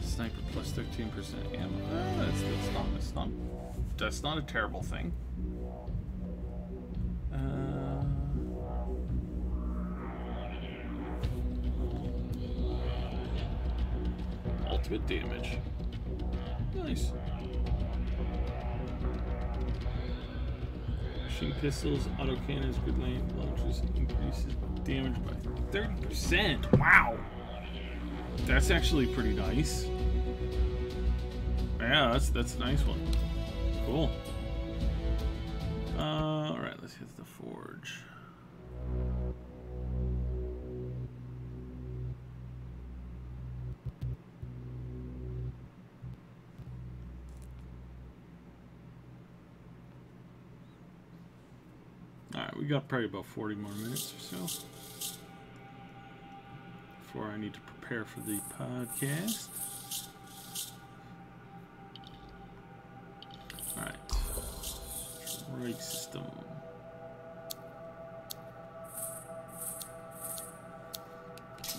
Sniper plus 13% ammo. That's not a terrible thing. Ultimate damage. Nice. Machine pistols, autocannons, grid lane launchers increases damage by 30%. Wow, that's actually pretty nice. Yeah, that's a nice one. Cool. All right, let's hit the forge. Alright, we got probably about 40 more minutes or so before I need to prepare for the podcast. Alright. Strike system.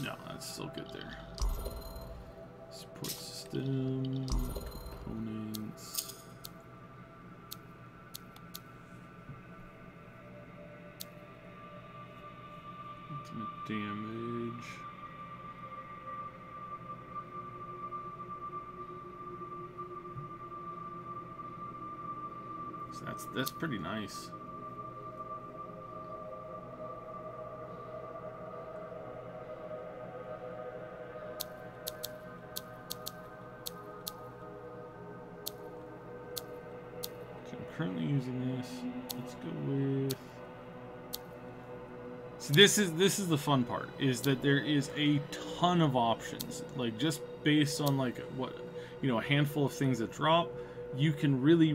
No, that's still good there. Support system, components. Damage. So that's pretty nice. So I'm currently using this. Let's go with. So this is the fun part, is that there is a ton of options. Like, just based on like what, you know, a handful of things that drop, you can really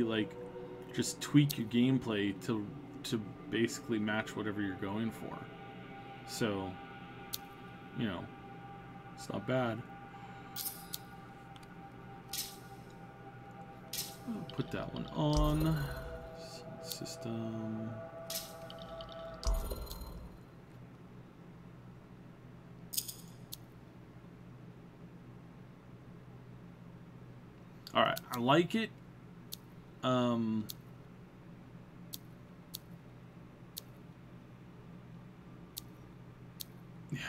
like just tweak your gameplay to basically match whatever you're going for. So, you know, it's not bad. I'll put that one on. System. Alright, I like it. Yeah,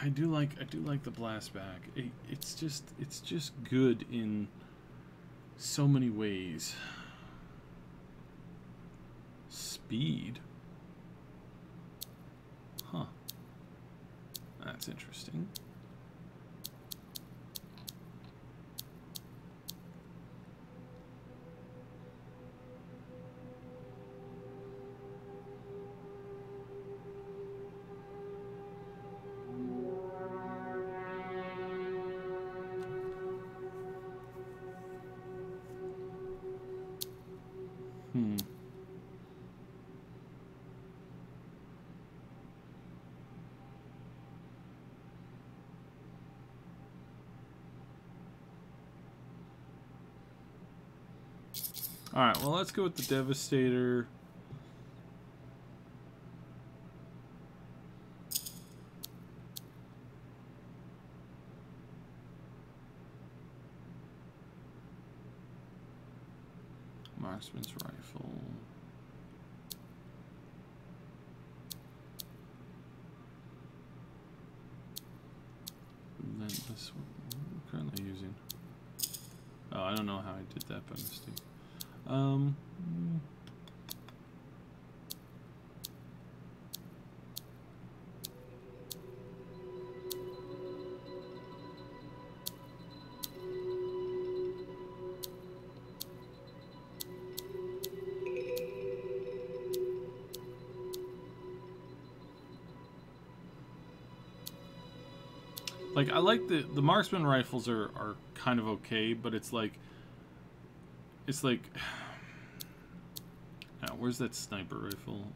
I do like the blast back. It's just good in so many ways. Speed. Huh. That's interesting. Alright, well, let's go with the Devastator. Marksman's Rifle. Relentless. What am I currently using? Oh, I don't know how I did that by mistake. Like, I like the marksman rifles are kind of okay, but it's like now, where's that sniper rifle?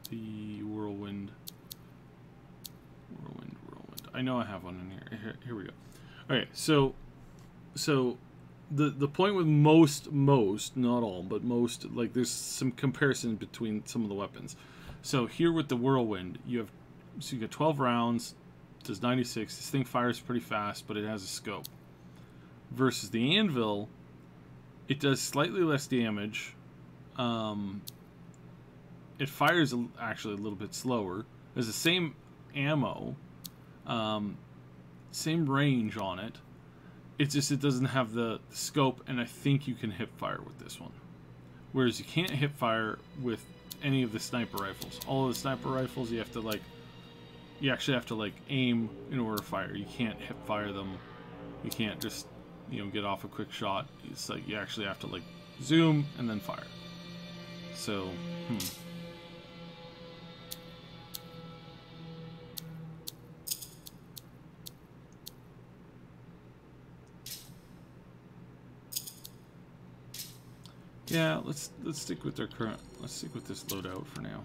The whirlwind. I know I have one in here. Here we go. Okay, so the point with most, not all, but most, like, there's some comparison between some of the weapons. So here with the whirlwind, you got 12 rounds, does 96. This thing fires pretty fast, but it has a scope. Versus the anvil, it does slightly less damage. It fires actually a little bit slower. There's the same ammo, same range on it. It's just it doesn't have the scope, and I think you can hip fire with this one. Whereas you can't hip fire with any of the sniper rifles. All of the sniper rifles, you actually have to aim in order to fire. You can't hip fire them. You can't just get off a quick shot. It's like you actually have to zoom and then fire. So, yeah, let's stick with let's stick with this loadout for now.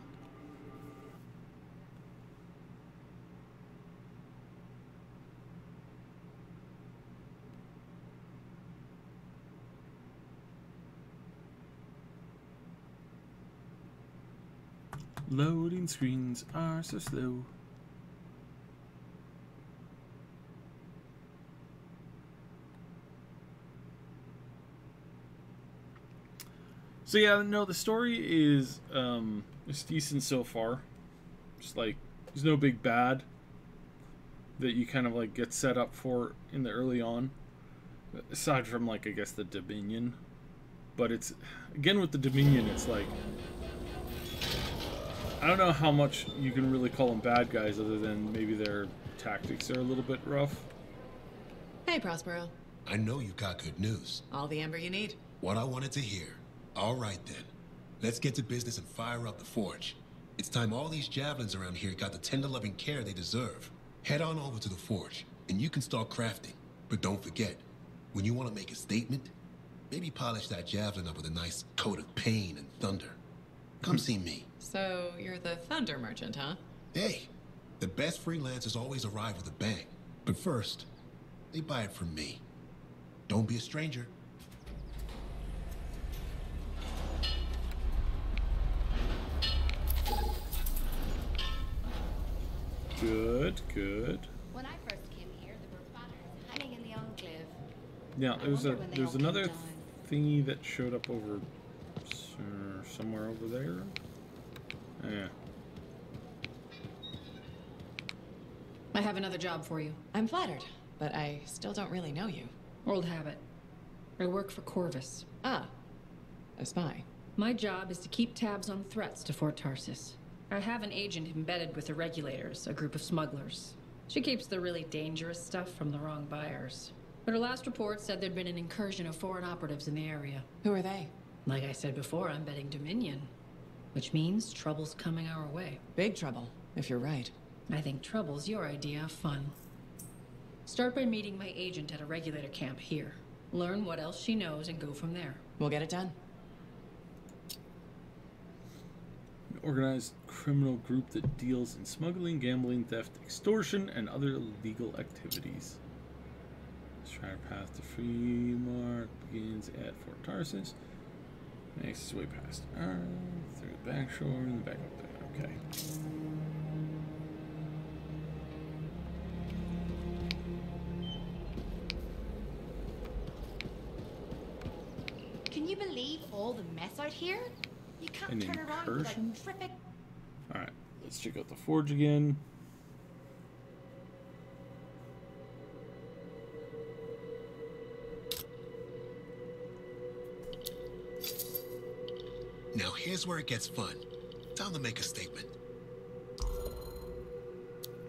Loading screens are so slow. So yeah, no, the story is it's decent so far. Just there's no big bad that you kind of get set up for in the early on, aside from I guess the Dominion. But it's again with the Dominion, it's I don't know how much you can really call them bad guys other than maybe their tactics are a little bit rough. Hey, Prospero. I know you got good news. All the amber you need. What I wanted to hear. All right, then. Let's get to business and fire up the forge. It's time all these javelins around here got the tender loving care they deserve. Head on over to the forge, and you can start crafting. But don't forget, when you want to make a statement, maybe polish that javelin up with a nice coat of pain and thunder. Come see me. So, you're the thunder merchant, huh? Hey, the best freelancers always arrive with a bang. But first, they buy it from me. Don't be a stranger. Good. When I first came here, there were banners hanging in the enclave. Now, there's another thingy that showed up over somewhere over there? Yeah. I have another job for you. I'm flattered, but I still don't really know you. Old habit. I work for Corvus. Ah, a spy. My job is to keep tabs on threats to Fort Tarsus. I have an agent embedded with the Regulators, a group of smugglers. She keeps the really dangerous stuff from the wrong buyers. But her last report said there'd been an incursion of foreign operatives in the area. Who are they? Like I said before, I'm betting Dominion. Which means trouble's coming our way. Big trouble, if you're right. I think trouble's your idea of fun. Start by meeting my agent at a Regulator camp here. Learn what else she knows and go from there. We'll get it done. An organized criminal group that deals in smuggling, gambling, theft, extortion, and other illegal activities. Strider path to Freemark begins at Fort Tarsus. Makes its way past Arr, through the back shore and back up there. Okay. Can you believe all the mess out here? You can't An turn around incursion? without tripping. Alright, let's check out the forge again. Now here's where it gets fun. Time to make a statement.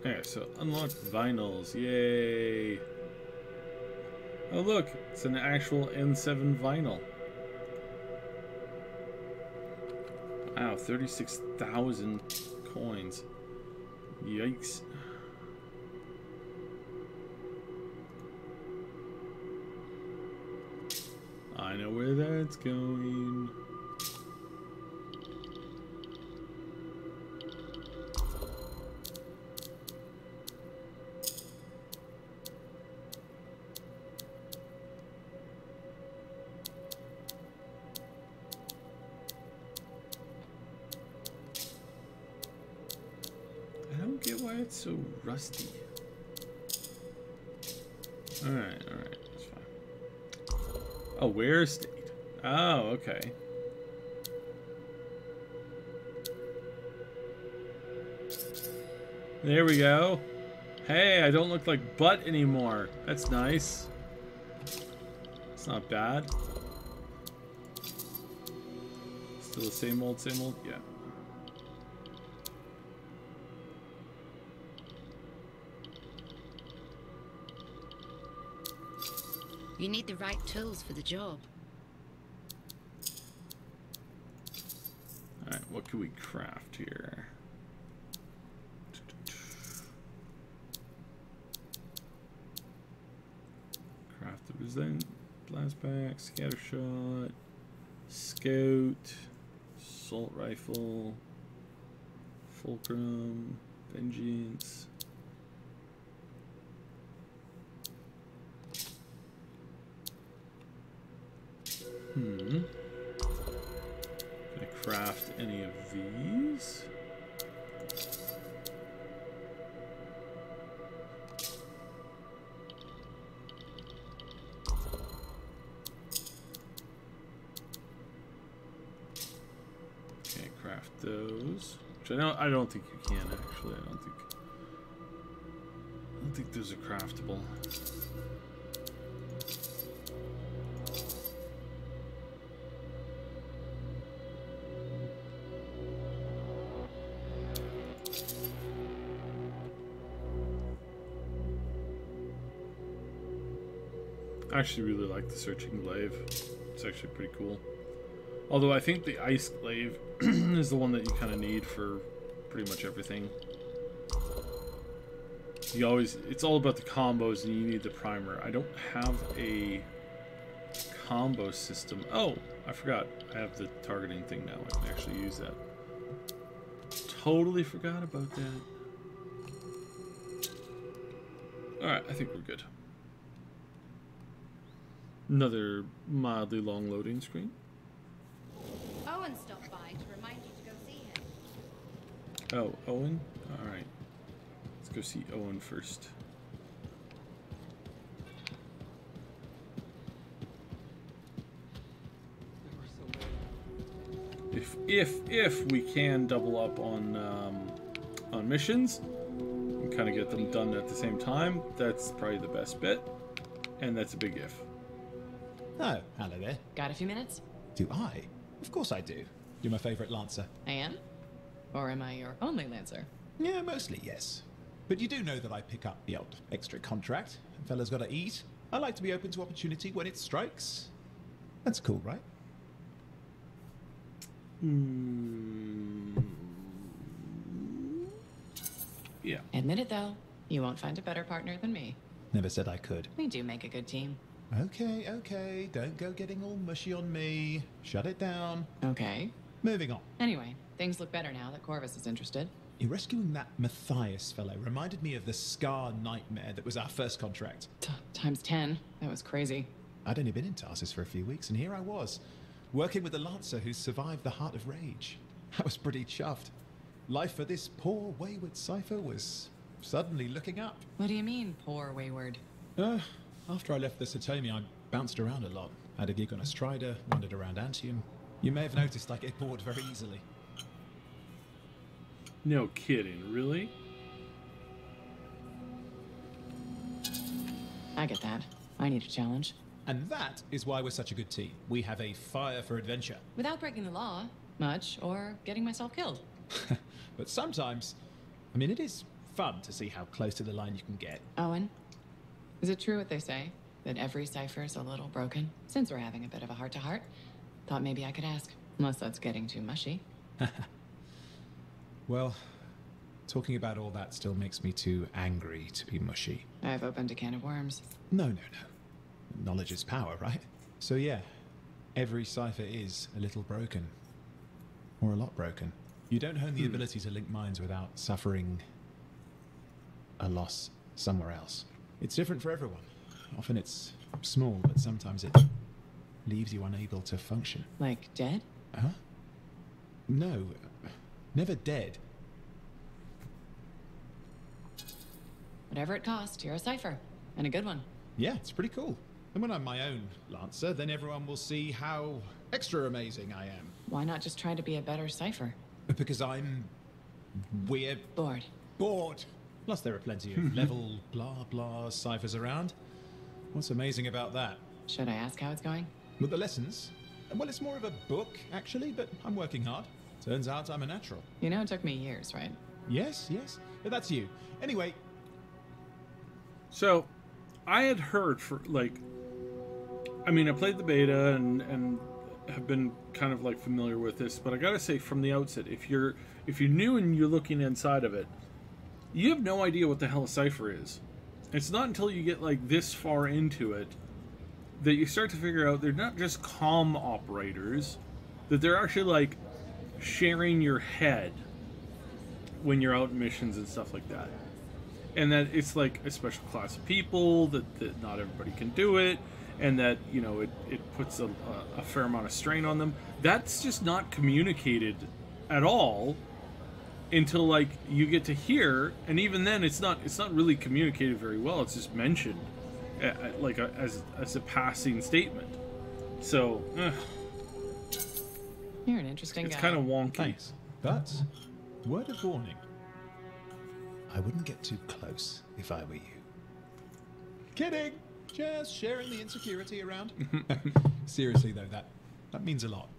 Okay, so unlock vinyls. Yay. Oh look, it's an actual N7 vinyl. Wow, 36,000 coins. Yikes. I know where that's going. I don't get why it's so rusty. Alright, that's fine. Oh, where state? Oh, okay. There we go. Hey, I don't look like butt anymore. That's nice. It's not bad. Still the same old, yeah. You need the right tools for the job. Alright, what can we craft here? Craft the resent, blast back, scatter shot, scout, assault rifle, fulcrum, vengeance. Can I craft any of these? Okay, craft those. Which I don't think you can actually. I don't think those are craftable. I actually really like the searching glaive. It's actually pretty cool. Although I think the ice glaive is the one that you kind of need for pretty much everything. It's all about the combos and you need the primer. I don't have a combo system. Oh, I forgot. I have the targeting thing now. I can actually use that. Totally forgot about that. Alright, I think we're good. Another mildly long loading screen. Owen stopped by to remind you to go see him. Oh, Owen? Alright. Let's go see Owen first. if we can double up on missions and kind of get them done at the same time, that's probably the best bet, and that's a big if. Oh, hello there. Got a few minutes? Do I? Of course I do. You're my favorite Lancer. I am? Or am I your only Lancer? Yeah, mostly yes. But you do know that I pick up the odd extra contract. Fella's gotta eat. I like to be open to opportunity when it strikes. That's cool, right? Yeah. Admit it, though. You won't find a better partner than me. Never said I could. We do make a good team. Okay, okay. Don't go getting all mushy on me. Shut it down. Okay. Moving on. Anyway, things look better now that Corvus is interested. You rescuing that Matthias fellow reminded me of the Scar nightmare that was our first contract. Times 10. That was crazy. I'd only been in Tarsus for a few weeks, and here I was, working with a Lancer who survived the Heart of Rage. I was pretty chuffed. Life for this poor, wayward Cypher was suddenly looking up. What do you mean, poor wayward? After I left the Satomi, I bounced around a lot. Had a gig on a Strider, wandered around Anthem. You may have noticed I get bored very easily. No kidding, really? I get that. I need a challenge. And that is why we're such a good team. We have a fire for adventure. Without breaking the law, much, or getting myself killed. But sometimes, I mean, it is fun to see how close to the line you can get. Owen, is it true what they say? That every cipher is a little broken? Since we're having a bit of a heart-to-heart, thought maybe I could ask. Unless that's getting too mushy. Well, talking about all that still makes me too angry to be mushy. I've opened a can of worms. No. Knowledge is power, right? So yeah, every cipher is a little broken. Or a lot broken. You don't hone the ability to link minds without suffering a loss somewhere else. It's different for everyone. Often it's small, but sometimes it leaves you unable to function. Like dead? Huh? No, never dead. Whatever it costs, you're a cipher. And a good one. Yeah, it's pretty cool. And when I'm my own Lancer, then everyone will see how extra amazing I am. Why not just try to be a better cipher? Because I'm weird. Bored. Bored. Plus there are plenty of level blah blah ciphers around. What's amazing about that? Should I ask how it's going? With the lessons? Well, it's more of a book, actually, but I'm working hard. Turns out I'm a natural. You know it took me years, right? Yes. But that's you. Anyway. So, I had heard for, like... I mean, I played the beta and have been kind of, like, familiar with this, but I gotta say, from the outset, if you're new and you're looking inside of it, you have no idea what the hell a cipher is. It's not until you get, like, this far into it that you start to figure out they're not just comm operators, that they're actually, like, sharing your head when you're out in missions and stuff like that. And that it's, like, a special class of people, that not everybody can do it, and that, you know, it puts a fair amount of strain on them. That's just not communicated at all until, like, you get to here, and even then it's not really communicated very well. It's just mentioned like as a passing statement. So you're an interesting guy. It's kind of wonky. Thanks. But word of warning, I wouldn't get too close if I were you. Kidding. Just sharing the insecurity around. Seriously though, that means a lot.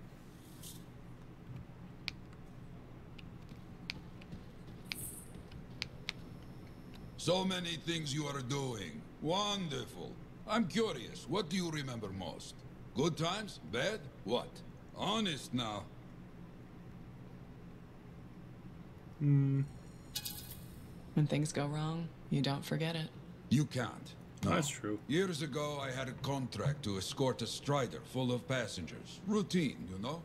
So many things you are doing. Wonderful. I'm curious, what do you remember most? Good times? Bad? What? Honest now. When things go wrong, you don't forget it. You can't. No. That's true. Years ago, I had a contract to escort a Strider full of passengers. Routine, you know?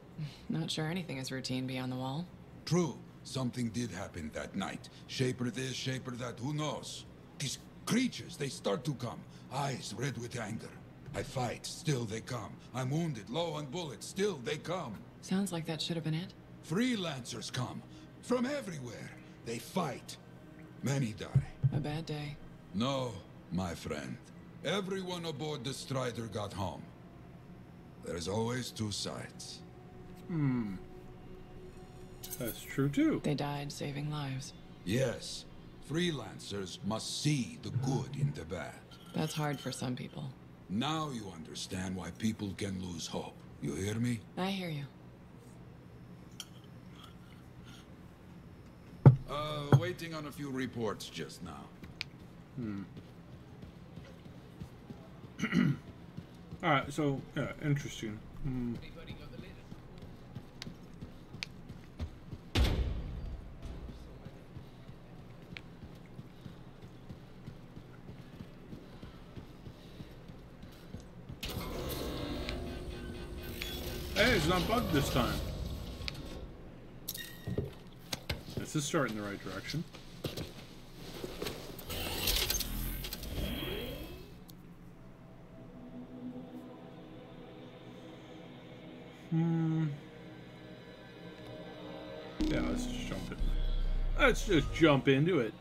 Not sure anything is routine beyond the wall. True. Something did happen that night. Shaper this, shaper that, who knows? These creatures, they start to come. Eyes red with anger. I fight, still they come. I'm wounded, low on bullets, still they come. Sounds like that should have been it. Freelancers come. From everywhere. They fight. Many die. A bad day. No, my friend. Everyone aboard the Strider got home. There's always two sides. That's true too. They died saving lives. Yes. Freelancers must see the good in the bad. That's hard for some people. Now you understand why people can lose hope. You hear me? I hear you. Waiting on a few reports just now. Alright, so, yeah, interesting. Hey, it's not bugged this time. This is starting the right direction. Yeah, let's just jump in. Let's just jump into it.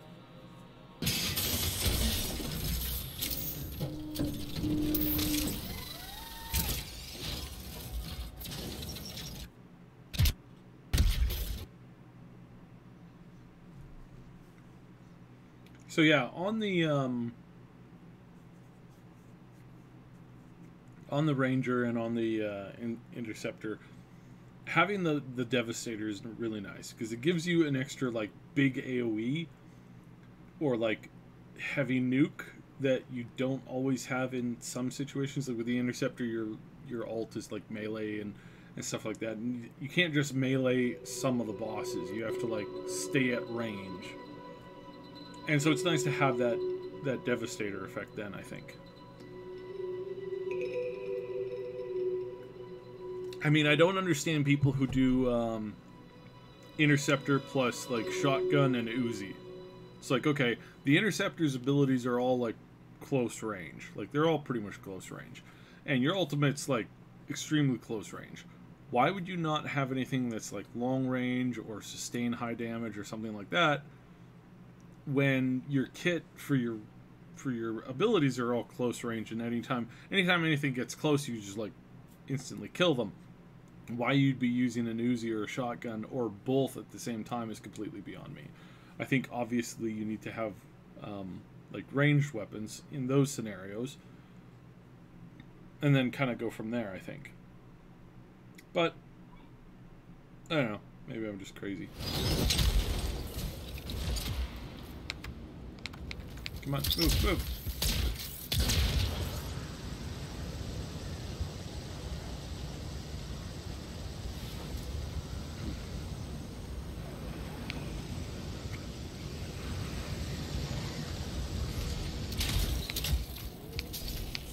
So yeah, on the Ranger and on the Interceptor, having the Devastator is really nice because it gives you an extra like big AoE or like heavy nuke that you don't always have in some situations. Like with the Interceptor, your ult is like melee and stuff like that, and you can't just melee some of the bosses. You have to like stay at range. And so it's nice to have that Devastator effect then, I think. I mean, I don't understand people who do Interceptor plus, like, Shotgun and Uzi. It's like, okay, the Interceptor's abilities are all, like, close range. Like, they're all pretty much close range. And your ultimate's, like, extremely close range. Why would you not have anything that's, like, long range or sustain high damage or something like that when your kit for your abilities are all close range, and anytime anything gets close, you just like instantly kill them? Why you'd be using an Uzi or a shotgun or both at the same time is completely beyond me. I think obviously you need to have like ranged weapons in those scenarios, and then kind of go from there, I think. But I don't know, maybe I'm just crazy. Come on, move.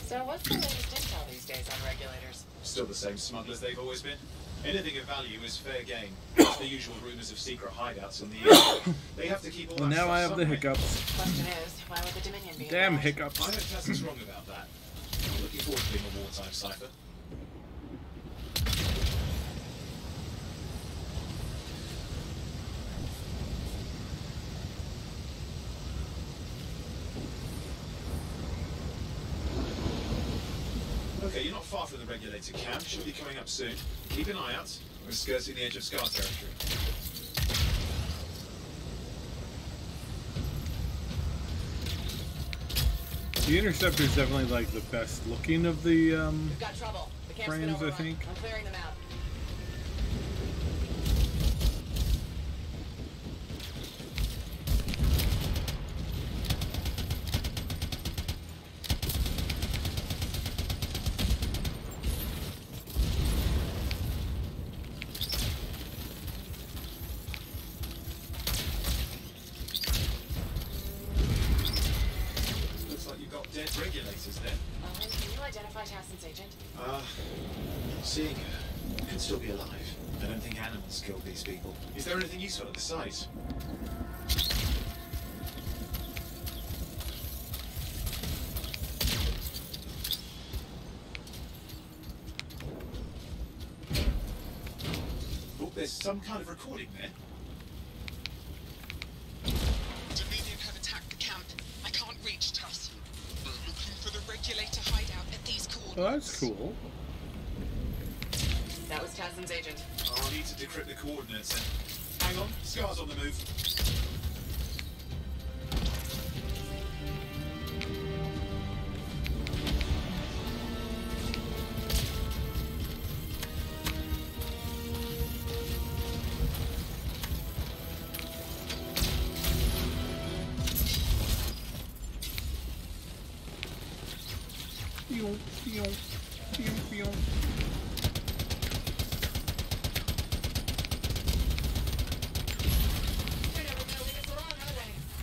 So what's the latest intel these days on regulators? Still the same smugglers they've always been. Anything of value is fair game. It's the usual rumors of secret hideouts in the area. They have to keep all that Now stuff I have the somewhere. hiccups. Question is, why would the Dominion be Damn involved? hiccups. I know Tarsus wrong about that. I'm looking forward to being a wartime cipher. Okay, you're not far from the Regulator camp. Should be coming up soon. Keep an eye out. We're skirting the edge of Scar territory. The Interceptor is definitely like the best looking of the We've got trouble. The camp's been frames, I overrun. think. I'm clearing them out. Looks like you've got dead Regulators then. Can you identify Tassin's agent? Seeing her could still be alive. I don't think animals killed these people. Is there anything useful at the site? Oh, there's some kind of recording there. Dominion have attacked the camp. I can't reach Tarsus. We're looking for the Regulator hideout at these coordinates. Oh, that's cool. Now That was Tassin's agent. I'll need to decrypt the coordinates. Hang on, Scar's on the move.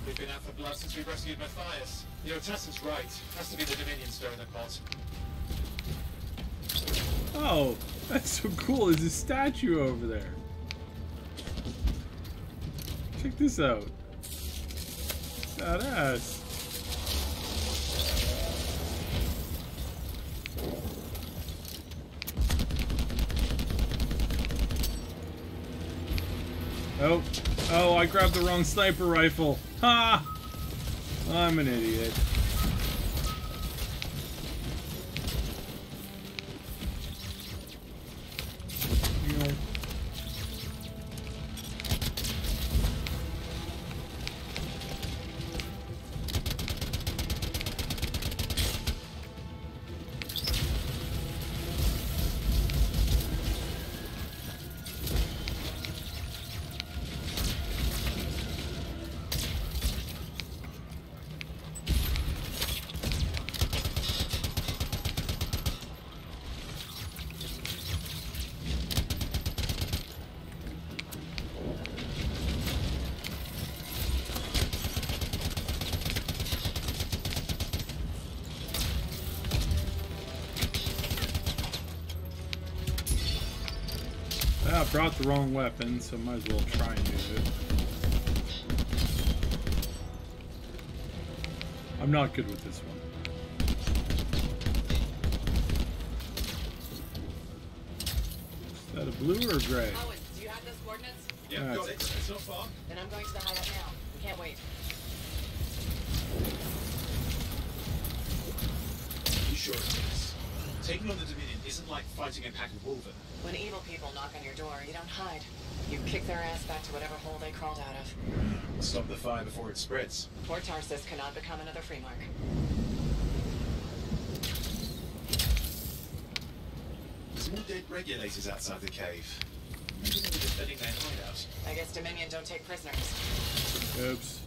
We've been out for blood since we rescued Matthias. You know, Tassin's right. Has to be the Dominion stirring the pot. Oh, that's so cool. There's a statue over there. Check this out. Badass. Oh, oh, I grabbed the wrong sniper rifle. Ha! I'm an idiot. I brought the wrong weapon, so might as well try and use it. I'm not good with this one. Is that a blue or a gray? Owen, do you have those coordinates? Yeah, got it. It's not far. Then I'm going to the hideout now. We can't wait. You sure it's this? Taking on the Dominion isn't like fighting a pack of wolven. When evil people knock on your door, you don't hide. You kick their ass back to whatever hole they crawled out of. Stop the fire before it spreads. Poor Tarsus cannot become another free mark. There's more dead regulators outside the cave. Maybe they were defending their hideout. I guess Dominion don't take prisoners. Oops.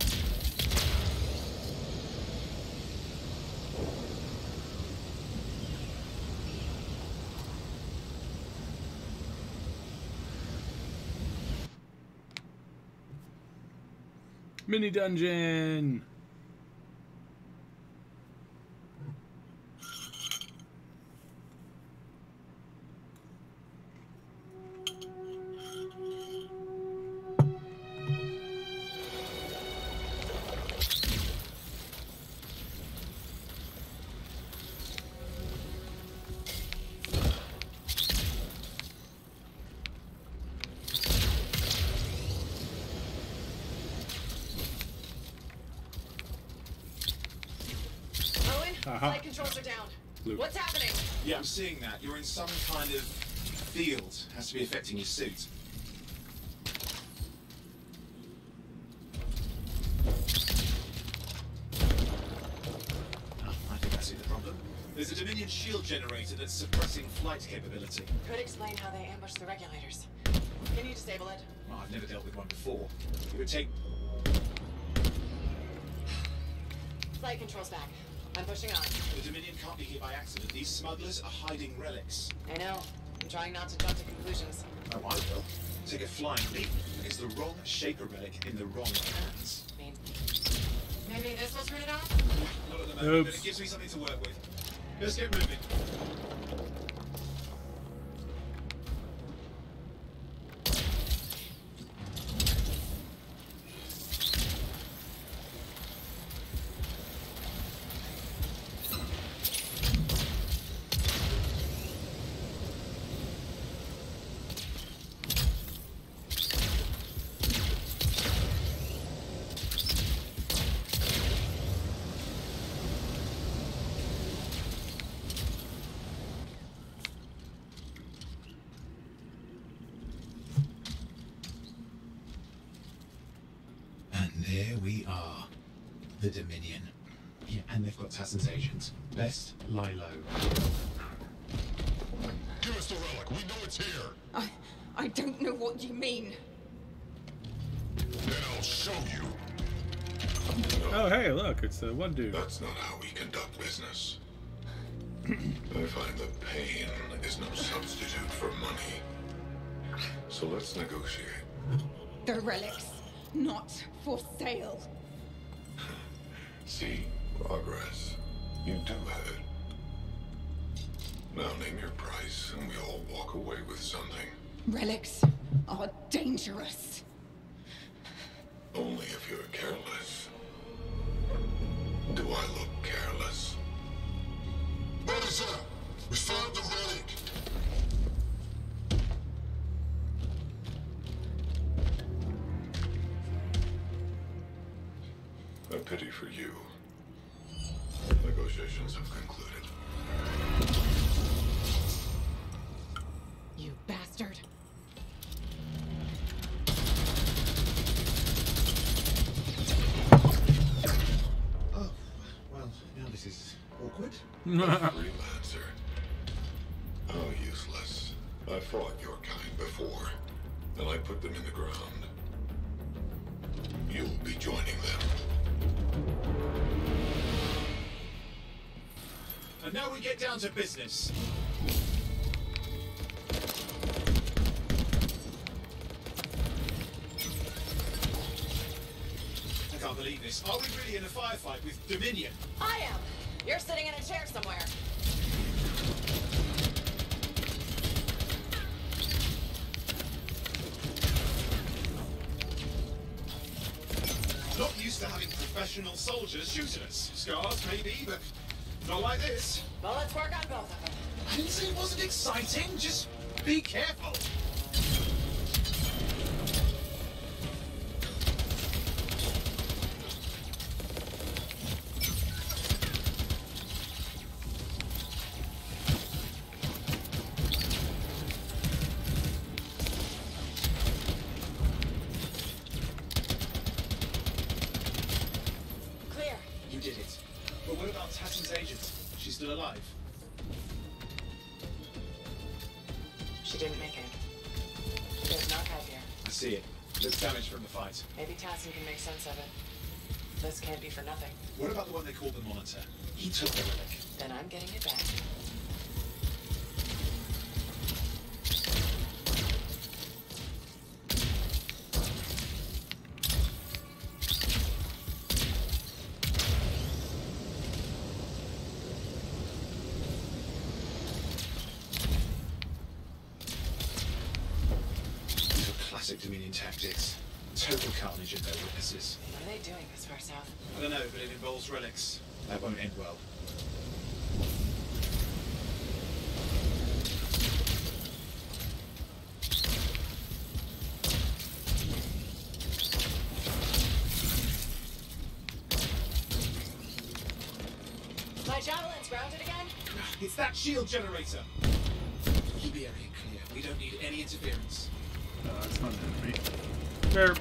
Mini dungeon. Flight controls are down. Blue. What's happening? Yeah, I'm seeing that. You're in some kind of field. Has to be affecting your suit. Oh, I think I see the problem. There's a Dominion shield generator that's suppressing flight capability. Could explain how they ambushed the regulators. Can you disable it? Well, I've never dealt with one before. It would take... Flight controls back. I'm pushing on. The Dominion can't be here by accident. These smugglers are hiding relics. I know. I'm trying not to jump to conclusions. Oh, I will. Take a flying leap. It's the wrong Shaper relic in the wrong hands. Maybe this will turn it off? Not at the moment, but it gives me something to work with. Let's get moving. Ah, the Dominion. Yeah, and they've got Tassin's agent. Best lie low. Give us the relic. We know it's here. I don't know what you mean. Then I'll show you. Oh, hey, look, it's the one dude. That's not how we conduct business. I find that pain is no substitute for money. So let's negotiate. The relics, not for sale. See, progress. You do have it. Now name your price, and we all walk away with something. Relics are dangerous. Only if you're careless. Do I look careless? What is that? We found the relic. A pity for you. Negotiations have concluded. You bastard. Oh, well, now this is awkward. Freelancer. How useless. I fought your kind before, and I put them in the ground. You'll be joining them. And now we get down to business. I can't believe this. Are we really in a firefight with Dominion? I am. You're sitting in a chair somewhere. Not used to having professional soldiers shoot at us. Scars, maybe, but not like this. Well, let's work on both of them. I didn't say it wasn't exciting. Just be careful. Clear. You did it. But what about Tassin's agent? She's still alive? She didn't make it. There's an archive here. I see it. Looks damaged from the fight. Maybe Tassin can make sense of it. This can't be for nothing. What about the one they called the Monitor? He took the relic. Then I'm getting it back. These are classic Dominion tactics. Total carnage of their witnesses. What are they doing this far south? I don't know, but it involves relics. That won't end well. My javelin's grounded again? It's that shield generator. Keep the area clear. We don't need any interference. No, that's not an enemy. There.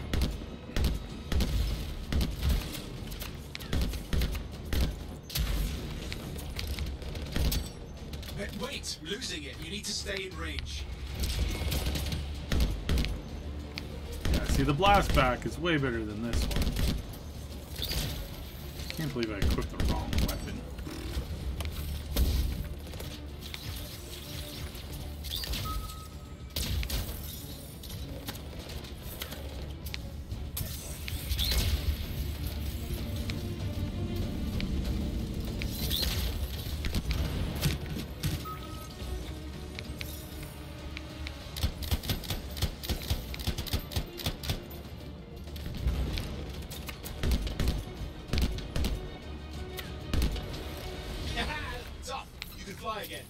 Wait, losing it. You need to stay in range. Yeah, see, the blast back is way better than this one. Can't believe I equipped the wrong weapon. Tough. You can fly again.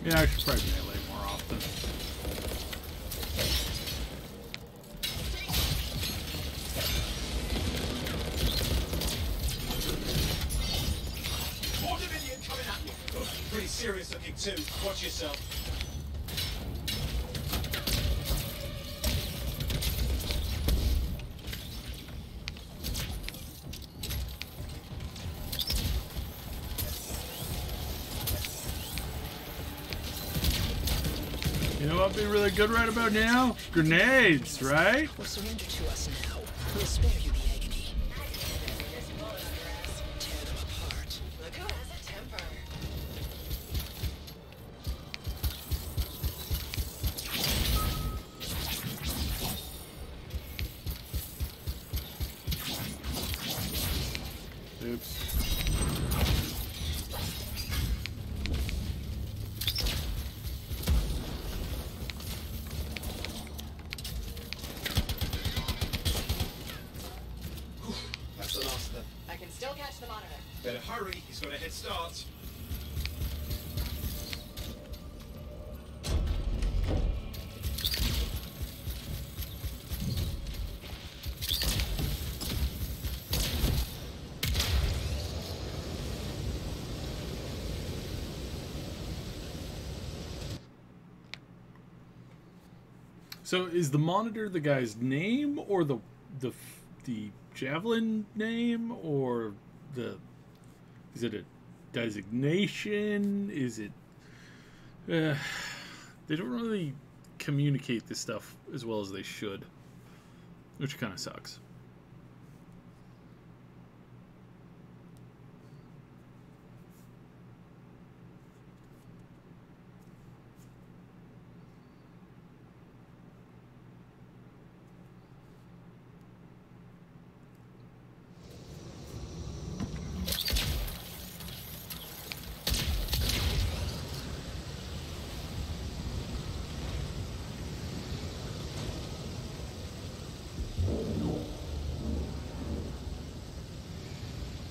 Yeah, I should probably melee more often. pretty serious looking too. Watch yourself. You know what'd be really good right about now? Grenades, right? Well, surrender to us now. We'll spare you the agony. Tear them apart. Look who has a temper. Oops. That's the last of them. I can still catch the monitor. Better hurry, he's got a head start. So is the monitor the guy's name, or the javelin name, or is it a designation? Is it? They don't really communicate this stuff as well as they should, which kind of sucks.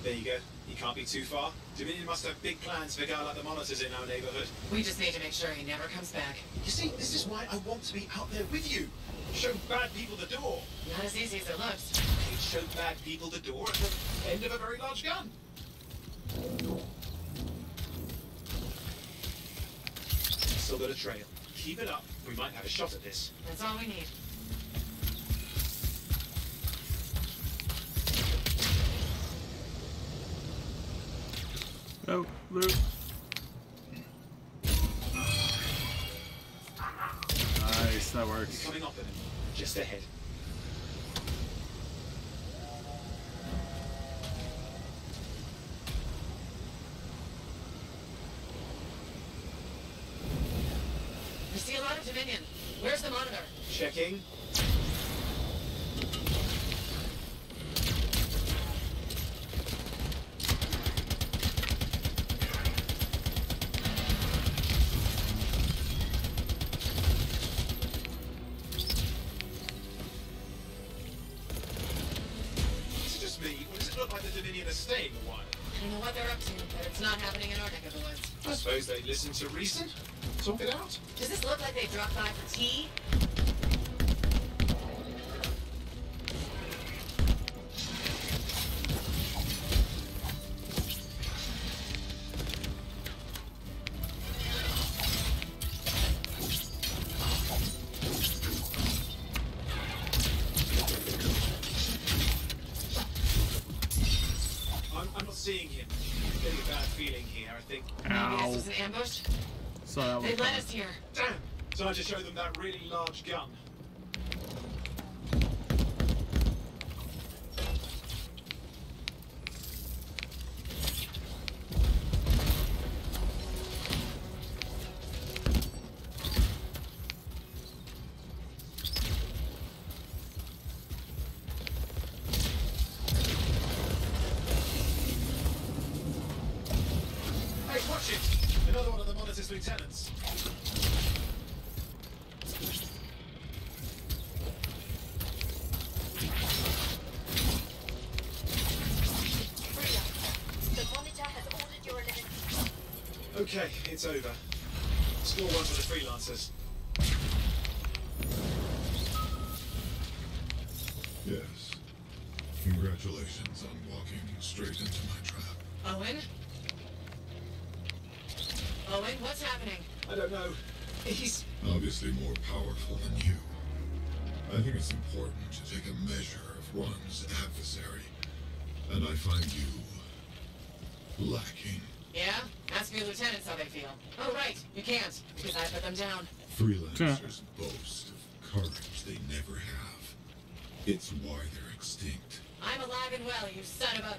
There you go. You can't be too far. Dominion must have big plans for a guy like the monitors in our neighborhood. We just need to make sure he never comes back. You see, this is why I want to be out there with you. Show bad people the door. Not as easy as it looks. Okay, show bad people the door at the end of a very large gun. Still got a trail. Keep it up. We might have a shot at this. That's all we need. Oh, loot. Nice, that works. Coming up in it. Just ahead. I see a lot of Dominion. Where's the monitor? Checking. Is it just me, or does it look like the Dominion are staying a while? I don't know what they're up to, but it's not happening in our neck of the woods. I suppose they listen to reason. Talk it out. Does this look like they dropped by for tea? I'm not seeing him. I'm getting a bad feeling here, I think. Maybe this was an ambush? So that They was led us here. Damn! Time to show them that really large gun. Hey, watch it! Another one of the Monitor's lieutenants. The monitor has ordered your elimination. Okay, it's over. Score one for the freelancers. Yes. Congratulations on walking straight into my trap. Owen? Owen, what's happening? I don't know. He's Obviously more powerful than you. I think it's important to take a measure of one's adversary. And I find you lacking. Yeah? Ask your lieutenants how they feel. Oh, right. You can't, because I put them down. Freelancers boast of courage they never have. It's why they're extinct. I'm alive and well, you son of a...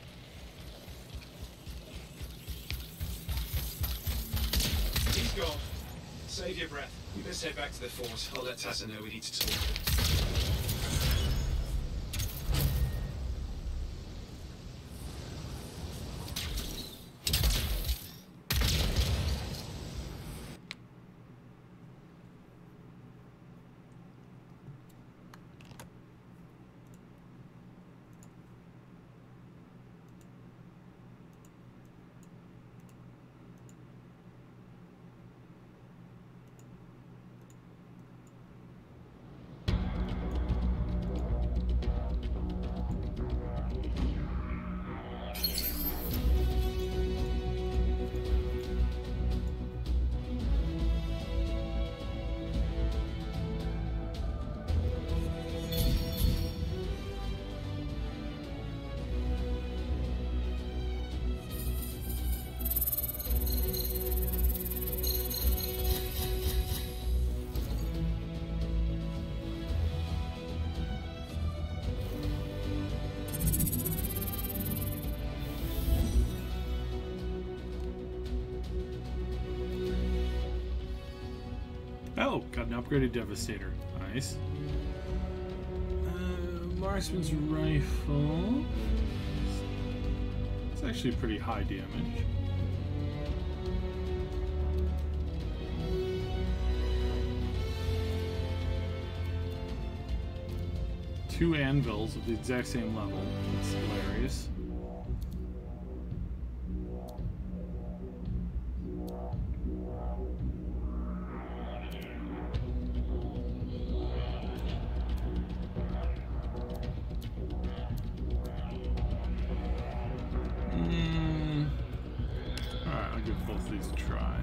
He's gone. Save your breath. You best head back to the fort. I'll let Tessa know we need to talk. Oh, got an upgraded Devastator. Nice. Marksman's Rifle. It's actually pretty high damage. Two anvils of the exact same level. That's hilarious. Alright, I'll give both of these a try.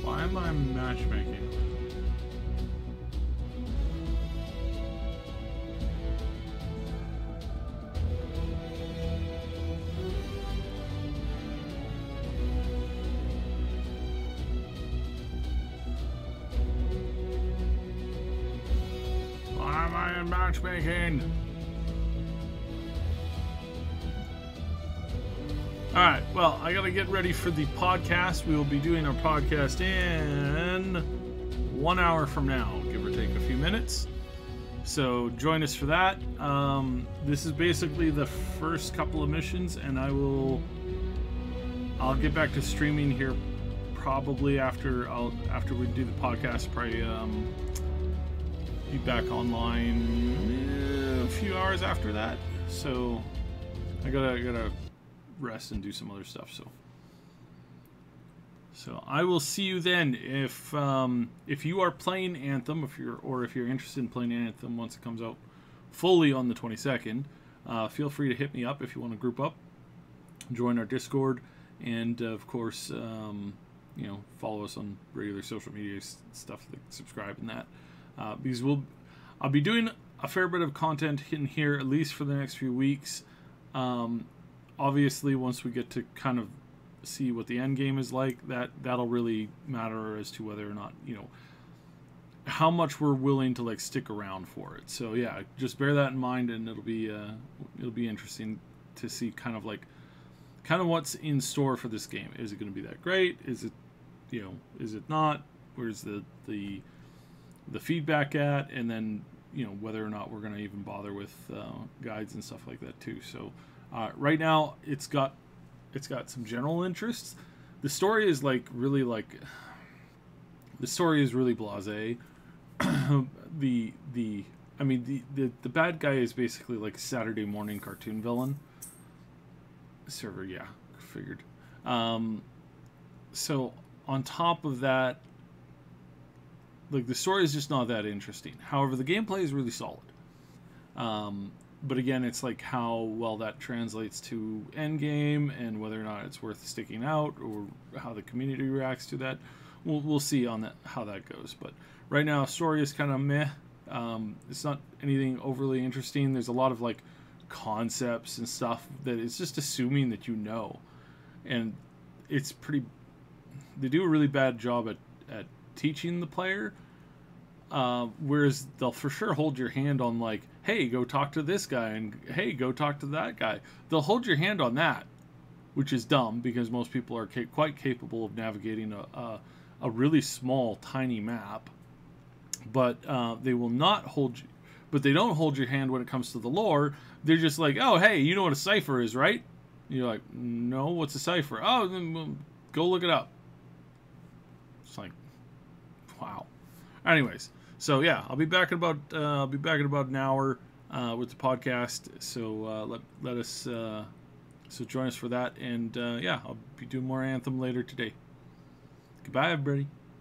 Why am I matchmaking? Why am I in matchmaking? Alright, well, I gotta get ready for the podcast. We will be doing our podcast in 1 hour from now, give or take a few minutes. So join us for that. This is basically the first couple of missions, and I'll get back to streaming here probably after we do the podcast. Probably be back online a few hours after that. So I gotta rest and do some other stuff. So I will see you then. If you are playing Anthem, if you're interested in playing Anthem once it comes out fully on the 22nd, feel free to hit me up if you want to group up, join our Discord, and of course, follow us on regular social media stuff, like subscribe and that. Because I'll be doing a fair bit of content in here at least for the next few weeks. Obviously, once we get to kind of see what the end game is like, that'll really matter as to whether or not, how much we're willing to like stick around for it. So yeah, just bear that in mind, and it'll be interesting to see kind of what's in store for this game. Is it going to be that great? Is it, is it not? Where's the feedback at? And then, whether or not we're going to even bother with guides and stuff like that too. So right now it's got some general interests. The story is really blasé. the bad guy is basically like a Saturday morning cartoon villain. Server, yeah, figured. So on top of that, like, the story is just not that interesting. However, the gameplay is really solid. But again, it's like how well that translates to endgame and whether or not it's worth sticking out or how the community reacts to that. We'll see on that how that goes. But right now, story is kind of meh. It's not anything overly interesting. There's a lot of like concepts and stuff that it's just assuming that you know, and it's pretty. They do a really bad job at teaching the player. Whereas they'll for sure hold your hand on like, hey, go talk to this guy, and hey, go talk to that guy. They'll hold your hand on that, which is dumb because most people are quite capable of navigating a really small, tiny map. But they will not hold you. But they don't hold your hand when it comes to the lore. They're just like, oh, hey, you know what a cipher is, right? And you're like, no, what's a cipher? Oh, then go look it up. It's like, wow. Anyways, so yeah, I'll be back in about an hour with the podcast. So let us so join us for that, and yeah, I'll be doing more Anthem later today. Goodbye, everybody.